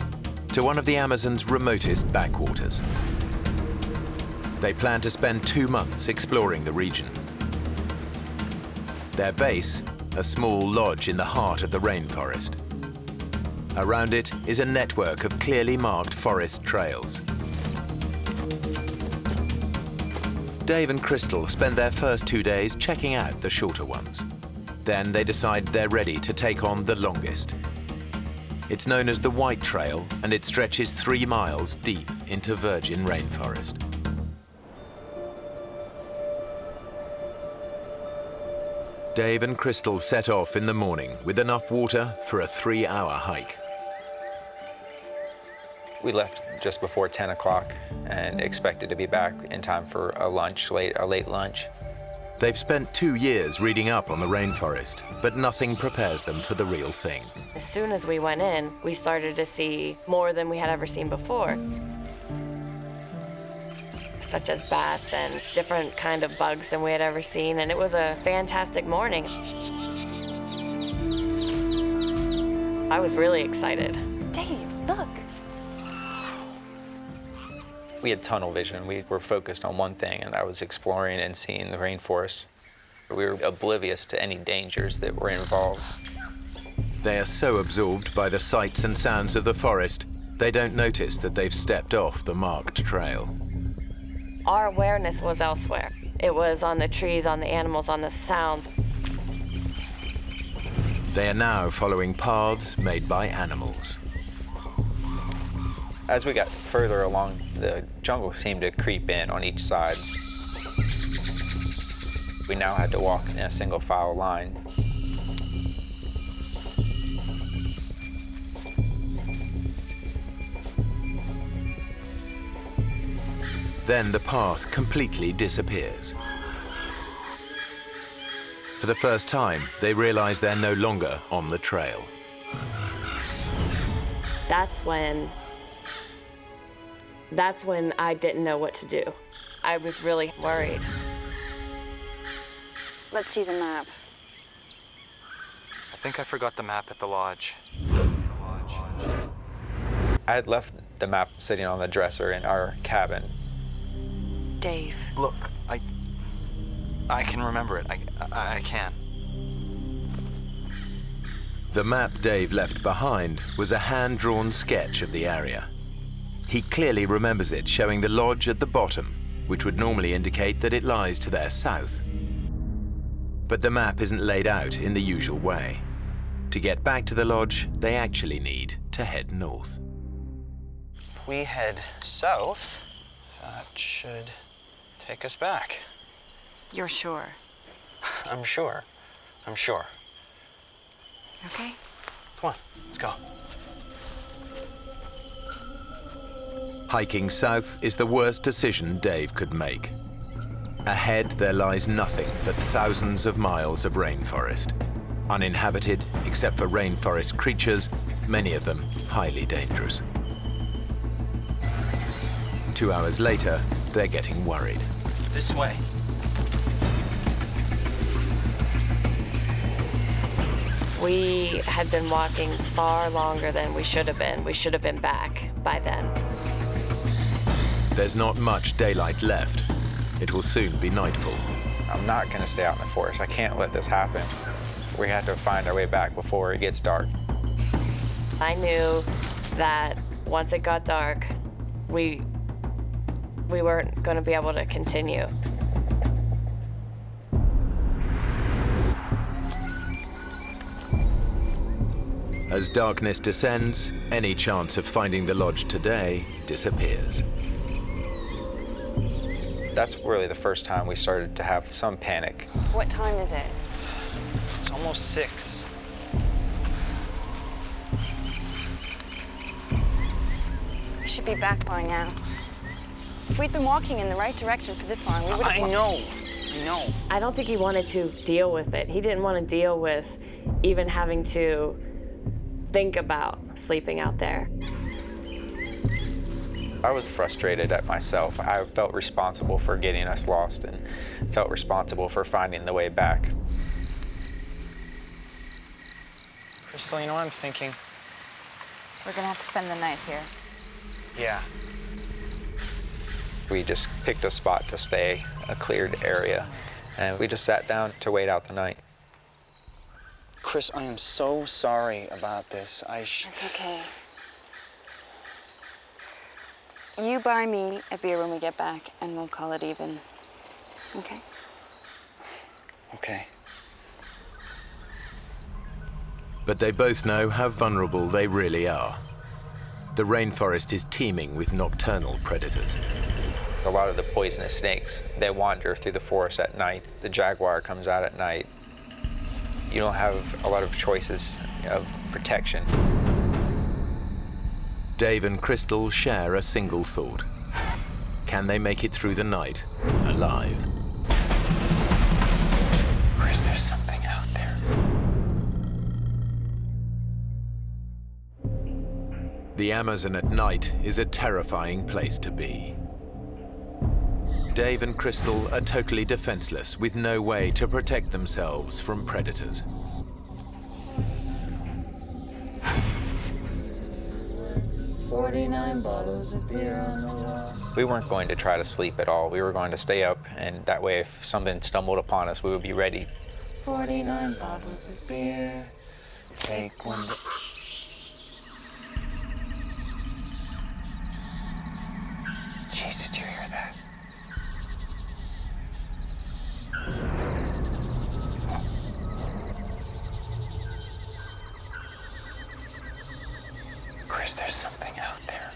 to one of the Amazon's remotest backwaters. They plan to spend 2 months exploring the region. Their base, a small lodge in the heart of the rainforest. Around it is a network of clearly marked forest trails. Dave and Crystal spend their first 2 days checking out the shorter ones. Then they decide they're ready to take on the longest. It's known as the White Trail, and it stretches 3 miles deep into virgin rainforest. Dave and Crystal set off in the morning with enough water for a 3-hour hike. We left just before 10 o'clock and expected to be back in time for a late lunch. They've spent 2 years reading up on the rainforest, but nothing prepares them for the real thing. As soon as we went in, we started to see more than we had ever seen before, such as bats and different kind of bugs than we had ever seen, and it was a fantastic morning. I was really excited. Dave, look. We had tunnel vision. We were focused on one thing, and that was exploring and seeing the rainforest. We were oblivious to any dangers that were involved. They are so absorbed by the sights and sounds of the forest, they don't notice that they've stepped off the marked trail. Our awareness was elsewhere. It was on the trees, on the animals, on the sounds. They are now following paths made by animals. As we got further along, the jungle seemed to creep in on each side. We now had to walk in a single file line. Then the path completely disappears. For the first time, they realize they're no longer on the trail. That's when I didn't know what to do. I was really worried. Let's see the map. I think I forgot the map at the lodge. I had left the map sitting on the dresser in our cabin. Dave. Look, I can remember it. I can. The map Dave left behind was a hand-drawn sketch of the area. He clearly remembers it showing the lodge at the bottom, which would normally indicate that it lies to their south. But the map isn't laid out in the usual way. To get back to the lodge, they actually need to head north. If we head south, that should take us back. You're sure? I'm sure. I'm sure. Okay. Come on, let's go. Hiking south is the worst decision Dave could make. Ahead, there lies nothing but thousands of miles of rainforest. Uninhabited, except for rainforest creatures, many of them highly dangerous. 2 hours later, they're getting worried. This way. We had been walking far longer than we should have been. We should have been back by then. There's not much daylight left. It will soon be nightfall. I'm not gonna stay out in the forest. I can't let this happen. We have to find our way back before it gets dark. I knew that once it got dark, we weren't going to be able to continue. As darkness descends, any chance of finding the lodge today disappears. That's really the first time we started to have some panic. What time is it? It's almost 6. We should be back by now. If we'd been walking in the right direction for this long, we would have... I know. I don't think he wanted to deal with it. He didn't want to deal with even having to think about sleeping out there. I was frustrated at myself. I felt responsible for getting us lost and felt responsible for finding the way back. Crystal, you know what I'm thinking? We're gonna have to spend the night here. Yeah. We just picked a spot to stay, a cleared area, and we just sat down to wait out the night. Chris, I am so sorry about this. It's okay. You buy me a beer when we get back, and we'll call it even. Okay? Okay. But they both know how vulnerable they really are. The rainforest is teeming with nocturnal predators. A lot of the poisonous snakes, they wander through the forest at night. The jaguar comes out at night. You don't have a lot of choices of protection. Dave and Crystal share a single thought. Can they make it through the night alive? Chris, there's something out there. The Amazon at night is a terrifying place to be. Dave and Crystal are totally defenseless, with no way to protect themselves from predators. $49 of beer on the wall. We weren't going to try to sleep at all. We were going to stay up, and that way if something stumbled upon us, we would be ready. 49 bottles of beer. Take one. Jeez, did you hear that? Chris, there's something out there.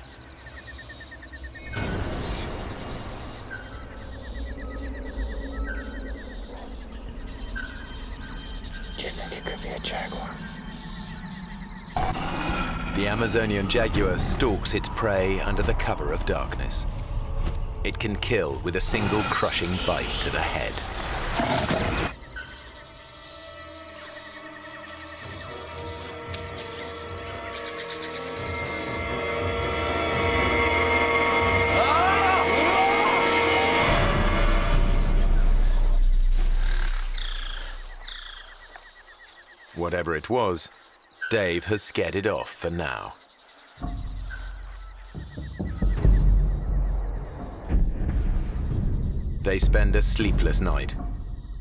Do you think it could be a jaguar? The Amazonian jaguar stalks its prey under the cover of darkness. It can kill with a single crushing bite to the head. Whatever it was, Dave has scared it off for now. they spend a sleepless night,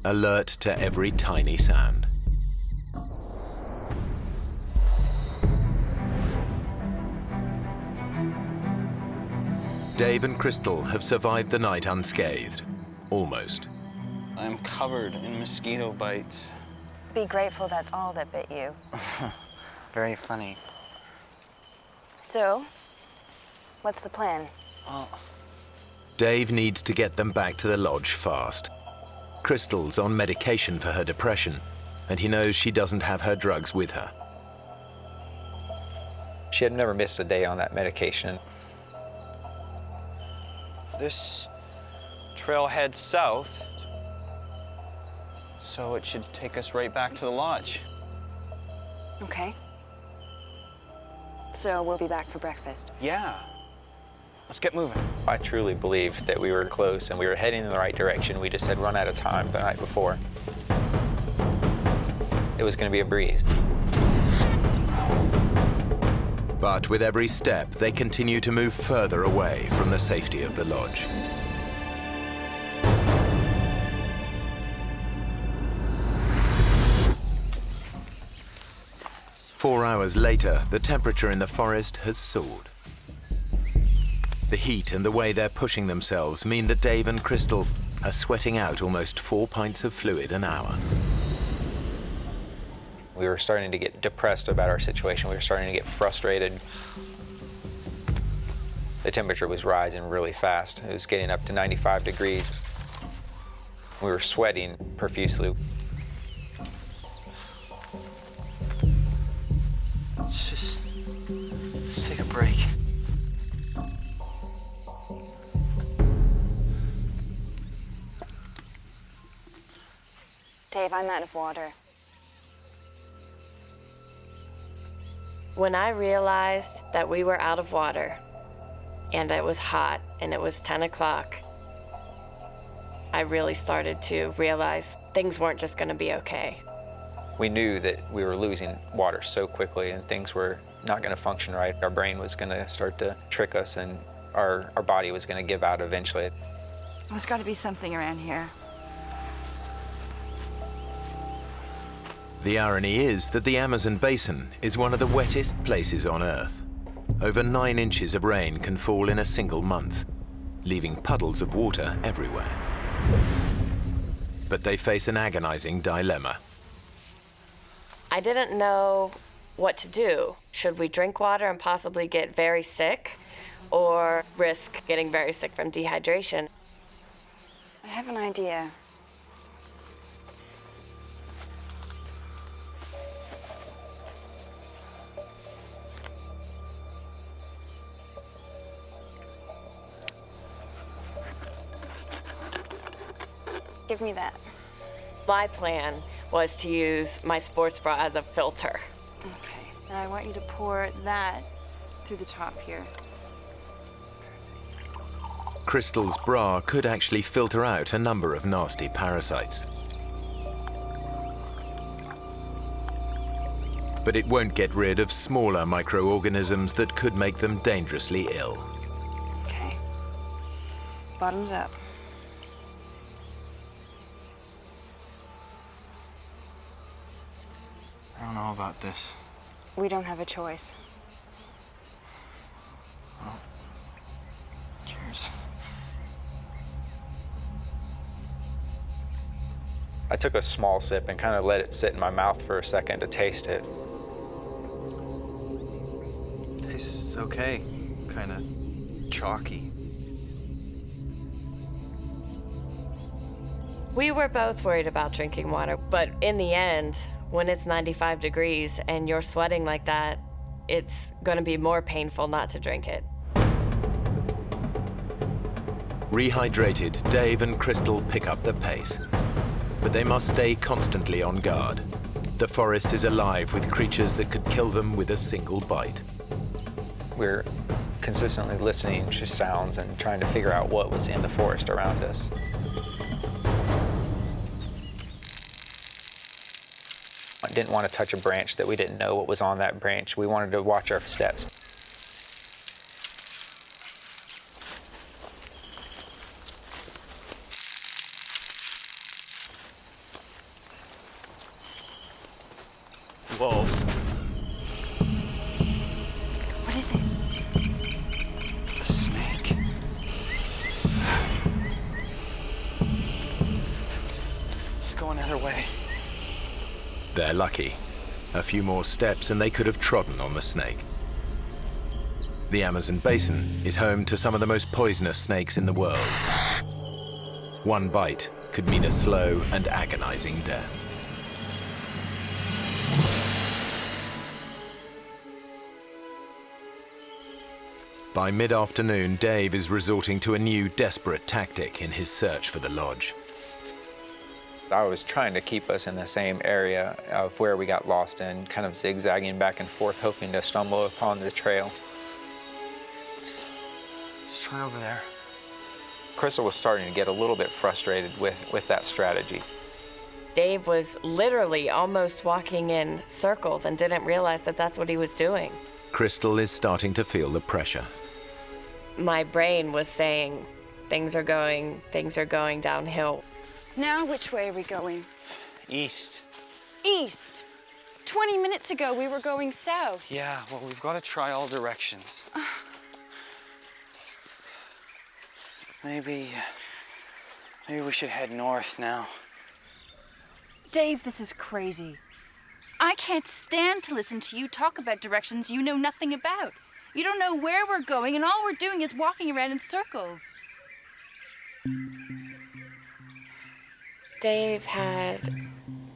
alert to every tiny sound. Dave and Crystal have survived the night unscathed, almost. I'm covered in mosquito bites. Be grateful that's all that bit you. Very funny. So, what's the plan? Well, Dave needs to get them back to the lodge fast. Crystal's on medication for her depression, and he knows she doesn't have her drugs with her. She had never missed a day on that medication. this trail heads south, so it should take us right back to the lodge. Okay. So we'll be back for breakfast. Yeah. Let's get moving. I truly believed that we were close and we were heading in the right direction. We just had run out of time the night before. It was going to be a breeze. But with every step, they continue to move further away from the safety of the lodge. Four hours later, the temperature in the forest has soared. The heat and the way they're pushing themselves mean that Dave and Crystal are sweating out almost 4 pints of fluid an hour. We were starting to get depressed about our situation. We were starting to get frustrated. The temperature was rising really fast. It was getting up to 95 degrees. We were sweating profusely. Let's take a break. Dave, I'm out of water. When I realized that we were out of water and it was hot and it was 10 o'clock, I really started to realize things weren't just going to be okay. We knew that we were losing water so quickly and things were not going to function right. Our brain was going to start to trick us and our body was going to give out eventually. There's got to be something around here. The irony is that the Amazon basin is one of the wettest places on Earth. Over 9 inches of rain can fall in a single month, leaving puddles of water everywhere. But they face an agonizing dilemma. I didn't know what to do. Should we drink water and possibly get very sick, or risk getting very sick from dehydration? I have an idea. Give me that. My plan was to use my sports bra as a filter. Okay. Now I want you to pour that through the top here. Crystal's bra could actually filter out a number of nasty parasites. But it won't get rid of smaller microorganisms that could make them dangerously ill. Okay. Bottoms up. I don't know about this. We don't have a choice. Well, cheers. I took a small sip and kind of let it sit in my mouth for a second to taste it. Tastes okay. Kind of chalky. We were both worried about drinking water, but in the end, when it's 95 degrees and you're sweating like that, it's going to be more painful not to drink it. Rehydrated, Dave and Crystal pick up the pace. But they must stay constantly on guard. The forest is alive with creatures that could kill them with a single bite. We're consistently listening to sounds and trying to figure out what was in the forest around us. I didn't want to touch a branch that we didn't know what was on that branch. We wanted to watch our steps. Whoa. What is it? A snake. Let's go another way. They're lucky. A few more steps and they could have trodden on the snake. The Amazon basin is home to some of the most poisonous snakes in the world. One bite could mean a slow and agonizing death. By mid-afternoon, Dave is resorting to a new desperate tactic in his search for the lodge. I was trying to keep us in the same area of where we got lost in, kind of zigzagging back and forth, hoping to stumble upon the trail. Let's try over there. Crystal was starting to get a little bit frustrated with that strategy. Dave was literally almost walking in circles and didn't realize that that's what he was doing. Crystal is starting to feel the pressure. My brain was saying, things are going downhill. Now, which way are we going? East. East. 20 minutes ago, we were going south. Yeah, well, we've got to try all directions. Maybe we should head north now. Dave, this is crazy. I can't stand to listen to you talk about directions you know nothing about. You don't know where we're going, and all we're doing is walking around in circles. Dave had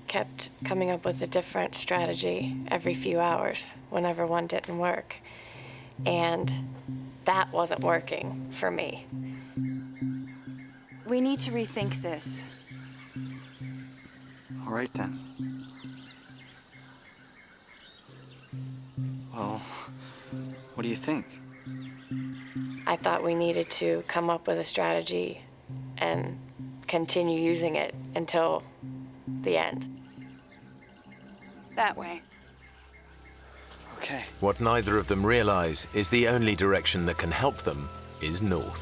kept coming up with a different strategy every few hours whenever one didn't work. And that wasn't working for me. We need to rethink this. All right, then. Well, what do you think? I thought we needed to come up with a strategy and continue using it until the end. That way. Okay. What neither of them realize is the only direction that can help them is north.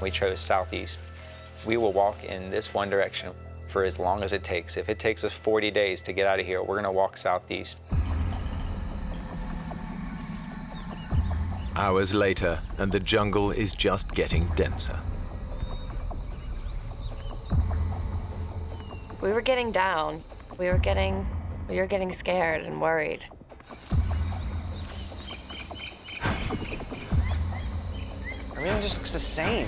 We chose southeast. We will walk in this one direction for as long as it takes. If it takes us 40 days to get out of here, we're gonna walk southeast. Hours later, and the jungle is just getting denser. We were getting down. We were getting scared and worried. Everything just looks the same.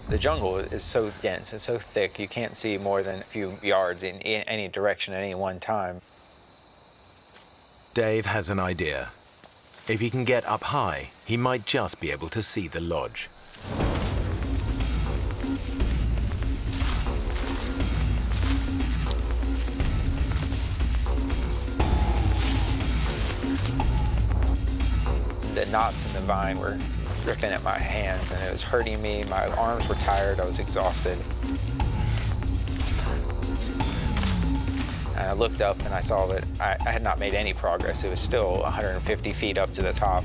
The jungle is so dense and so thick, you can't see more than a few yards in any direction at any one time. Dave has an idea. If he can get up high, he might just be able to see the lodge. The knots in the vine were ripping at my hands and it was hurting me. My arms were tired, I was exhausted. And I looked up and I saw that I had not made any progress. It was still 150 feet up to the top.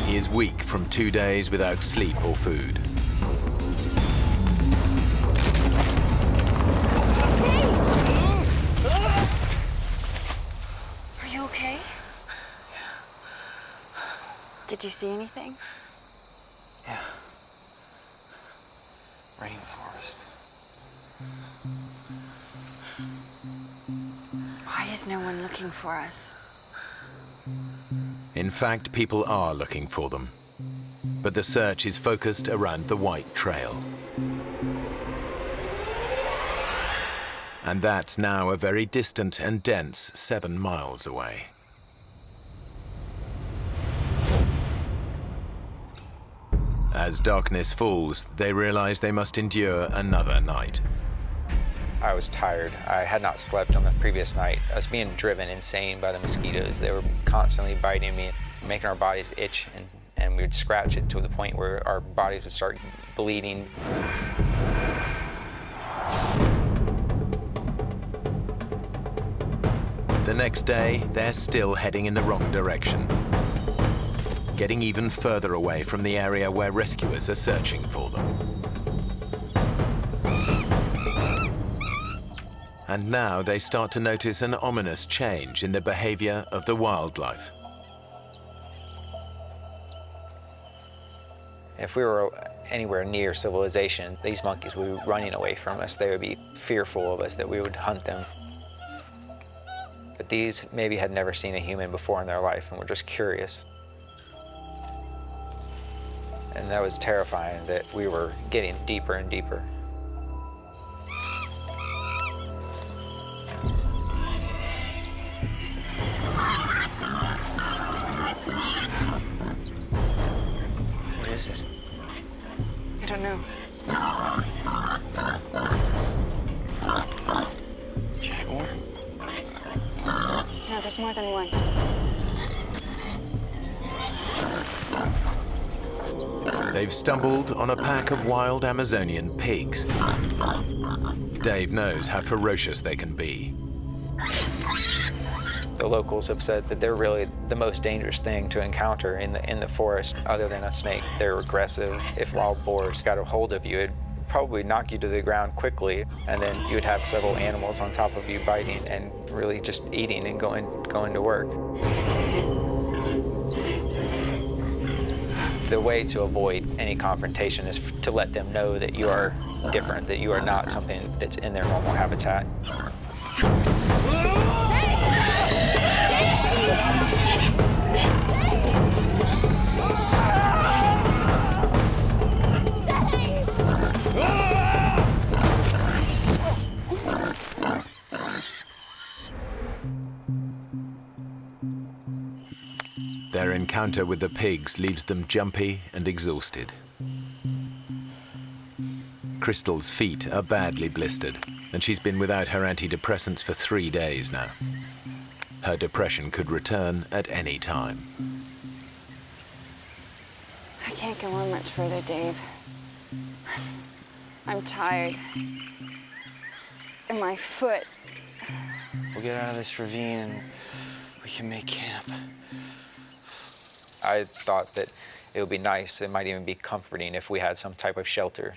He is weak from 2 days without sleep or food. Are you okay? Did you see anything? Yeah. Rainforest. Why is no one looking for us? In fact, people are looking for them. But the search is focused around the White Trail. And that's now a very distant and dense 7 miles away. As darkness falls, they realize they must endure another night. I was tired. I had not slept on the previous night. I was being driven insane by the mosquitoes. They were constantly biting me, making our bodies itch, and we would scratch it to the point where our bodies would start bleeding. The next day, they're still heading in the wrong direction, getting even further away from the area where rescuers are searching for them. And now they start to notice an ominous change in the behavior of the wildlife. If we were anywhere near civilization, these monkeys would be running away from us. They would be fearful of us, that we would hunt them. But these maybe had never seen a human before in their life and were just curious. And that was terrifying, that we were getting deeper and deeper. What is it? I don't know. Jaguar? No, there's more than one. They've stumbled on a pack of wild Amazonian pigs. Dave knows how ferocious they can be. The locals have said that they're really the most dangerous thing to encounter in the forest, other than a snake. They're aggressive. If wild boars got a hold of you, it'd probably knock you to the ground quickly, and then you would have several animals on top of you biting and really just eating and going to work. The way to avoid any confrontation is to let them know that you are different, that you are not something that's in their normal habitat. Their encounter with the pigs leaves them jumpy and exhausted. Crystal's feet are badly blistered, and she's been without her antidepressants for 3 days now. Her depression could return at any time. I can't go on much further, Dave. I'm tired. And my foot. We'll get out of this ravine and we can make camp. I thought that it would be nice, it might even be comforting if we had some type of shelter.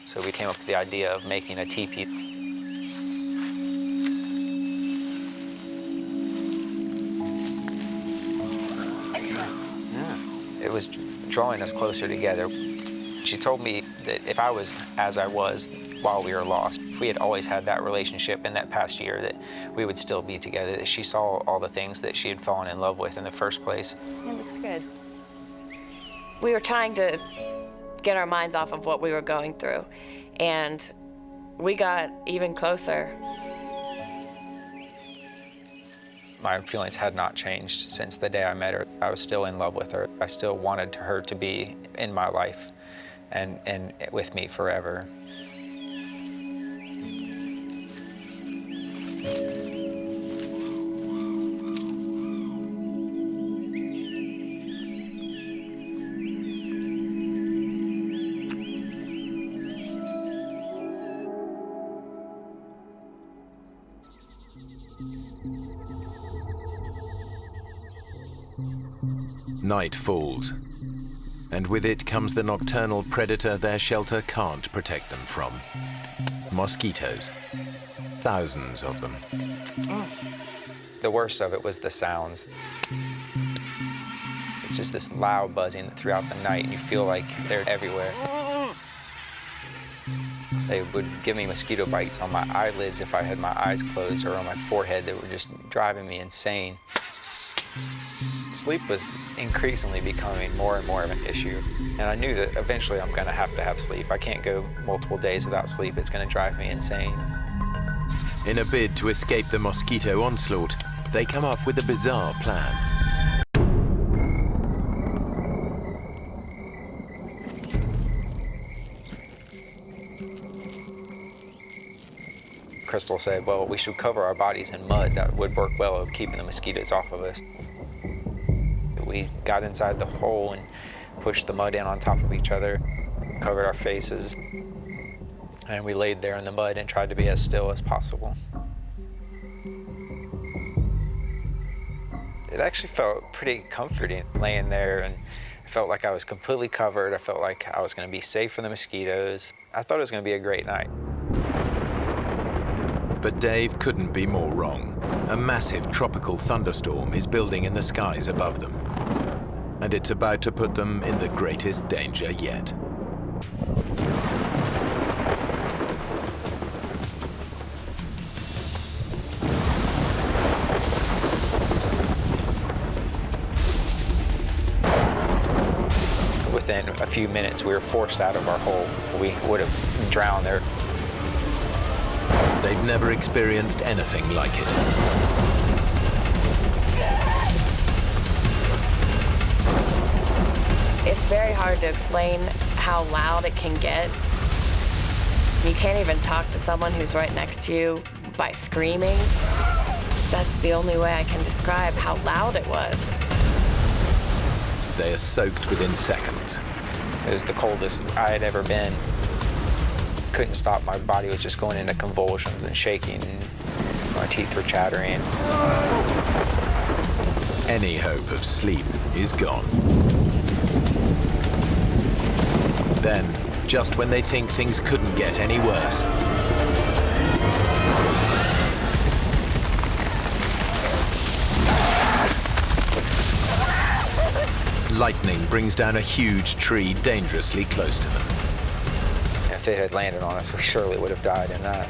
So we came up with the idea of making a teepee. Excellent. Yeah. It was drawing us closer together. She told me that if I was as I was while we were lost, if we had always had that relationship in that past year, that we would still be together, that she saw all the things that she had fallen in love with in the first place. It looks good. We were trying to get our minds off of what we were going through, and we got even closer. My feelings had not changed since the day I met her. I was still in love with her. I still wanted her to be in my life and with me forever. Night falls, and with it comes the nocturnal predator their shelter can't protect them from. Mosquitoes. Thousands of them. The worst of it was the sounds. It's just this loud buzzing throughout the night, and you feel like they're everywhere. They would give me mosquito bites on my eyelids if I had my eyes closed, or on my forehead that were just driving me insane. Sleep was increasingly becoming more and more of an issue, and I knew that eventually I'm going to have sleep. I can't go multiple days without sleep. It's going to drive me insane. In a bid to escape the mosquito onslaught, they come up with a bizarre plan. Crystal said, well, we should cover our bodies in mud. That would work well of keeping the mosquitoes off of us. We got inside the hole and pushed the mud in on top of each other, covered our faces, and we laid there in the mud and tried to be as still as possible. It actually felt pretty comforting laying there, and I felt like I was completely covered. I felt like I was going to be safe from the mosquitoes. I thought it was going to be a great night. But Dave couldn't be more wrong. A massive tropical thunderstorm is building in the skies above them. And it's about to put them in the greatest danger yet. Within a few minutes, we were forced out of our hole. We would have drowned there. They've never experienced anything like it. It's very hard to explain how loud it can get. You can't even talk to someone who's right next to you by screaming. That's the only way I can describe how loud it was. They are soaked within seconds. It was the coldest I had ever been. Couldn't stop. My body was just going into convulsions and shaking, and my teeth were chattering. Any hope of sleep is gone. Then, just when they think things couldn't get any worse, lightning brings down a huge tree dangerously close to them. If it had landed on us, we surely would have died in that.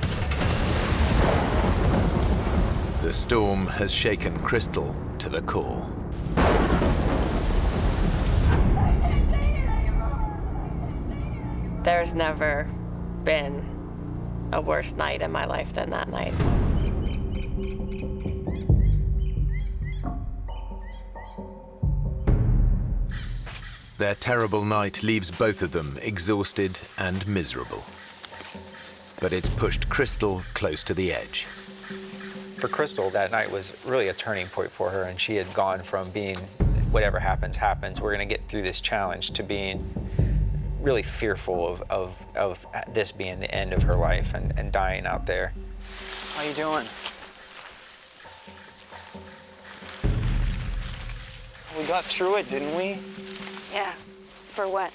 The storm has shaken Crystal to the core. There's never been a worse night in my life than that night. Their terrible night leaves both of them exhausted and miserable. But it's pushed Crystal close to the edge. For Crystal, that night was really a turning point for her, and she had gone from being, whatever happens, happens, we're gonna get through this challenge, to being really fearful of this being the end of her life and dying out there. How you doing? We got through it, didn't we? Yeah. For what?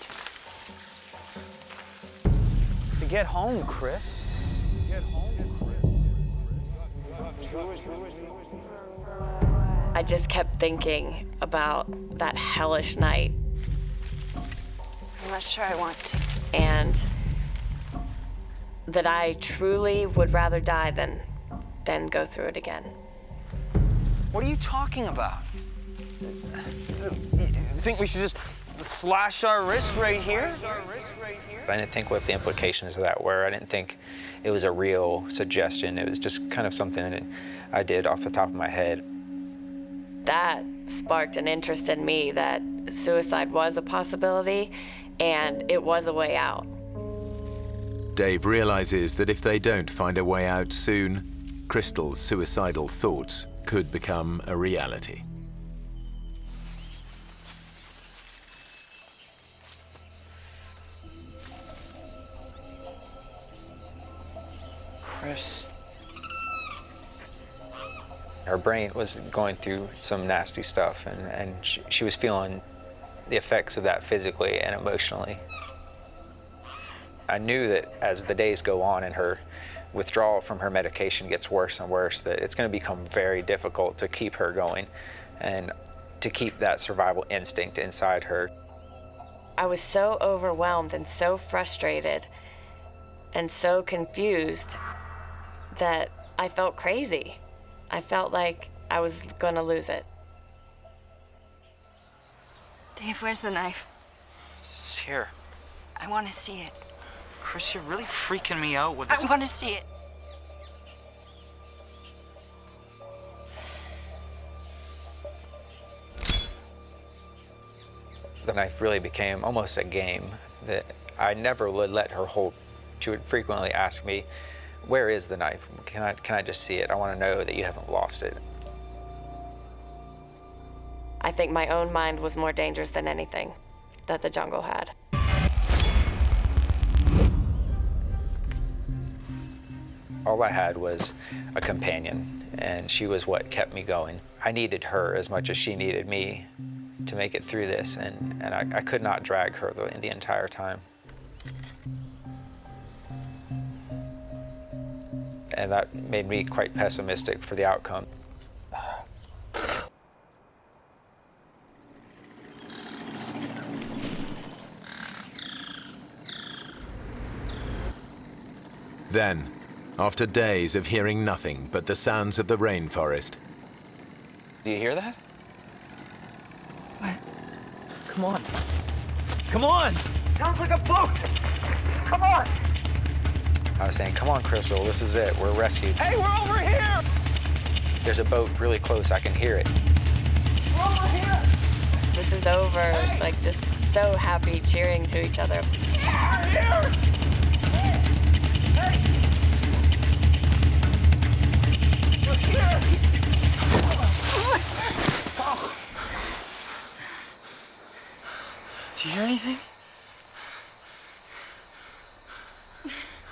To get home, Chris. Get home, Chris. I just kept thinking about that hellish night. I'm not sure I want to. And that I truly would rather die than go through it again. What are you talking about? You think we should just slash our wrists right here? I didn't think what the implications of that were. I didn't think it was a real suggestion. It was just kind of something that I did off the top of my head. That sparked an interest in me that suicide was a possibility and it was a way out. Dave realizes that if they don't find a way out soon, Crystal's suicidal thoughts could become a reality. Chris. Her brain was going through some nasty stuff, and she was feeling the effects of that physically and emotionally. I knew that as the days go on and her withdrawal from her medication gets worse and worse, that it's going to become very difficult to keep her going and to keep that survival instinct inside her. I was so overwhelmed and so frustrated and so confused that I felt crazy. I felt like I was gonna lose it. Dave, where's the knife? It's here. I want to see it. Chris, you're really freaking me out with this. I want to see it. The knife really became almost a game that I never would let her hold. She would frequently ask me, "Where is the knife? Can I just see it? I want to know that you haven't lost it." I think my own mind was more dangerous than anything that the jungle had. All I had was a companion, and she was what kept me going. I needed her as much as she needed me to make it through this, and I could not drag her the entire time. and that made me quite pessimistic for the outcome. Then, after days of hearing nothing but the sounds of the rainforest. Do you hear that? What? Come on. Come on! Sounds like a boat! Come on! I was saying, come on, Crystal, this is it. We're rescued. Hey, we're over here! There's a boat really close. I can hear it. We're over here! This is over. Hey. Like, just so happy, cheering to each other. Yeah, here! Hey! We're here! Oh. Do you hear anything?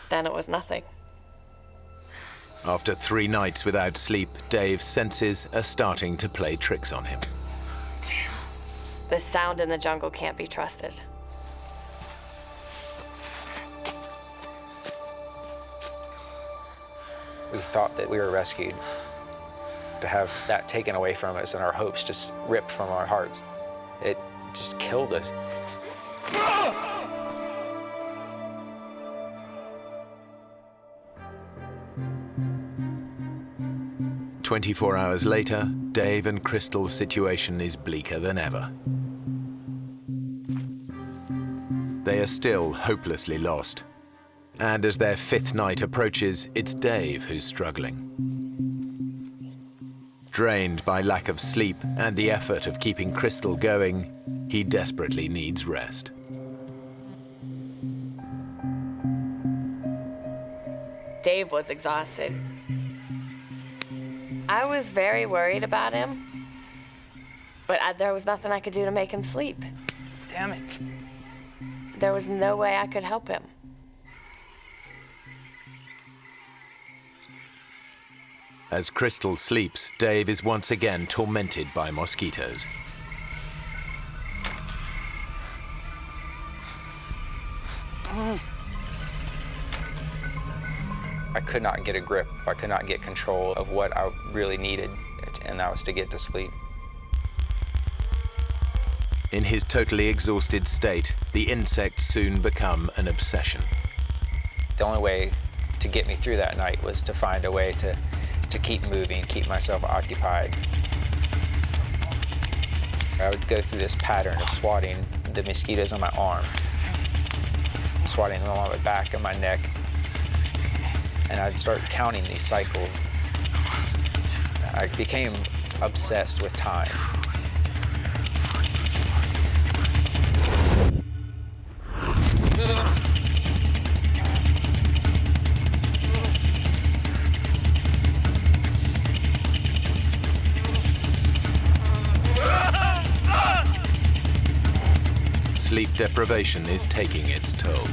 Then it was nothing. After 3 nights without sleep, Dave's senses are starting to play tricks on him. Damn. The sound in the jungle can't be trusted. We thought that we were rescued. To have that taken away from us and our hopes just ripped from our hearts, it just killed us. 24 hours later, Dave and Crystal's situation is bleaker than ever. They are still hopelessly lost. And as their 5th night approaches, it's Dave who's struggling. Drained by lack of sleep and the effort of keeping Crystal going, he desperately needs rest. Dave was exhausted. I was very worried about him, but there was nothing I could do to make him sleep. Damn it. There was no way I could help him. As Crystal sleeps, Dave is once again tormented by mosquitoes. I could not get a grip. I could not get control of what I really needed, and that was to get to sleep. In his totally exhausted state, the insects soon become an obsession. The only way to get me through that night was to find a way to keep moving, keep myself occupied. I would go through this pattern of swatting the mosquitoes on my arm, swatting them on my back and my neck, and I'd start counting these cycles. I became obsessed with time. Sleep deprivation is taking its toll.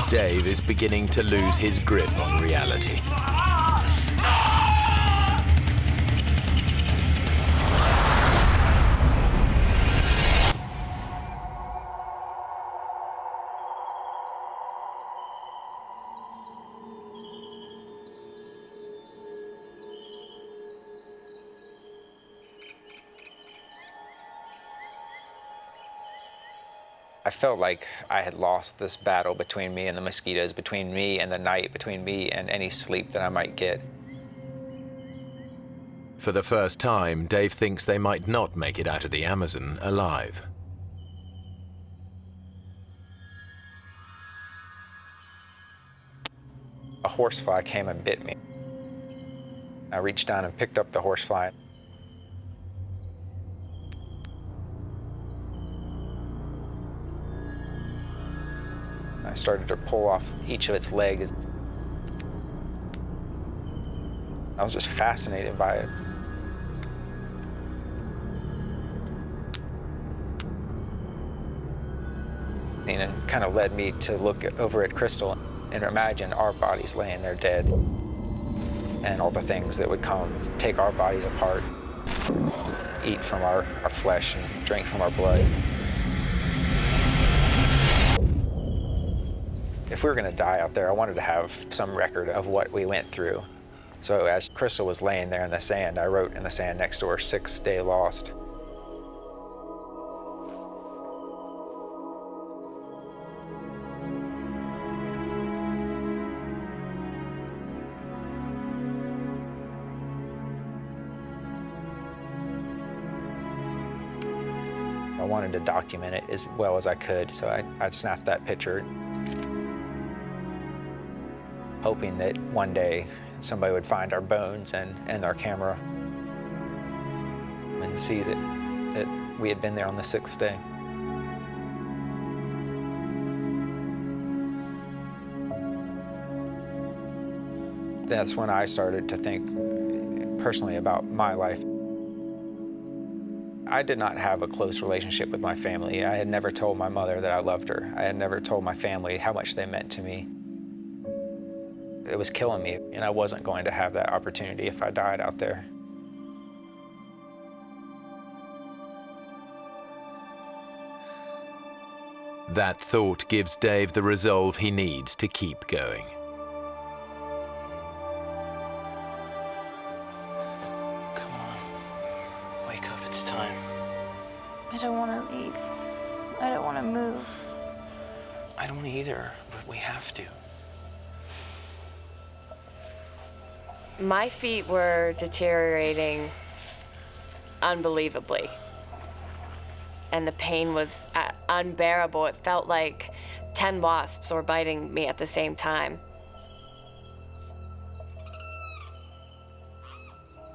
Dave is beginning to lose his grip on reality. I felt like I had lost this battle between me and the mosquitoes, between me and the night, between me and any sleep that I might get. For the first time, Dave thinks they might not make it out of the Amazon alive. A horsefly came and bit me. I reached down and picked up the horsefly. I started to pull off each of its legs. I was just fascinated by it. And it kind of led me to look over at Crystal and imagine our bodies laying there dead, and all the things that would come, take our bodies apart, eat from our flesh and drink from our blood. If If we were going to die out there, I wanted to have some record of what we went through. So as Crystal was laying there in the sand, I wrote in the sand next to her, 6th day lost. I wanted to document it as well as I could, so I'd snapped that picture, hoping that one day somebody would find our bones and our camera and see that we had been there on the 6th day. That's when I started to think personally about my life. I did not have a close relationship with my family. I had never told my mother that I loved her. I had never told my family how much they meant to me. It was killing me, and I wasn't going to have that opportunity if I died out there. That thought gives Dave the resolve he needs to keep going. Come on. Wake up, it's time. I don't want to leave. I don't want to move. I don't either, but we have to. My feet were deteriorating unbelievably. And the pain was unbearable. It felt like 10 wasps were biting me at the same time.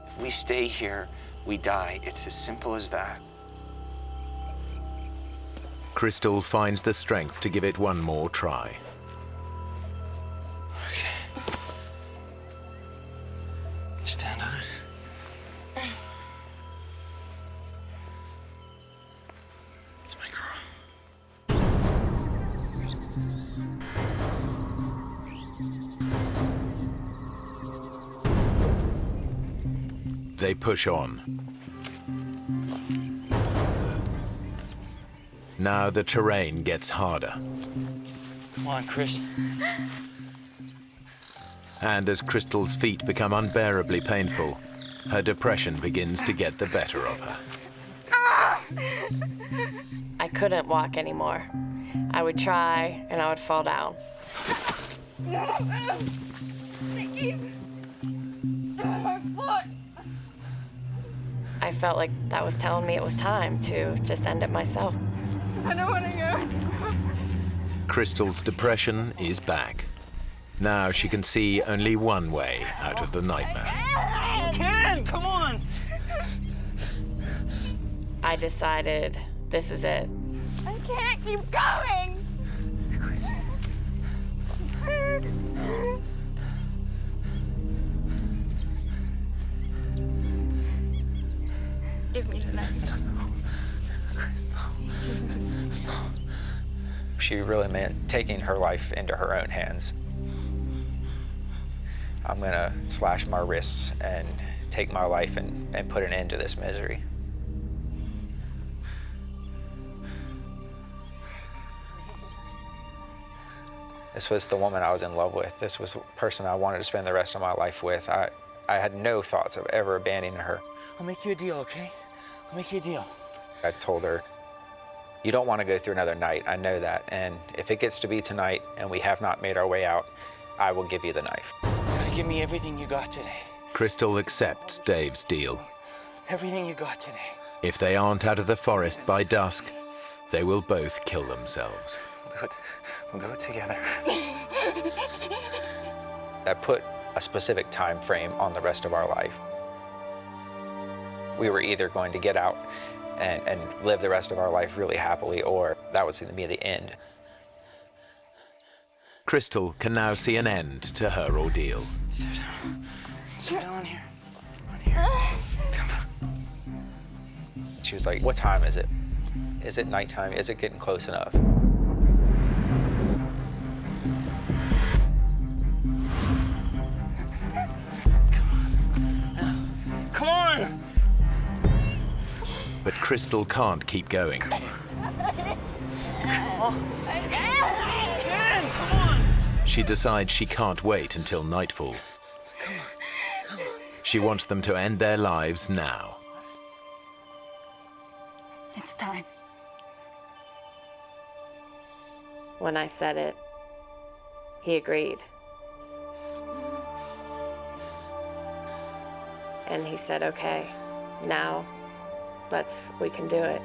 If we stay here, we die. It's as simple as that. Crystal finds the strength to give it one more try. Stand on it. It's my girl. They push on. Now the terrain gets harder. Come on, Chris. And as Crystal's feet become unbearably painful, her depression begins to get the better of her. I couldn't walk anymore. I would try, and I would fall down. My foot. I felt like that was telling me it was time to just end it myself. I don't want to go. Crystal's depression is back. Now she can see only one way out of the nightmare. You can! Come on! I decided this is it. I can't keep going. Give me the knife. She really meant taking her life into her own hands. I'm gonna slash my wrists and take my life and put an end to this misery. This was the woman I was in love with. This was the person I wanted to spend the rest of my life with. I had no thoughts of ever abandoning her. I'll make you a deal, okay? I'll make you a deal. I told her, you don't want to go through another night, I know that. And if it gets to be tonight and we have not made our way out, I will give you the knife. Give me everything you got today. Crystal accepts Dave's deal. Everything you got today. If they aren't out of the forest by dusk, they will both kill themselves. We'll do it together. I put a specific time frame on the rest of our life. We were either going to get out and live the rest of our life really happily, or that was going to be the end. Crystal can now see an end to her ordeal. Sit down here. On here. Come on. She was like, what time is it? Is it nighttime? Is it getting close enough? Come on! But Crystal can't keep going. Come on. I can! Come on! she decides she can't wait until nightfall. She wants them to end their lives now. It's time. When I said it, he agreed. And he said, okay, now we can do it.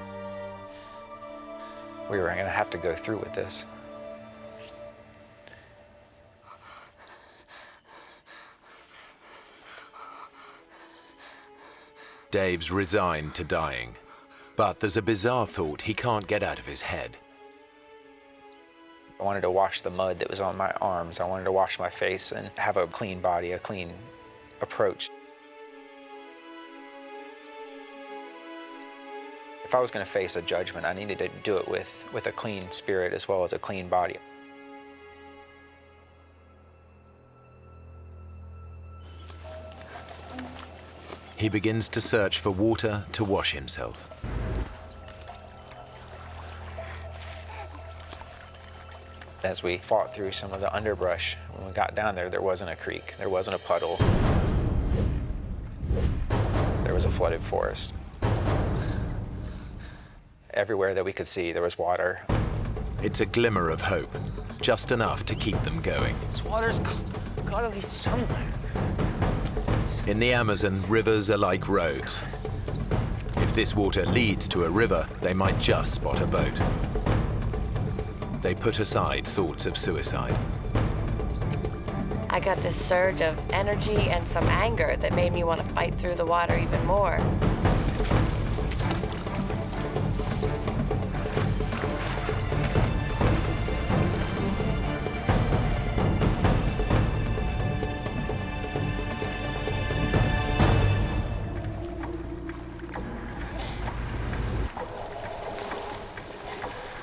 We were going to have to go through with this. Dave's resigned to dying, but there's a bizarre thought he can't get out of his head. I wanted to wash the mud that was on my arms. I wanted to wash my face and have a clean body, a clean approach. If I was going to face a judgment, I needed to do it with a clean spirit as well as a clean body. He begins to search for water to wash himself. As we fought through some of the underbrush, when we got down there, there wasn't a creek, there wasn't a puddle. There was a flooded forest. Everywhere that we could see, there was water. It's a glimmer of hope, just enough to keep them going. This water's gotta lead somewhere. In the Amazon, rivers are like roads. If this water leads to a river, they might just spot a boat. They put aside thoughts of suicide. I got this surge of energy and some anger that made me want to fight through the water even more.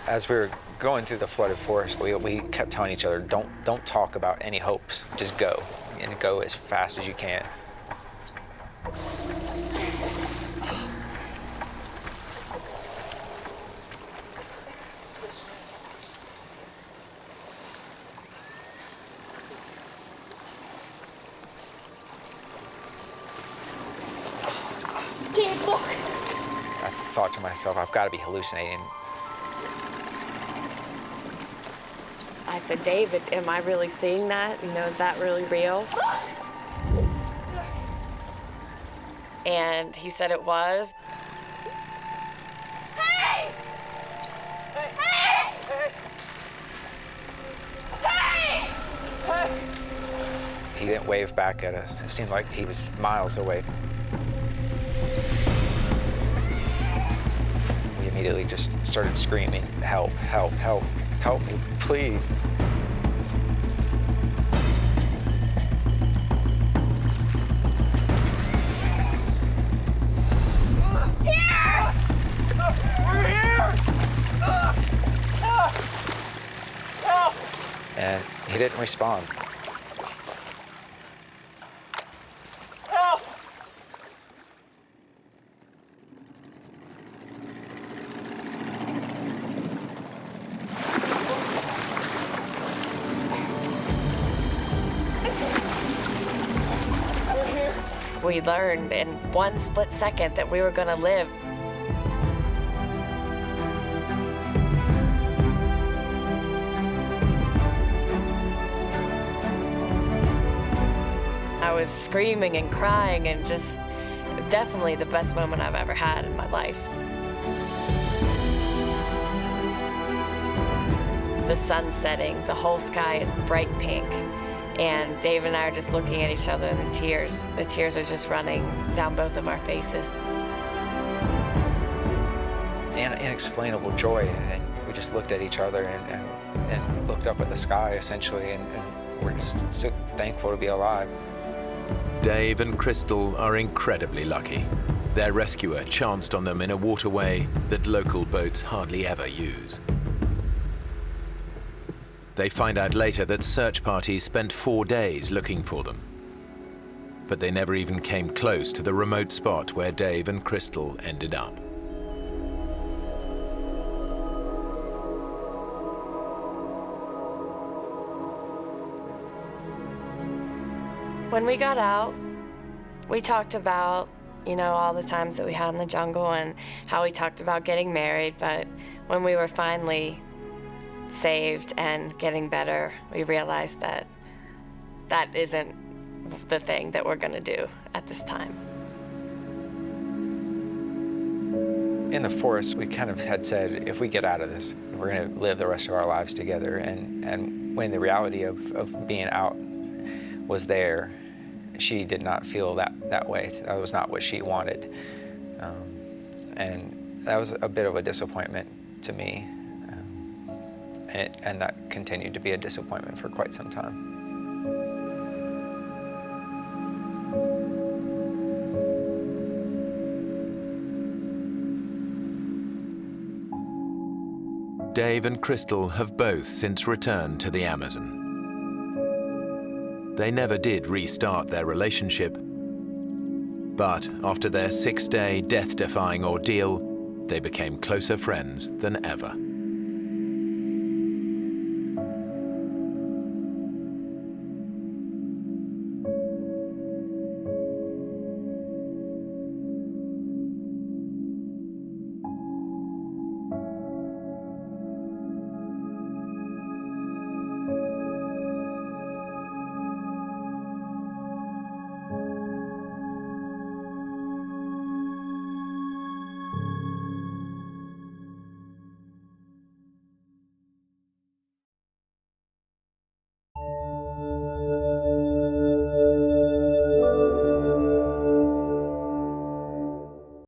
As we were going through the flooded forest, we kept telling each other, don't talk about any hopes, just go, and go as fast as you can. Dave, look! I thought to myself, I've got to be hallucinating. I said, David, am I really seeing that? You know, is that really real? And he said it was. Hey! Hey! Hey! Hey! He didn't wave back at us. It seemed like he was miles away. We immediately just started screaming, help, help, help, help me, please. Here! We're here! Help! And he didn't respond. Help! We learned in one split second that we were going to live. I was screaming and crying and just definitely the best moment I've ever had in my life. The sun's setting, the whole sky is bright pink. And Dave and I are just looking at each other, and the tears are just running down both of our faces. And inexplainable joy, and we just looked at each other and looked up at the sky, essentially, and we're just so thankful to be alive. Dave and Crystal are incredibly lucky. Their rescuer chanced on them in a waterway that local boats hardly ever use. They find out later that search parties spent 4 days looking for them. But they never even came close to the remote spot where Dave and Crystal ended up. When we got out, we talked about, all the times that we had in the jungle and how we talked about getting married, but when we were finally saved and getting better, we realized that that isn't the thing that we're gonna do at this time. In the forest, we kind of had said, if we get out of this, we're gonna live the rest of our lives together. And when the reality of being out was there, she did not feel that way. That was not what she wanted. And that was a bit of a disappointment to me. And that continued to be a disappointment for quite some time. Dave and Crystal have both since returned to the Amazon. They never did restart their relationship, but after their 6-day death-defying ordeal, they became closer friends than ever.